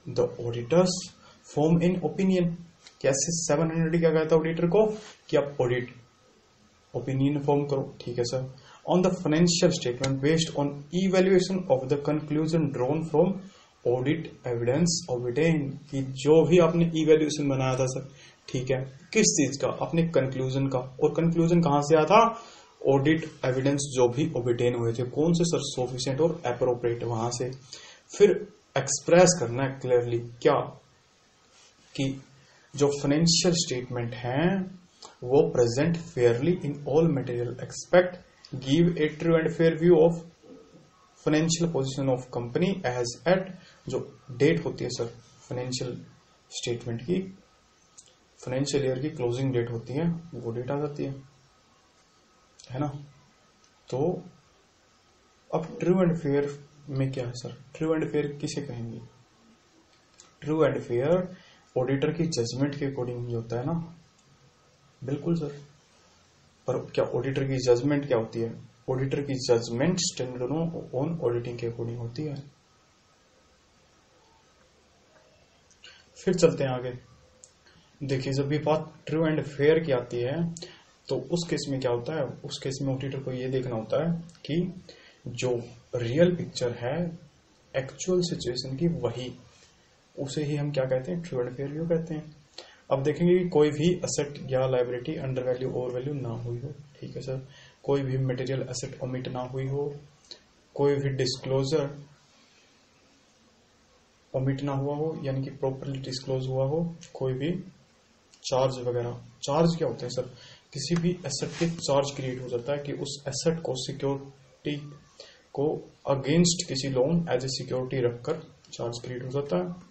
the auditors form in opinion. S 700 क्या कहता है ऑडिटर को? कि आप ऑडिट ओपिनियन फॉर्म करो। ठीक है sir. On the financial statement based on evaluation of the conclusion drawn from audit evidence obtained, कि जो भी आपने इवेल्यूएशन बनाया था सर, ठीक है, किस चीज का? अपने कंक्लूजन का। और कंक्लूजन कहां से आया था? ऑडिट एविडेंस जो भी ऑबिटेन हुए थे, कौन से सर? सफिशिएंट और एप्रोप्रिएट, वहां से। फिर एक्सप्रेस करना है क्लियरली क्या? कि जो फाइनेंशियल स्टेटमेंट है वो present fairly in all material aspect, give a true and fair view of financial position of company as at, जो डेट होती है सर फाइनेंशियल स्टेटमेंट की, फाइनेंशियल ईयर की क्लोजिंग डेट होती है, वो डेट आ जाती है ना। तो अब ट्रू एंड फेयर में क्या है सर? ट्रू एंड फेयर किसे कहेंगे? ट्रू एंड फेयर ऑडिटर की जजमेंट के अकॉर्डिंग होता है ना। बिल्कुल सर। पर क्या ऑडिटर की जजमेंट क्या होती है? ऑडिटर की जजमेंट स्टैंडर्ड ऑन ऑडिटिंग के अकॉर्डिंग होती है। फिर चलते हैं आगे। देखिए जब भी बात ट्रू एंड फेयर की आती है, तो उस केस में क्या होता है, उस केस में ऑडिटर को ये देखना होता है कि जो रियल पिक्चर है एक्चुअल सिचुएशन की, वही उसे ही हम क्या कहते हैं, ट्रू एंड फेयर व्यू कहते हैं। अब देखेंगे कि कोई भी असेट या liability under value over value ना हुई हो, ठीक है सर, कोई भी मटेरियल एसेट ओमिट ना हुई हो, कोई भी डिस्क्लोजर ओमिट ना हुआ हो, यानी कि प्रॉपरली डिस्क्लोज हुआ हो, कोई भी चार्ज वगैरह। चार्ज क्या होते हैं सर, किसी भी एसेट पे चार्ज क्रिएट हो जाता है कि उस एसेट को सिक्योरिटी को अगेंस्ट किसी लोन एज ए सिक्योरिटी रखकर चार्ज क्रिएट हो जाता है।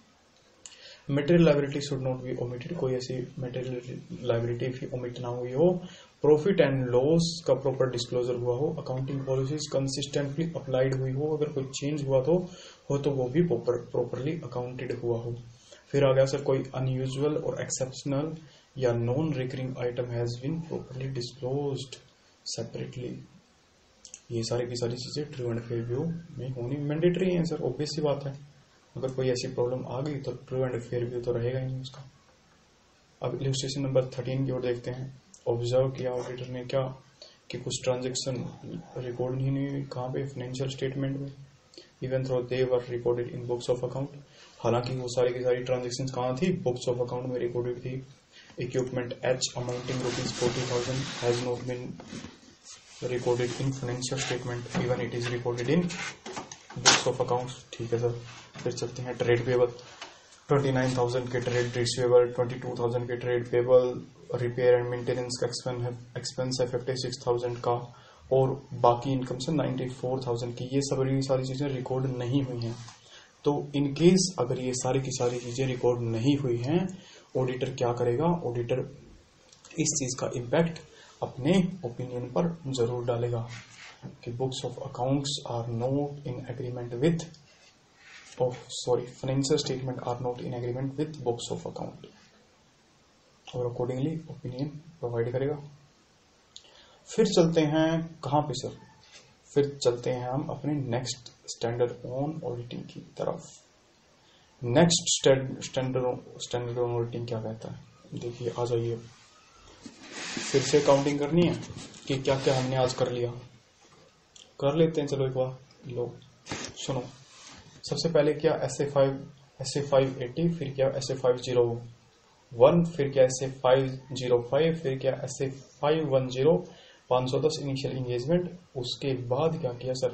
Material liability should not be omitted, कोई ऐसी मटेरियल लायबिलिटी भी ओमिट ना हुई हो, प्रॉफिट एंड लॉस का प्रॉपर डिस्क्लोजर हुआ हो, अकाउंटिंग पॉलिसीज कंसिस्टेंटली अप्लाइड हुई हो, अगर कोई चेंज हुआ तो वो भी प्रॉपरली अकाउंटेड हुआ हो। फिर आ गया सर कोई अनयूजुअल और एक्सेप्शनल या non recurring item has been properly disclosed separately. ये सारी की सारी चीजें ट्रू एंड फेयर व्यू में होनी मैंडेटरी है सर, ऑब्वियस सी बात है। अगर कोई ऐसी प्रॉब्लम आ गई तो ट्रू एंड फेयर व्यू तो रहेगा ही नहीं उसका। अब इलस्ट्रेशन नंबर 13 की ओर देखते हैं। ऑब्जर्व किया ऑडिटर ने क्या कि कुछ ट्रांजैक्शन रिकॉर्ड नहीं हुई, कहाँ पे, फाइनेंशियल स्टेटमेंट में, even though they were recorded in books of account. हालांकि वो सारी की सारी ट्रांजेक्शन कहाँ थी, बुक्स ऑफ अकाउंट में रिकॉर्डेड थी। Equipment H amounting ₹40,000 has not been recorded in financial statement, even it is recorded in books of accounts, ठीक है सर। फिर चलते हैं ट्रेड पेबल, 29,000 के ट्रेड रिसीवेबल, 22,000 के trade payable, repair and maintenance का एक्सपेंस है 56,000 का, और बाकी इनकम से 94,000 की। ये सारी चीजें रिकॉर्ड नहीं हुई हैं। तो इन केस अगर ये सारी की सारी चीजें रिकॉर्ड नहीं हुई हैं, ऑडिटर क्या करेगा, ऑडिटर इस चीज का इम्पैक्ट अपने ओपिनियन पर जरूर डालेगा कि books of accounts are not in agreement with financial statement are not in agreement with books of account, और अकॉर्डिंगली ओपिनियन प्रोवाइड करेगा। फिर चलते हैं कहां पे सर, फिर चलते हैं हम अपने नेक्स्ट स्टैंडर्ड ऑन ऑडिटिंग की तरफ। नेक्स्ट स्टैंडर्ड ऑन ऑडिटिंग क्या कहता है, देखिए आ जाइए। फिर से काउंटिंग करनी है कि क्या क्या हमने आज कर लिया, कर लेते हैं चलो एक बार। लो सुनो, सबसे पहले क्या SA580, फिर क्या SA501, फिर क्या SA505, फिर क्या SA510, 510 इनिशियल इंगेजमेंट। उसके बाद क्या किया सर,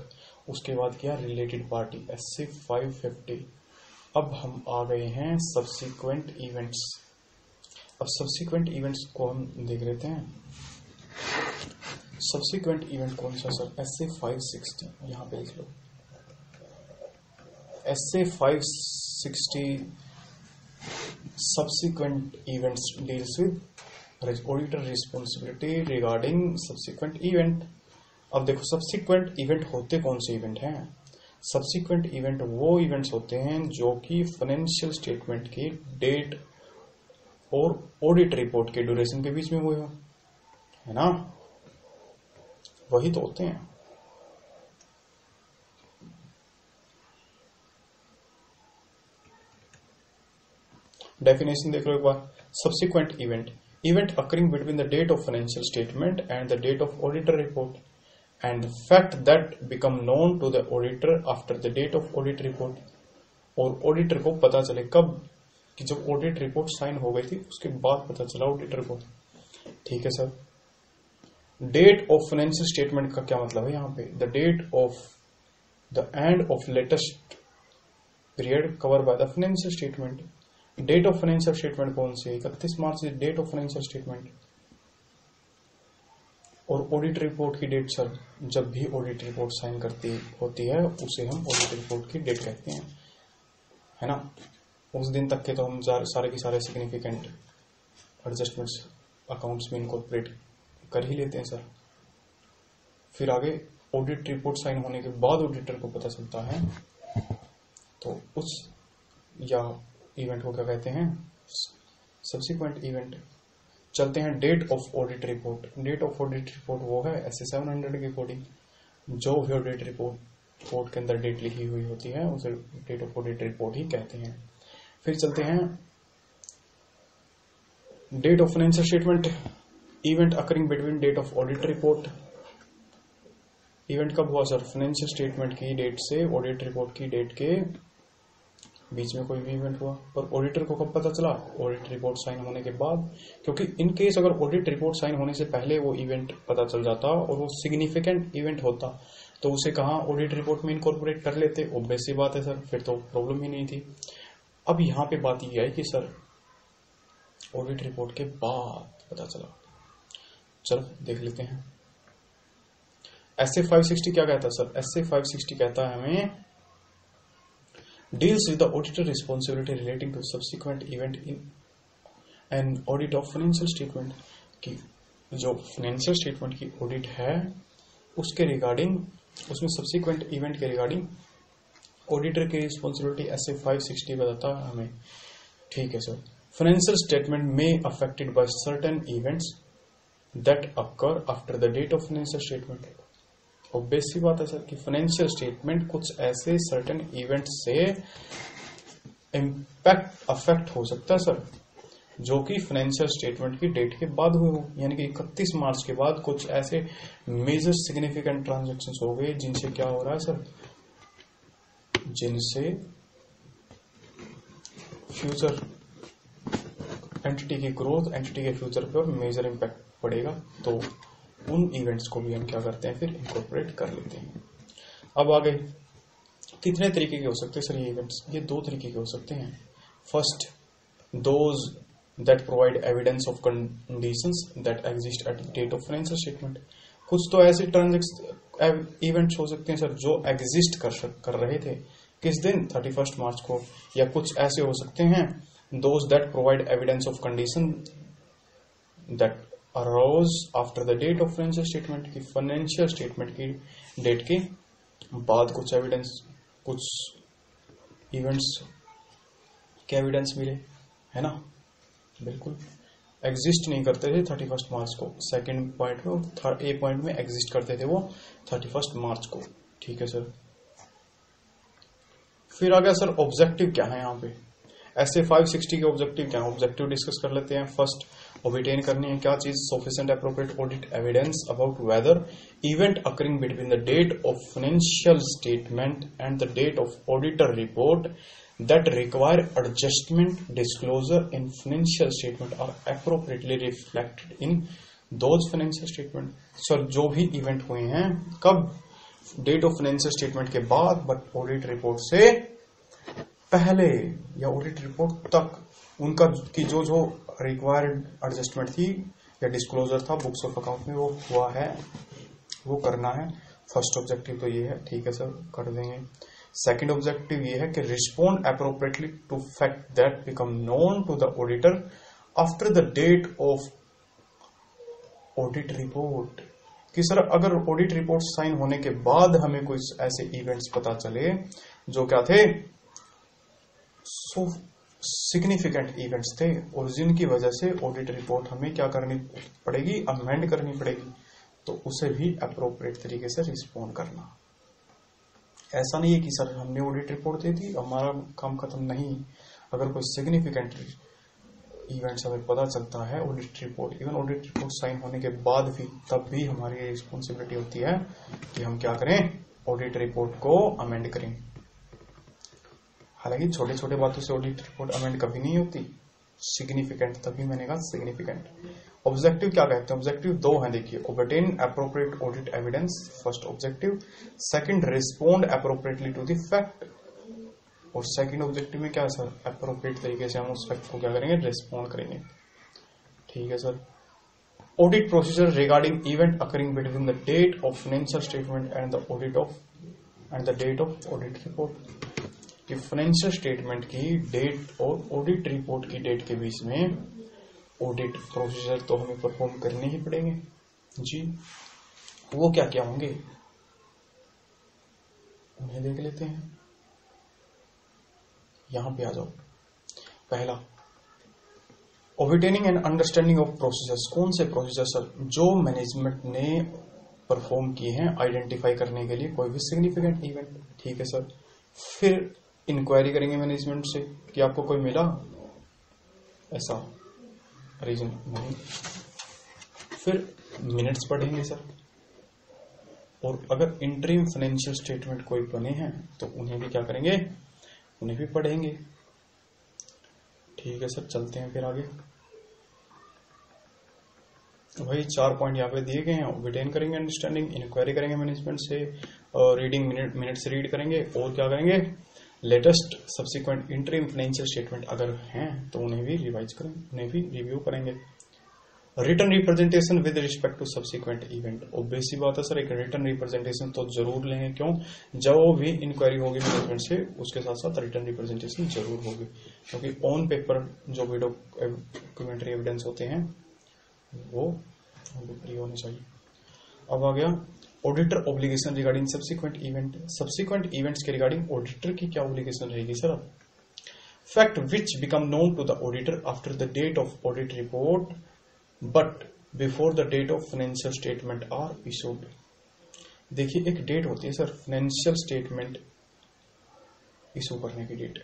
उसके बाद किया रिलेटेड पार्टी SA550। अब हम आ गए हैं सब्सिक्वेंट इवेंट्स। अब सब्सिक्वेंट इवेंट्स को हम देख लेते हैं। सब्सिक्वेंट इवेंट कौन सा सर, SA560, यहां पे लिख लो। SA560 subsequent events deals with auditor responsibility regarding subsequent event। अब देखो सब्सिक्वेंट इवेंट होते कौन से इवेंट हैं, सब्सिक्वेंट इवेंट वो इवेंट्स होते हैं जो कि फाइनेंशियल स्टेटमेंट की डेट और ऑडिट रिपोर्ट के ड्यूरेशन के बीच में हुए हो, है ना, वही तो होते हैं। डेफिनेशन देख लो एक बार। Subsequent event occurring between the date of financial statement and the date of auditor report and the fact that become known to the auditor after the date of audit report. और auditor को पता चले कब, कि जब audit report sign हो गई थी उसके बाद पता चला ऑडिटर को, ठीक है sir. Date of financial statement का क्या मतलब है यहाँ पे, the date of the end of latest period cover by the financial statement. Date of financial statement कौन सी है, 31 March is date of financial statement. और ऑडिट रिपोर्ट की डेट सर, जब भी ऑडिट रिपोर्ट साइन करती होती है उसे हम ऑडिट रिपोर्ट की डेट कहते हैं, है ना। उस दिन तक के तो हम सारे के सारे सिग्निफिकेंट एडजस्टमेंट्स अकाउंट्स में इनकॉर्पोरेट कर ही लेते हैं सर। फिर आगे ऑडिट रिपोर्ट साइन होने के बाद ऑडिटर को पता चलता है, तो उस या इवेंट को क्या कहते हैं, सब्सिक्वेंट इवेंट। चलते हैं date of audit report. Date of audit report वो है SA700 के अकॉर्डिंग, जो भी ऑडिट रिपोर्ट के अंदर डेट लिखी हुई होती है उसे डेट ऑफ ऑडिट रिपोर्ट ही कहते हैं। फिर चलते हैं date of financial statement. Event occurring between date of audit report, event कब हुआ सर? फाइनेंशियल स्टेटमेंट की डेट से ऑडिट रिपोर्ट की डेट के बीच में कोई भी इवेंट हुआ। और ऑडिटर को कब पता चला? ऑडिट रिपोर्ट साइन होने के बाद, क्योंकि इन केस अगर ऑडिट रिपोर्ट साइन होने से पहले वो इवेंट पता चल जाता और वो सिग्निफिकेंट इवेंट होता तो उसे कहाँ ऑडिट रिपोर्ट में इनकॉर्पोरेट कर लेते, ऑब्वियस सी बात है सर, फिर तो प्रॉब्लम ही नहीं थी। अब यहाँ पे बात यह है कि सर ऑडिट रिपोर्ट के बाद पता चला, चलो देख लेते हैं। SA 560 क्या कहता है सर? SA 560 कहता है हमें deals with the auditor responsibility relating to subsequent event in an audit of financial statement, कि जो फाइनेंशियल स्टेटमेंट की ऑडिट है उसके रिगार्डिंग, उसमें सब्सिक्वेंट इवेंट के रिगार्डिंग ऑडिटर की रिस्पॉन्सिबिलिटी SA 560 बताता है हमें। ठीक है सर। फाइनेंशियल स्टेटमेंट में affected by certain events that occur after the date of financial statement. Obvious सी बात है सर कि फाइनेंशियल स्टेटमेंट कुछ ऐसे सर्टेन इवेंट से इम्पैक्ट अफेक्ट हो सकता है सर जो कि फाइनेंशियल स्टेटमेंट की डेट के बाद हुए हो, यानी कि 31 मार्च के बाद कुछ ऐसे मेजर सिग्निफिकेंट ट्रांजैक्शंस हो गए जिनसे क्या हो रहा है सर, जिनसे फ्यूचर एंटिटी की ग्रोथ, एंटिटी के फ्यूचर पर मेजर इम्पैक्ट पड़ेगा, तो उन इवेंट्स को भी हम क्या करते हैं, फिर इनकॉर्पोरेट कर लेते हैं। अब आगे कितने तरीके के हो सकते हैं सर ये इवेंट्स? ये 2 तरीके के हो सकते हैं। First, those that provide evidence of conditions that exist at date of financial statement. कुछ तो ऐसे इवेंट्स हो सकते हैं सर जो एग्जिस्ट कर रहे थे किस दिन, 31 मार्च को, या कुछ ऐसे हो सकते हैं those that provide evidence of condition that arose after the date of financial statement, की फाइनेंशियल स्टेटमेंट की डेट के बाद कुछ एविडेंस, कुछ इवेंट्स के एविडेंस मिले, है ना। बिल्कुल एग्जिस्ट नहीं करते थे 31 मार्च को, सेकंड पॉइंट में, ए पॉइंट में एग्जिस्ट करते थे वो 31 मार्च को। ठीक है सर। फिर आ गया सर ऑब्जेक्टिव क्या है यहाँ पे, ऐसे 560 के ऑब्जेक्टिव क्या है, ऑब्जेक्टिव डिस्कस कर लेते हैं। फर्स्ट, ऑबिटेन करनी है क्या चीज, sufficient appropriate audit evidence about whether event occurring between the date of financial statement and the date of auditor report that require adjustment disclosure in financial statement are appropriately reflected in those financial statement. Sir जो भी event हुए हैं कब, date of financial statement के बाद but audit report से पहले या ऑडिट रिपोर्ट तक, उनका की जो जो रिक्वायर्ड एडजस्टमेंट थी या डिस्क्लोजर था बुक्स ऑफ अकाउंट में वो हुआ है, वो करना है। फर्स्ट ऑब्जेक्टिव तो ये है, ठीक है सर, कर देंगे। सेकंड ऑब्जेक्टिव ये है कि respond appropriately to fact that become known to the auditor after the date of audit report, कि सर अगर ऑडिट रिपोर्ट साइन होने के बाद हमें कुछ ऐसे इवेंट्स पता चले जो क्या थे, सिग्निफिकेंट इवेंट्स थे और जिनकी वजह से ऑडिट रिपोर्ट हमें क्या करनी पड़ेगी, अमेंड करनी पड़ेगी, तो उसे भी अप्रोप्रिएट तरीके से रिस्पॉन्ड करना। ऐसा नहीं है कि सर हमने ऑडिट रिपोर्ट दे दी हमारा काम खत्म, नहीं। अगर कोई सिग्निफिकेंट इवेंट्स हमें पता चलता है audit report, even audit report sign होने के बाद भी, तब भी हमारी रिस्पॉन्सिबिलिटी होती है कि हम क्या करें, ऑडिट रिपोर्ट को अमेंड करें। हालांकि छोटे छोटे बातों से ऑडिट रिपोर्ट अमेंड कभी नहीं होती, सिग्निफिकेंट, तभी मैंने कहा सिग्निफिकेंट। ऑब्जेक्टिव क्या कहते हैं, ऑब्जेक्टिव 2 हैं, देखिए, obtain appropriate audit evidence, first objective. Second, respond appropriately to the fact, और सेकंड ऑब्जेक्टिव में क्या है सर, एप्रोप्रिएट तरीके से हम उस फैक्ट को क्या करेंगे, रिस्पॉन्ड करेंगे। ठीक है sir. Audit procedure regarding event occurring between the date of financial statement and the date of audit report, कि फाइनेंशियल स्टेटमेंट की डेट और ऑडिट रिपोर्ट की डेट के बीच में ऑडिट प्रोसीजर तो हमें परफॉर्म करने ही पड़ेंगे जी। वो क्या क्या होंगे उन्हें देख लेते हैं, यहां पे आ जाओ। पहला, ऑबिटेनिंग एंड अंडरस्टैंडिंग ऑफ प्रोसीजर्स, कौन से प्रोसीजर सर, जो मैनेजमेंट ने परफॉर्म किए हैं आइडेंटिफाई करने के लिए कोई भी सिग्निफिकेंट इवेंट। ठीक है सर। फिर इंक्वायरी करेंगे मैनेजमेंट से कि आपको कोई मिला ऐसा रीजन, नहीं। फिर मिनट्स पढ़ेंगे सर, और अगर इंटरिम फाइनेंशियल स्टेटमेंट कोई बने हैं तो उन्हें भी क्या करेंगे, उन्हें भी पढ़ेंगे। ठीक है सर, चलते हैं फिर आगे। वही 4 पॉइंट यहाँ पे दिए गए हैं। ऑब्टेन करेंगे अंडरस्टैंडिंग, इंक्वायरी करेंगे मैनेजमेंट से, रीडिंग मिनट से रीड करेंगे, और क्या करेंगे, latest subsequent interim financial statement अगर हैं तो उन्हें भी रिवाइज करेंगे, उन्हें भी रिव्यू करेंगे। Written representation with respect to subsequent event, obvious सी बात है सर, एक रिटर्न रिप्रेजेंटेशन तो जरूर लेंगे। क्यों, जब भी इंक्वायरी होगी मैनेजमेंट से उसके साथ साथ रिटर्न रिप्रेजेंटेशन जरूर होगी, क्योंकि ऑन पेपर जो भी डॉक्यूमेंट्री एविडेंस होते हैं वो फ्री होने चाहिए। अब आ गया auditor obligation regarding subsequent event. Subsequent events के रिगार्डिंग ऑडिटर की क्या ऑब्लिगेशन रहेगी sir? Fact which become known to the auditor after the date of audit report but before the date of financial statement are issued. देखिए एक date होती है sir financial statement issue करने की date,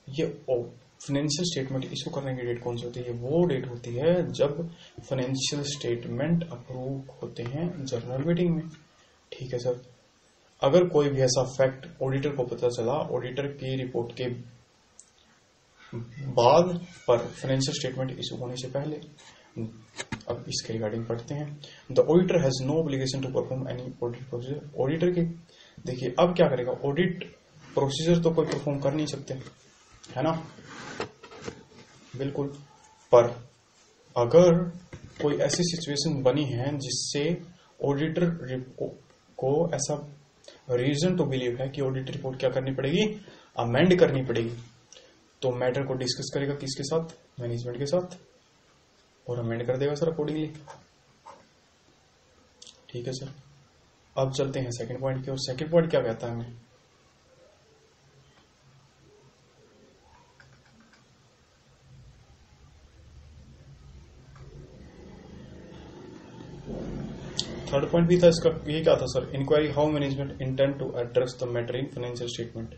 ये फाइनेंशियल स्टेटमेंट इशू करने की date कौन सी होती है? वो डेट होती है जब फाइनेंशियल स्टेटमेंट अप्रूव होते हैं जनरल मीटिंग में। ठीक है सर, अगर कोई भी ऐसा फैक्ट ऑडिटर को पता चला ऑडिटर की रिपोर्ट के बाद पर फाइनेंशियल स्टेटमेंट इशू होने से पहले, अब इसके रिगार्डिंग पढ़ते हैं। The auditor has no obligation to perform any audit procedure. Auditor की देखिए अब क्या करेगा, ऑडिट प्रोसीजर तो कोई परफॉर्म कर नहीं सकते है ना, बिल्कुल, पर अगर कोई ऐसी सिचुएशन बनी है जिससे ऑडिटर को ऐसा रीजन टू बिलीव है कि ऑडिट रिपोर्ट क्या करनी पड़ेगी, अमेंड करनी पड़ेगी, तो मैटर को डिस्कस करेगा किसके साथ, मैनेजमेंट के साथ, और अमेंड कर देगा सर अकॉर्डिंगली। ठीक है सर, अब चलते हैं सेकंड पॉइंट की ओर। सेकंड पॉइंट क्या कहता है हमें, थर्ड पॉइंट भी था इसका, ये क्या था sir, inquiry how management intend to address the matter in financial statement.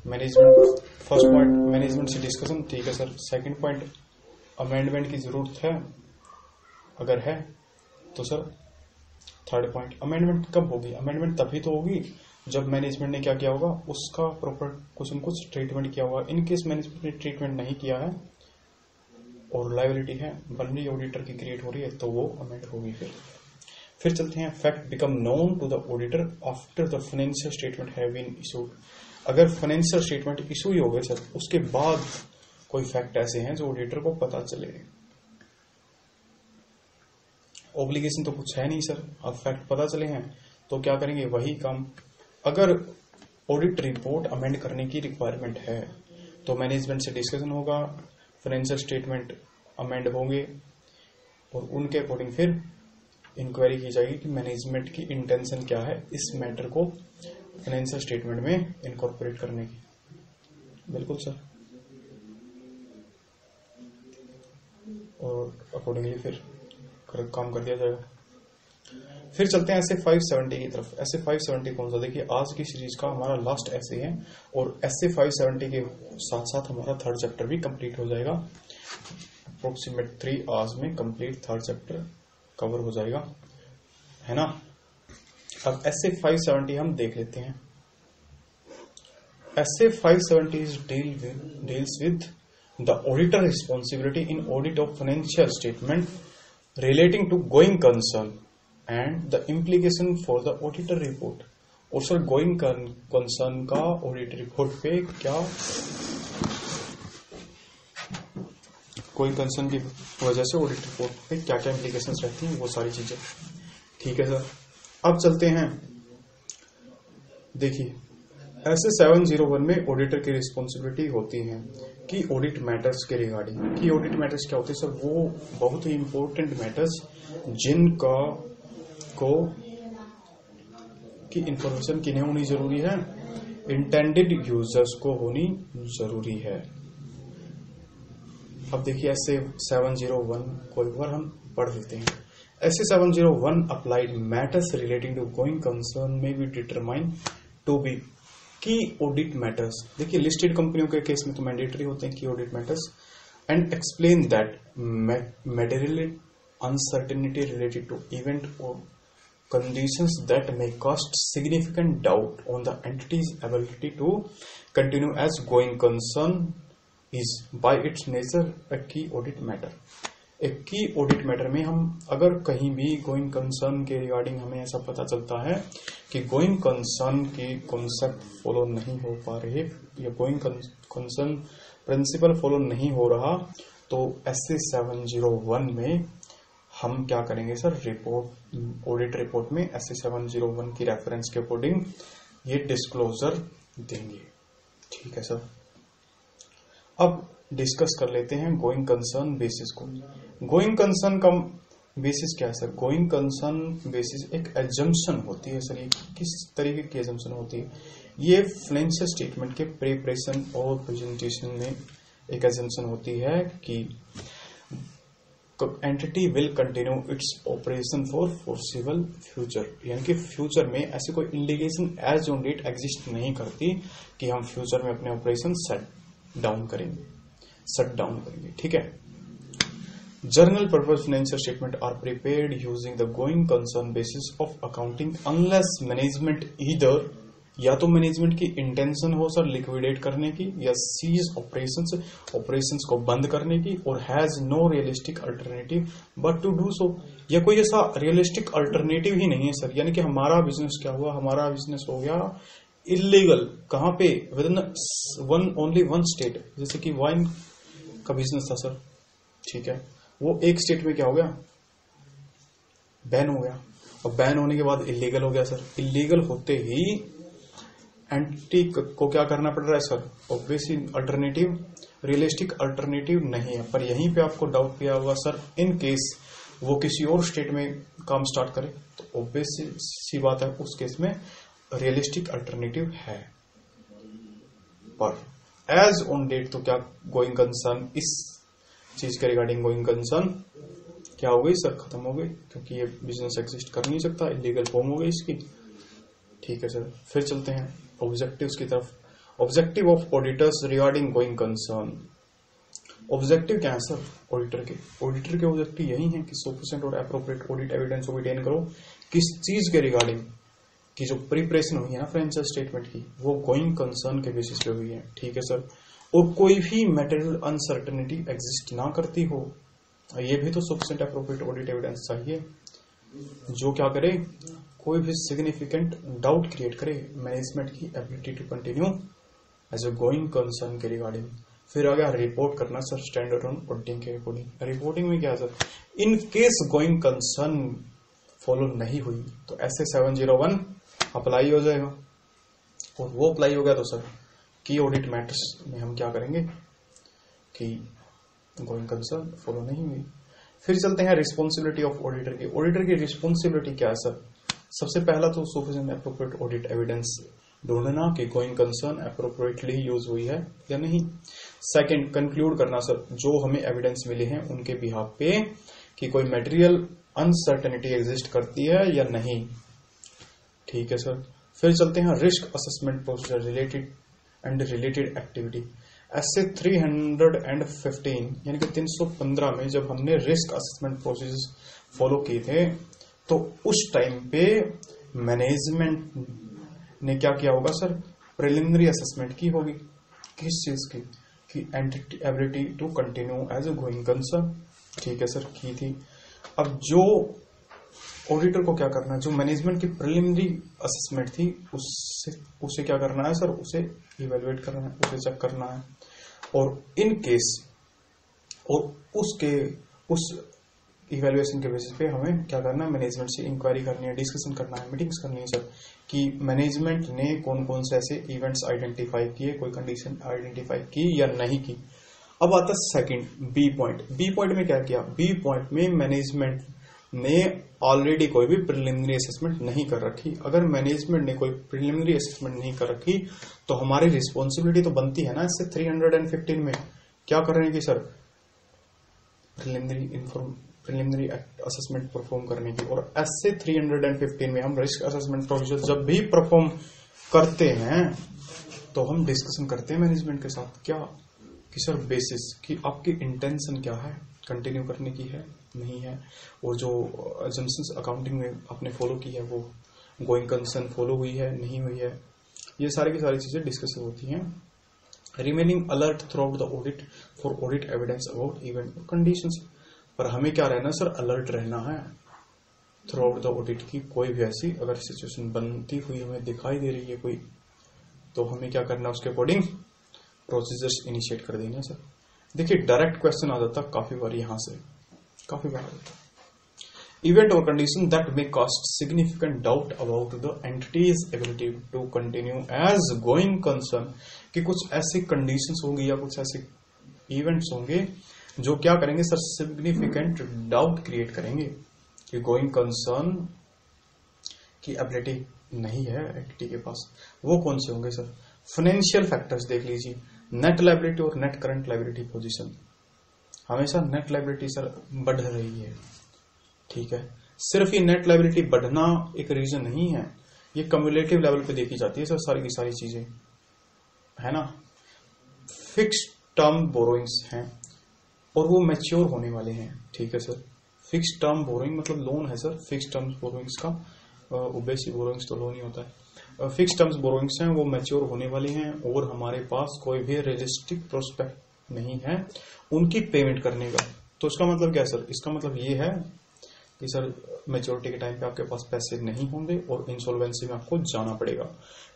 Management first point management से डिस्कशन। ठीक है सर, सेकंड पॉइंट अमेंडमेंट की जरूरत है, अगर है तो सर थर्ड पॉइंट अमेंडमेंट कब होगी, अमेंडमेंट तभी तो होगी जब मैनेजमेंट ने क्या किया होगा, उसका प्रॉपर कुछ न कुछ ट्रीटमेंट किया होगा। इन केस मैनेजमेंट ने ट्रीटमेंट नहीं किया है और लायबिलिटी है बन रही ऑडिटर की क्रिएट हो रही है, तो वो अमेंड होगी। फिर चलते हैं, fact become known to the auditor after the financial statement have been issued. अगर फाइनेंशियल स्टेटमेंट इशू ही हो गए सर, उसके बाद कोई फैक्ट ऐसे हैं जो ऑडिटर को पता चले, ऑब्लिगेशन तो कुछ है नहीं सर, अब फैक्ट पता चले हैं तो क्या करेंगे, वही काम। अगर ऑडिट रिपोर्ट अमेंड करने की रिक्वायरमेंट है तो मैनेजमेंट से डिस्कशन होगा, फाइनेंशियल स्टेटमेंट अमेंड होंगे और उनके अकॉर्डिंग फिर इंक्वायरी की जाएगी कि मैनेजमेंट की इंटेंशन क्या है इस मैटर को फाइनेंशियल स्टेटमेंट में इनकॉर्पोरेट करने की। बिल्कुल सर, और अकॉर्डिंगली फिर काम कर दिया जाएगा। फिर चलते हैं ऐसे 570 की तरफ। ऐसे 570 कौन सा, देखिए आज की सीरीज का हमारा लास्ट ऐसे है और ऐसे 570 के साथ साथ हमारा थर्ड चैप्टर भी कंप्लीट हो जाएगा। अप्रोक्सीमेट 3 आवर्स में कंप्लीट थर्ड चैप्टर कवर हो जाएगा, है ना। अब ऐसे 570 हम देख लेते हैं। ऐसे 570 deals with the auditor responsibility in audit of financial statement relating to going concern and the implication for the auditor report. और सर गोइंग कंसर्न का ऑडिट रिपोर्ट पे क्या, गोइंग कंसर्न की वजह से ऑडिट रिपोर्ट पे क्या क्या इम्प्लीकेशंस रहती हैं, वो सारी चीजें। ठीक है सर, अब चलते हैं, देखिए ऐसे 701 में ऑडिटर की रिस्पॉन्सिबिलिटी होती है कि ऑडिट मैटर्स के रिगार्डिंग। कि ऑडिट मैटर्स क्या होते हैं सर, वो बहुत ही इंपॉर्टेंट मैटर्स जिनका को की इंफॉर्मेशन किन्हें होनी जरूरी है, इंटेंडेड यूजर्स को होनी जरूरी है। अब देखिए ऐसे 701 को एक बार हम पढ़ लेते हैं। ऐसे 701 applied matters relating to going concern may be determine to be key audit matters. देखिए लिस्टेड कंपनियों के केस में तो मैंडेटरी होते हैं key audit matters, and explain that material uncertainty related to event or conditions that may cast significant doubt on the entity's ability to continue as going concern is by its nature a key audit matter. एक की audit matter में हम अगर कहीं भी going concern के regarding हमें ऐसा पता चलता है कि गोइंग कंसर्न की कॉन्सेप्ट फॉलो नहीं हो पा रहे या गोइंग कंसर्न प्रिंसिपल फॉलो नहीं हो रहा, तो SA 701 में हम क्या करेंगे सर, रिपोर्ट ऑडिट रिपोर्ट में SA 701 की रेफरेंस के अकॉर्डिंग ये डिस्क्लोजर देंगे। ठीक है सर। अब डिस्कस कर लेते हैं गोइंग कंसर्न बेसिस को। गोइंग कंसर्न का बेसिस क्या है सर? गोइंग कंसर्न बेसिस एक एजम्पशन होती है सर। ये किस तरीके की एजम्पशन होती है? ये फाइनेंशियल स्टेटमेंट के प्रिपरेशन और प्रेजेंटेशन में एक एजम्पशन होती है कि entity will continue its operation for foreseeable future, यानी कि फ्यूचर में ऐसे कोई indication as on date exist नहीं करती कि हम फ्यूचर में अपने ऑपरेशन शट डाउन करेंगे। ठीक है। General purpose financial statement are prepared using the going concern basis of accounting unless management either, या तो मैनेजमेंट की इंटेंशन हो सर लिक्विडेट करने की या सीज ऑपरेशंस को बंद करने की, और has no realistic alternative but to do so, या कोई ऐसा रियलिस्टिक अल्टरनेटिव ही नहीं है सर। यानी कि हमारा बिजनेस क्या हुआ, हमारा बिजनेस हो गया इलीगल। कहां पे? With in only one state. जैसे कि वाइन का बिजनेस था सर, ठीक है, वो एक स्टेट में क्या हो गया, बैन हो गया, और बैन होने के बाद इलीगल हो गया सर। इलीगल होते ही एंटिटी को क्या करना पड़ रहा है sir? Obviously alternative, realistic alternative नहीं है। पर यहीं पे आपको डाउट किया होगा सर, इन केस वो किसी और स्टेट में काम स्टार्ट करे तो ऑब्वियसली सी बात है उस केस में रियलिस्टिक अल्टरनेटिव है। पर एज ऑन डेट तो क्या गोइंग कंसर्न, इस चीज के रिगार्डिंग गोइंग कंसर्न क्या हो गई सर? खत्म हो गई, क्योंकि ये बिजनेस एग्जिस्ट कर नहीं सकता, इलीगल फॉर्म हो गई इसकी। ठीक है सर। फिर चलते हैं ऑब्जेक्टिव्स की तरफ। Objective of auditors regarding going concern. Objective क्या है सर ऑडिटर के? ऑडिटर के ऑब्जेक्टिव यही है कि सफिशिएंट और एप्रोप्रिएट ऑडिट एविडेंस ऑब्टेन करो। किस चीज के रिगार्डिंग? की जो प्रिपरेशन हुई है ना फाइनेंशियल स्टेटमेंट की, वो गोइंग कंसर्न के बेसिस पे हुई है। ठीक है सर। और कोई भी मेटेरियल अनसर्टेनिटी एग्जिस्ट ना करती हो, ये भी तो सफिशिएंट एप्रोप्रिएट ऑडिट एविडेंस चाहिए जो क्या करे, कोई भी सिग्निफिकेंट डाउट क्रिएट करे मैनेजमेंट की ability to continue as a going concern के रिगार्डिंग। फिर आ गया रिपोर्ट करना सर स्टैंडर्ड ऑन ऑडिटिंग के अकॉर्डिंग। रिपोर्टिंग में क्या sir, in case going concern follow नहीं हुई तो SA 701 अप्लाई हो जाएगा, और वो अप्लाई हो गया तो सर की ऑडिट मैटर्स में हम क्या करेंगे कि गोइंग कंसर्न फॉलो नहीं हुई। फिर चलते हैं रिस्पॉन्सिबिलिटी ऑफ ऑडिटर की। ऑडिटर की रिस्पॉन्सिबिलिटी क्या है सर? सबसे पहला तो सफिशिएंट एप्रोप्रिएट ऑडिट एविडेंस ढूंढना कि गोइंग कंसर्न एप्रोप्रिएटली यूज हुई है या नहीं। सेकंड, कंक्लूड करना सर जो हमें एविडेंस मिले हैं उनके बिहाफ पे कि कोई मटेरियल अनसर्टेनिटी एग्जिस्ट करती है या नहीं। ठीक है सर। फिर चलते हैं risk assessment procedure related activity. SA 315 यानी कि 315 में जब हमने रिस्क असेसमेंट प्रोसीजर फॉलो किए थे तो उस टाइम पे मैनेजमेंट ने क्या किया होगा सर? प्रिलिमिनरी असेसमेंट की होगी। किस चीज की? कि entity ability to continue as a going concern. ठीक है सर, की थी। अब जो ऑडिटर को क्या करना है, जो मैनेजमेंट की प्रिलिमिनरी असेसमेंट थी उसे क्या करना है सर? उसे इवेलुएट करना है, उसे चेक करना है, और इन केस और उस इवेल्युएशन के बेसिस पे हमें क्या करना है? मैनेजमेंट से इंक्वायरी करनी है, डिस्कशन करना है, मीटिंग्स करनी है सर कि मैनेजमेंट ने कौन कौन से ऐसे इवेंट्स आइडेंटिफाई किए, कोई कंडीशन आइडेंटिफाई की या नहीं की। अब आता है second B point. B point में क्या किया? बी पॉइंट में मैनेजमेंट ने ऑलरेडी कोई भी प्रिलिमिनरी असेसमेंट नहीं कर रखी। अगर मैनेजमेंट ने कोई प्रिलिमिनरी असेसमेंट नहीं कर रखी तो हमारी रिस्पॉन्सिबिलिटी तो बनती है ना इससे 315 में क्या कर रहे हैं कि सर प्रिलिमिनरी असेसमेंट परफॉर्म करने की। और ऐसे 315 में हम रिस्क असेसमेंट प्रोसीजर जब भी परफॉर्म करते हैं तो हम डिस्कशन करते हैं मैनेजमेंट के साथ क्या कि सर बेसिस कि आपकी इंटेंशन क्या है, कंटिन्यू करने की है नहीं है, और जो अजम्पशंस अकाउंटिंग में आपने फॉलो की है वो गोइंग कंसर्न फॉलो हुई है नहीं हुई है, ये सारी की सारी चीजें डिस्कस होती हैं। Remaining alert through out the audit for audit evidence about event और कंडीशंस। पर हमें क्या रहना सर, अलर्ट रहना है थ्रू आउट द ऑडिट की कोई भी ऐसी अगर सिचुएशन बनती हुई हमें दिखाई दे रही है कोई, तो हमें क्या करना है उसके अकॉर्डिंग प्रोसीजर्स इनिशिएट कर देना सर। देखिए डायरेक्ट क्वेश्चन आ जाता काफी बार यहां से, काफी बार आ जाता इवेंट और condition that may cast significant doubt about the entity's ability to continue as going concern, कि कुछ ऐसी कंडीशंस होंगी या कुछ ऐसे इवेंट्स होंगे जो क्या करेंगे सर, सिग्निफिकेंट डाउट क्रिएट करेंगे कि गोइंग कंसर्न की एबिलिटी नहीं है एंटिटी के पास। वो कौन से होंगे सर, फाइनेंशियल फैक्टर्स देख लीजिए, नेट लायबिलिटी और नेट करंट लायबिलिटी पोजीशन। हमेशा नेट लायबिलिटी सर बढ़ रही है, ठीक है। सिर्फ ये नेट लायबिलिटी बढ़ना एक रीजन नहीं है, ये कम्युलेटिव लेवल पे देखी जाती है सर सारी की सारी चीजें, है ना। फिक्स्ड टर्म बोरोइंग्स हैं और वो मैच्योर होने वाले हैं, ठीक है सर। फिक्स्ड टर्म बोरोइंग मतलब लोन है सर, फिक्स्ड टर्म बोरोइंग्स का ओबेसी बोरोइंग्स तो लोन ही होता है। फिक्स्ड टर्म्स बोरोइंग्स हैं वो मैच्योर होने वाली हैं और हमारे पास कोई भी रियलिस्टिक प्रोस्पेक्ट नहीं है उनकी पेमेंट करने का। तो इसका मतलब क्या सर, इसका मतलब ये है कि सर मैच्योरिटी के टाइम पे आपके पास पैसे नहीं होंगे और इंसॉल्वेंसी में आपको जाना पड़ेगा।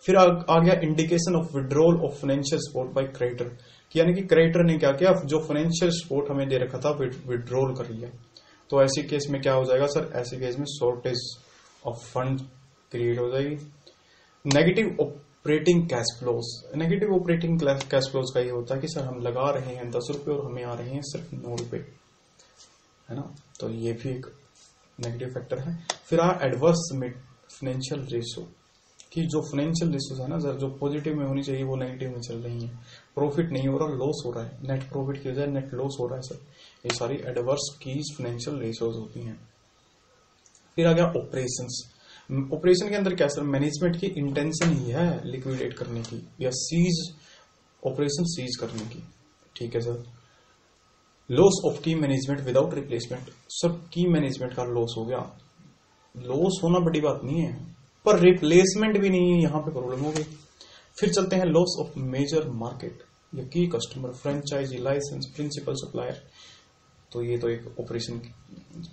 फिर आ गया indication of withdrawal of financial support bye creditor, यानी कि क्रेडिटर ने क्या किया, जो फाइनेंशियल सपोर्ट हमें दे रखा था विड्रॉल कर लिया। तो ऐसे केस में क्या हो जाएगा सर, ऐसे केस में शॉर्टेज ऑफ फंड क्रिएट हो जाएगी। Negative operating cash flows, negative operating cash flows का ये होता है कि सर हम लगा रहे हैं 10 रुपए और हमें आ रहे हैं सिर्फ 9 रुपए, है ना। तो ये भी एक नेगेटिव फैक्टर है। फिर एडवर्स फाइनेंशियल रेशो, कि जो फाइनेंशियल रेशोज है ना सर, जो पॉजिटिव में होनी चाहिए वो नेगेटिव में चल रही है, प्रॉफिट नहीं हो रहा, लॉस हो रहा है, नेट प्रॉफिट की बजाय नेट लॉस हो रहा है सर। ये सारी एडवर्स कीज फाइनेंशियल रेशोज होती हैं। फिर आ गया ऑपरेशंस। ऑपरेशन के अंदर क्या सर, मैनेजमेंट की इंटेंशन ही है लिक्विडेट करने की या सीज, ऑपरेशन सीज करने की, ठीक है सर। लॉस ऑफ की मैनेजमेंट विदाउट रिप्लेसमेंट, सब की मैनेजमेंट का लॉस हो गया, लॉस होना बड़ी बात नहीं है पर रिप्लेसमेंट भी नहीं है, यहां पे प्रॉब्लम हो गई। फिर चलते हैं लॉस ऑफ मेजर मार्केट या की customer, franchisee, licence, principal supplier. तो ये तो एक ऑपरेशन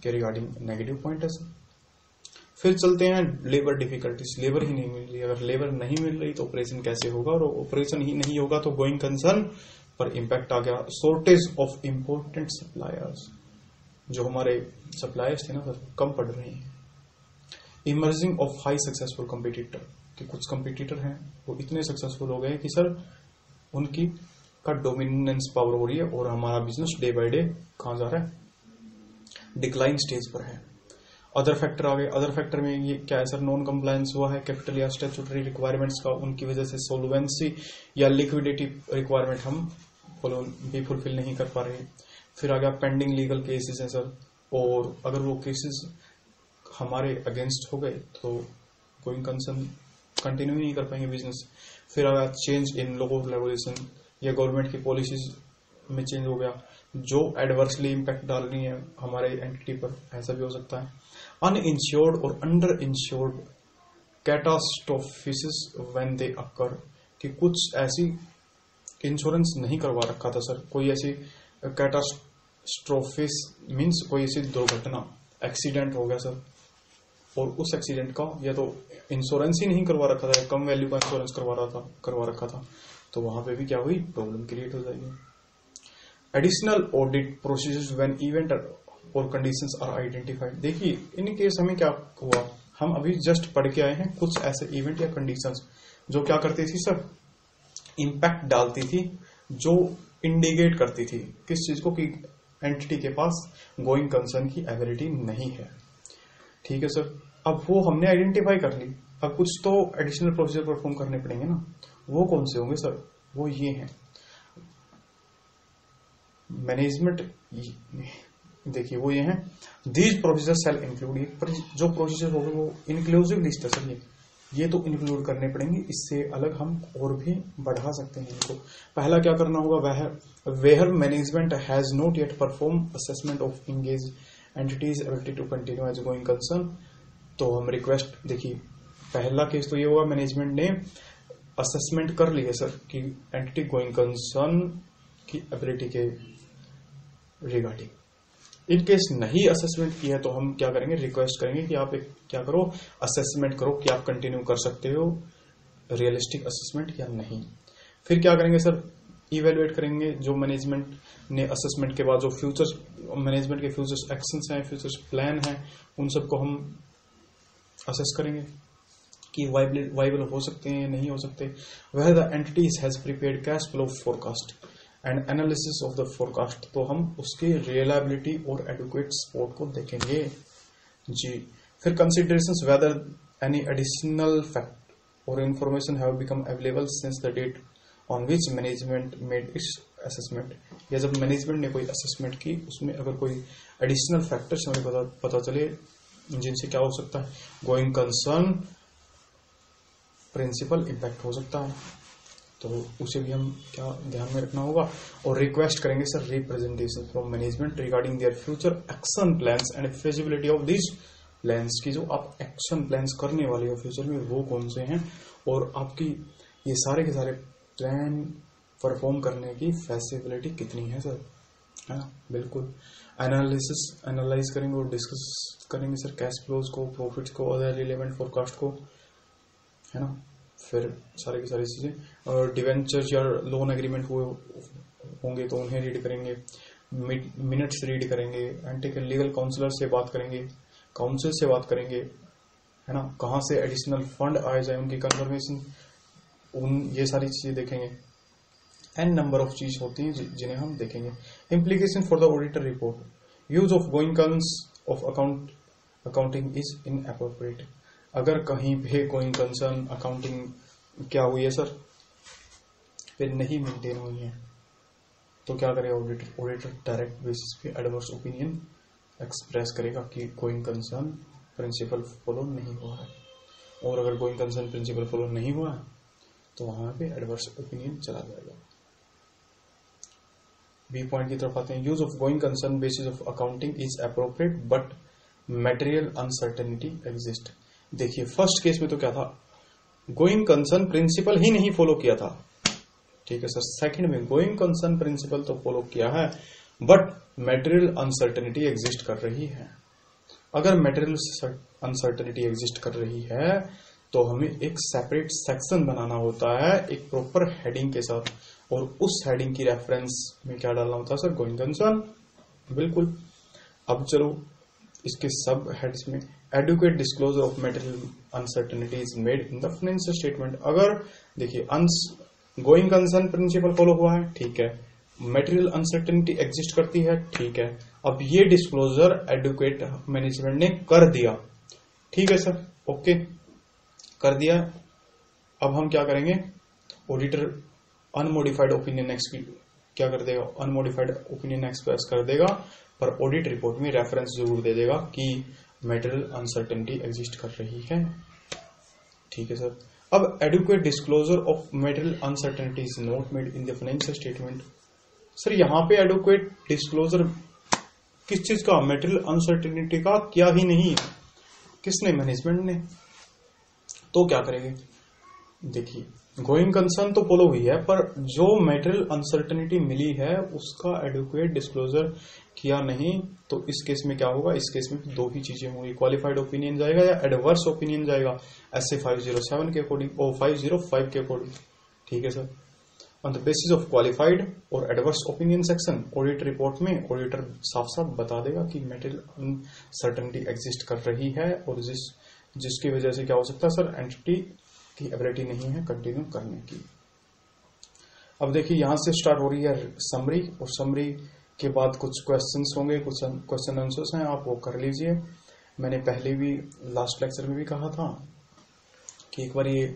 के रिगार्डिंग नेगेटिव पॉइंट है सर। फिर चलते हैं लेबर डिफिकल्टीज, लेबर ही नहीं मिल रही, अगर लेबर नहीं मिल रही तो ऑपरेशन कैसे होगा, और ऑपरेशन ही नहीं होगा तो गोइंग कंसर्न पर इंपैक्ट आ गया। शॉर्टेज ऑफ इंपोर्टेंट सप्लायर्स, जो हमारे सप्लायर्स थे ना सर कम पड़ रहे हैं। Emerging of high successful competitor, कि कुछ कंपटीटर हैं वो इतने सक्सेसफुल हो गए कि सर उनकी का डोमिनेंस पावर हो रही है और हमारा बिजनेस डे बाय डे कहां जा रहा है, डिक्लाइन स्टेज पर है। अदर फैक्टर आ गए, अदर फैक्टर में ये क्या है सर, नॉन कंप्लायंस हुआ है कैपिटल या स्टैट्यूटरी रिक्वायरमेंट्स का, उनकी वजह से सोल्वेंसी या लिक्विडिटी रिक्वायरमेंट हम भी फुलफिल नहीं कर पा रहे। फिर आ गया पेंडिंग लीगल केसेस हैं सर, और अगर वो केसेस हमारे अगेंस्ट हो गए तो गोइंग कंसर्न कंटिन्यू नहीं कर पाएंगे बिजनेस। फिर आ गया change in law of regulation, या गवर्नमेंट की पॉलिसीज में चेंज हो गया जो एडवर्सली इंपैक्ट डाल रही है हमारे एंटिटी पर, ऐसा भी हो सकता है। अनइंश्योर्ड और अंडर इंश्योर्ड कैटास्ट्रोफिस व्हेन दे अकर, कि कुछ ऐसी इंश्योरेंस नहीं करवा रखा था सर, कोई ऐसी कैटास्ट्रोफिस मीन्स कोई ऐसी दुर्घटना, एक्सीडेंट हो गया सर, और उस एक्सीडेंट का या तो इंश्योरेंस ही नहीं करवा रखा था या कम वैल्यू का इंश्योरेंस करवा रखा था, तो वहां पे भी क्या हुई, प्रॉब्लम क्रिएट हो जाएगी। Additional audit procedures when event और कंडीशंस आर आइडेंटिफाइड, देखिए इन केस हमें क्या हुआ, हम अभी जस्ट पढ़ के आए हैं कुछ ऐसे इवेंट या कंडीशंस जो क्या करती थी सर, इंपैक्ट डालती थी, जो इंडिकेट करती थी किस चीज को, कि एंटिटी के पास गोइंग कंसर्न की एबिलिटी नहीं है, ठीक है सर। अब वो हमने आइडेंटिफाई कर ली, अब कुछ तो एडिशनल प्रोसीजर परफॉर्म करने पड़ेंगे ना, वो कौन से होंगे सर, वो ये हैं मैनेजमेंट, देखिए वो ये हैं, दीज प्रोसीजर शैल इंक्लूड, जो प्रोसीजर होगा वो इंक्लूसिव लिस्ट है सर, ये ये तो इंक्लूड करने पड़ेंगे, इससे अलग हम और भी बढ़ा सकते हैं इनको। पहला क्या करना होगा, वह where management has not yet perform assessment of engage entity's ability to continue as going concern. तो हम रिक्वेस्ट, देखिए पहला केस तो ये होगा मैनेजमेंट ने असेसमेंट कर लिया सर कि एंटिटी गोइंग कंसर्न की एबिलिटी के रिगार्डिंग। इन केस नहीं असेसमेंट किया है तो हम क्या करेंगे, रिक्वेस्ट करेंगे कि आप एक क्या करो, असेसमेंट करो कि आप कंटिन्यू कर सकते हो रियलिस्टिक असेसमेंट या नहीं। फिर क्या करेंगे सर, इवेलुएट करेंगे जो मैनेजमेंट ने असेसमेंट के बाद जो फ्यूचर्स, मैनेजमेंट के फ्यूचर्स एक्शंस हैं, फ्यूचर्स प्लान हैं, उन सबको हम असेस करेंगे कि वाइबल हो सकते हैं या नहीं हो सकते। वह the entities has prepared cash flow forecast and analysis of the forecast, तो हम उसकी रियलाबिलिटी और एडुकेट सपोर्ट को देखेंगे जी। फिर considerations whether any additional fact or information have become available since the date on which management made its assessment, या जब मैनेजमेंट ने कोई असेसमेंट की उसमें अगर कोई एडिशनल फैक्टर्स हमें पता चले जिनसे क्या हो सकता है, गोइंग कंसर्न प्रिंसिपल इम्पैक्ट हो सकता है, तो उसे भी हम क्या ध्यान में रखना होगा। और रिक्वेस्ट करेंगे sir representation from management regarding their future action plans and feasibility of this plans, की जो आप एक्शन प्लान्स करने वाले हो फ्यूचर में वो कौन से हैं, और आपकी ये सारे के सारे प्लान परफॉर्म करने की फैसिबिलिटी कितनी है सर, है ना। बिल्कुल एनालाइज करेंगे और डिस्कस करेंगे सर कैश फ्लोज को, प्रॉफिट्स को, अदर रिलेवेंट फोरकास्ट को, है ना। फिर सारी की सारी चीजें, और डिवेंचर या लोन एग्रीमेंट हुए होंगे तो उन्हें रीड करेंगे, मिनट्स रीड करेंगे, एंटी लीगल काउंसलर से बात करेंगे, काउंसिल से बात करेंगे, है ना। कहाँ से एडिशनल फंड आए जाए उनकी कंफर्मेशन, ये सारी चीजें देखेंगे। एन नंबर ऑफ चीज होती हैं जिन्हें हम देखेंगे। Implication for the auditor report, use of going concern of accounting is inappropriate. अगर कहीं पे गोइंग कंसर्न अकाउंटिंग क्या हुई है सर, फिर नहीं मेंटेन हुई है, तो क्या करेगा ऑडिटर डायरेक्ट बेसिस पे एडवर्स ओपिनियन एक्सप्रेस करेगा कि गोइंग कंसर्न प्रिंसिपल फॉलो नहीं हुआ है। और अगर गोइंग कंसर्न प्रिंसिपल फॉलो नहीं हुआ है तो वहां पे एडवर्स ओपिनियन चला जाएगा। बी पॉइंट की तरफ आते हैं। Use of going concern basis of accounting is appropriate but material uncertainty exist. देखिए फर्स्ट केस में तो क्या था, गोइंग कंसर्न प्रिंसिपल ही नहीं फॉलो किया था, ठीक है सर। सेकंड में गोइंग कंसर्न प्रिंसिपल तो फॉलो किया है बट मटेरियल अनसर्टेनिटी एग्जिस्ट कर रही है। अगर मटेरियल अनसर्टेनिटी एग्जिस्ट कर रही है तो हमें एक सेपरेट सेक्शन बनाना होता है एक प्रॉपर हेडिंग के साथ, और उस हेडिंग की रेफरेंस में क्या डालना होता है सर, गोइंग कंसर्न। बिल्कुल। अब चलो इसके सब हेड्स में adequate disclosure of material uncertainty is made in the financial statement. अगर देखिए गोइंग कंसर्न प्रिंसिपल फॉलो हुआ है, ठीक है, मटेरियल अनसर्टेनिटी एग्जिस्ट करती है, ठीक है। अब ये डिस्क्लोजर एडुकेट मैनेजमेंट ने कर दिया, ठीक है सर, ओके कर दिया। अब हम क्या करेंगे, ऑडिटर अनमोडिफाइड ओपिनियन क्या कर देगा, अनमोडिफाइड ओपिनियन एक्सप्रेस कर देगा, पर ऑडिट रिपोर्ट में रेफरेंस जरूर दे देगा कि मटेरियल अनसर्टेनिटी एग्जिस्ट कर रही है, ठीक है सर। अब adequate disclosure of material uncertainty is not made in the financial statement. Sir यहां पे एडुकेट डिस्क्लोजर किस चीज का, मटेरियल अनसर्टेनिटी का, क्या ही नहीं, किसने, मैनेजमेंट ने। तो क्या करेंगे, देखिए गोइंग कंसर्न तो फॉलो हुई है पर जो मटेरियल अनसर्टेनिटी मिली है उसका एडुकेट डिस्क्लोजर किया नहीं, तो इस केस में क्या होगा, इस केस में दो ही चीजें होंगी, क्वालिफाइड ओपिनियन जाएगा या एडवर्स ओपिनियन जाएगा, ऐसे 507 के अकॉर्डिंग और 505 के अकॉर्डिंग, ठीक है sir. On the basis of qualified or adverse opinion section audit report में ऑडिटर साफ साफ बता देगा कि मटेरियल अनसर्टेनिटी एग्जिस्ट कर रही है और जिसकी वजह से क्या हो सकता है सर, एंटिटी की एबिलिटी नहीं है कंटिन्यू करने की। अब देखिए यहां से स्टार्ट हो रही है समरी, और समरी के बाद कुछ क्वेश्चंस होंगे, कुछ क्वेश्चन आंसर्स हैं, आप वो कर लीजिए। मैंने पहले भी लास्ट लेक्चर में भी कहा था कि एक बार ये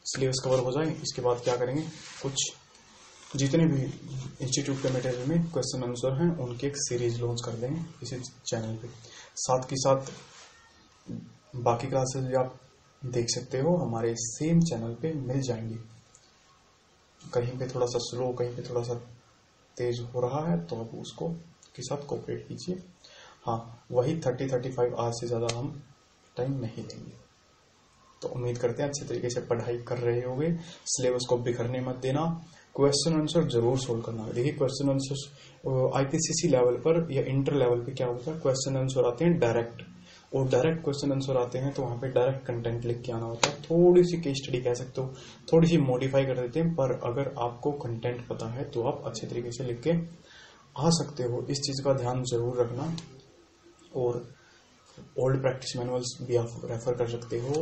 सिलेबस कवर हो जाए, इसके बाद क्या करेंगे, कुछ जितने भी इंस्टीट्यूट के मटेरियल में क्वेश्चन आंसर हैं उनकी एक सीरीज लॉन्च कर देंगे इसी चैनल पे। साथ के साथ बाकी क्लासेस भी आप देख सकते हो हमारे सेम चैनल पे मिल जाएंगे। कहीं पे थोड़ा सा स्लो, कहीं पे थोड़ा सा तेज हो रहा है तो आप उसको के साथ कोऑपरेट कीजिए। हाँ, वही 30-35 आवर्स से ज़्यादा हम टाइम नहीं लेंगे। तो उम्मीद करते हैं अच्छे तरीके से पढ़ाई कर रहे होंगे। सिलेबस को बिखरने मत देना, क्वेश्चन आंसर जरूर सोल्व करना। देखिए क्वेश्चन आंसर आईपीसीसी लेवल पर या इंटर लेवल पे क्या होता है, क्वेश्चन आंसर आते हैं डायरेक्ट, और डायरेक्ट क्वेश्चन आंसर आते हैं तो वहां पे डायरेक्ट कंटेंट लिख के आना होता है। थोड़ी सी केस स्टडी कह सकते हो, थोड़ी सी मॉडिफाई कर देते हैं, पर अगर आपको कंटेंट पता है तो आप अच्छे तरीके से लिख के आ सकते हो। इस चीज का ध्यान जरूर रखना। और ओल्ड प्रैक्टिस मैनुअल्स भी आप रेफर कर सकते हो,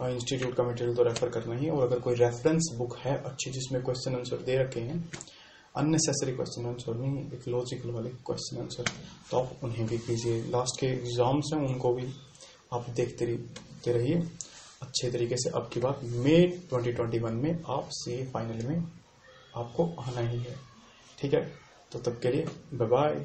इंस्टीट्यूट का मटेरियल तो रेफर करना ही। और अगर कोई रेफरेंस बुक है अच्छी जिसमें क्वेश्चन आंसर दे रखे हैं, अननेसेसरी क्वेश्चन आंसर नहीं, एक लॉजिकल वाले क्वेश्चन आंसर, तो आप उन्हें भी कीजिए। लास्ट के एग्जाम्स हैं उनको भी आप देखते रहिए अच्छे तरीके से। अब की बात मई 2021 में आप सीए फाइनल में आपको आना ही है, ठीक है। तो तब के लिए बाय बाय।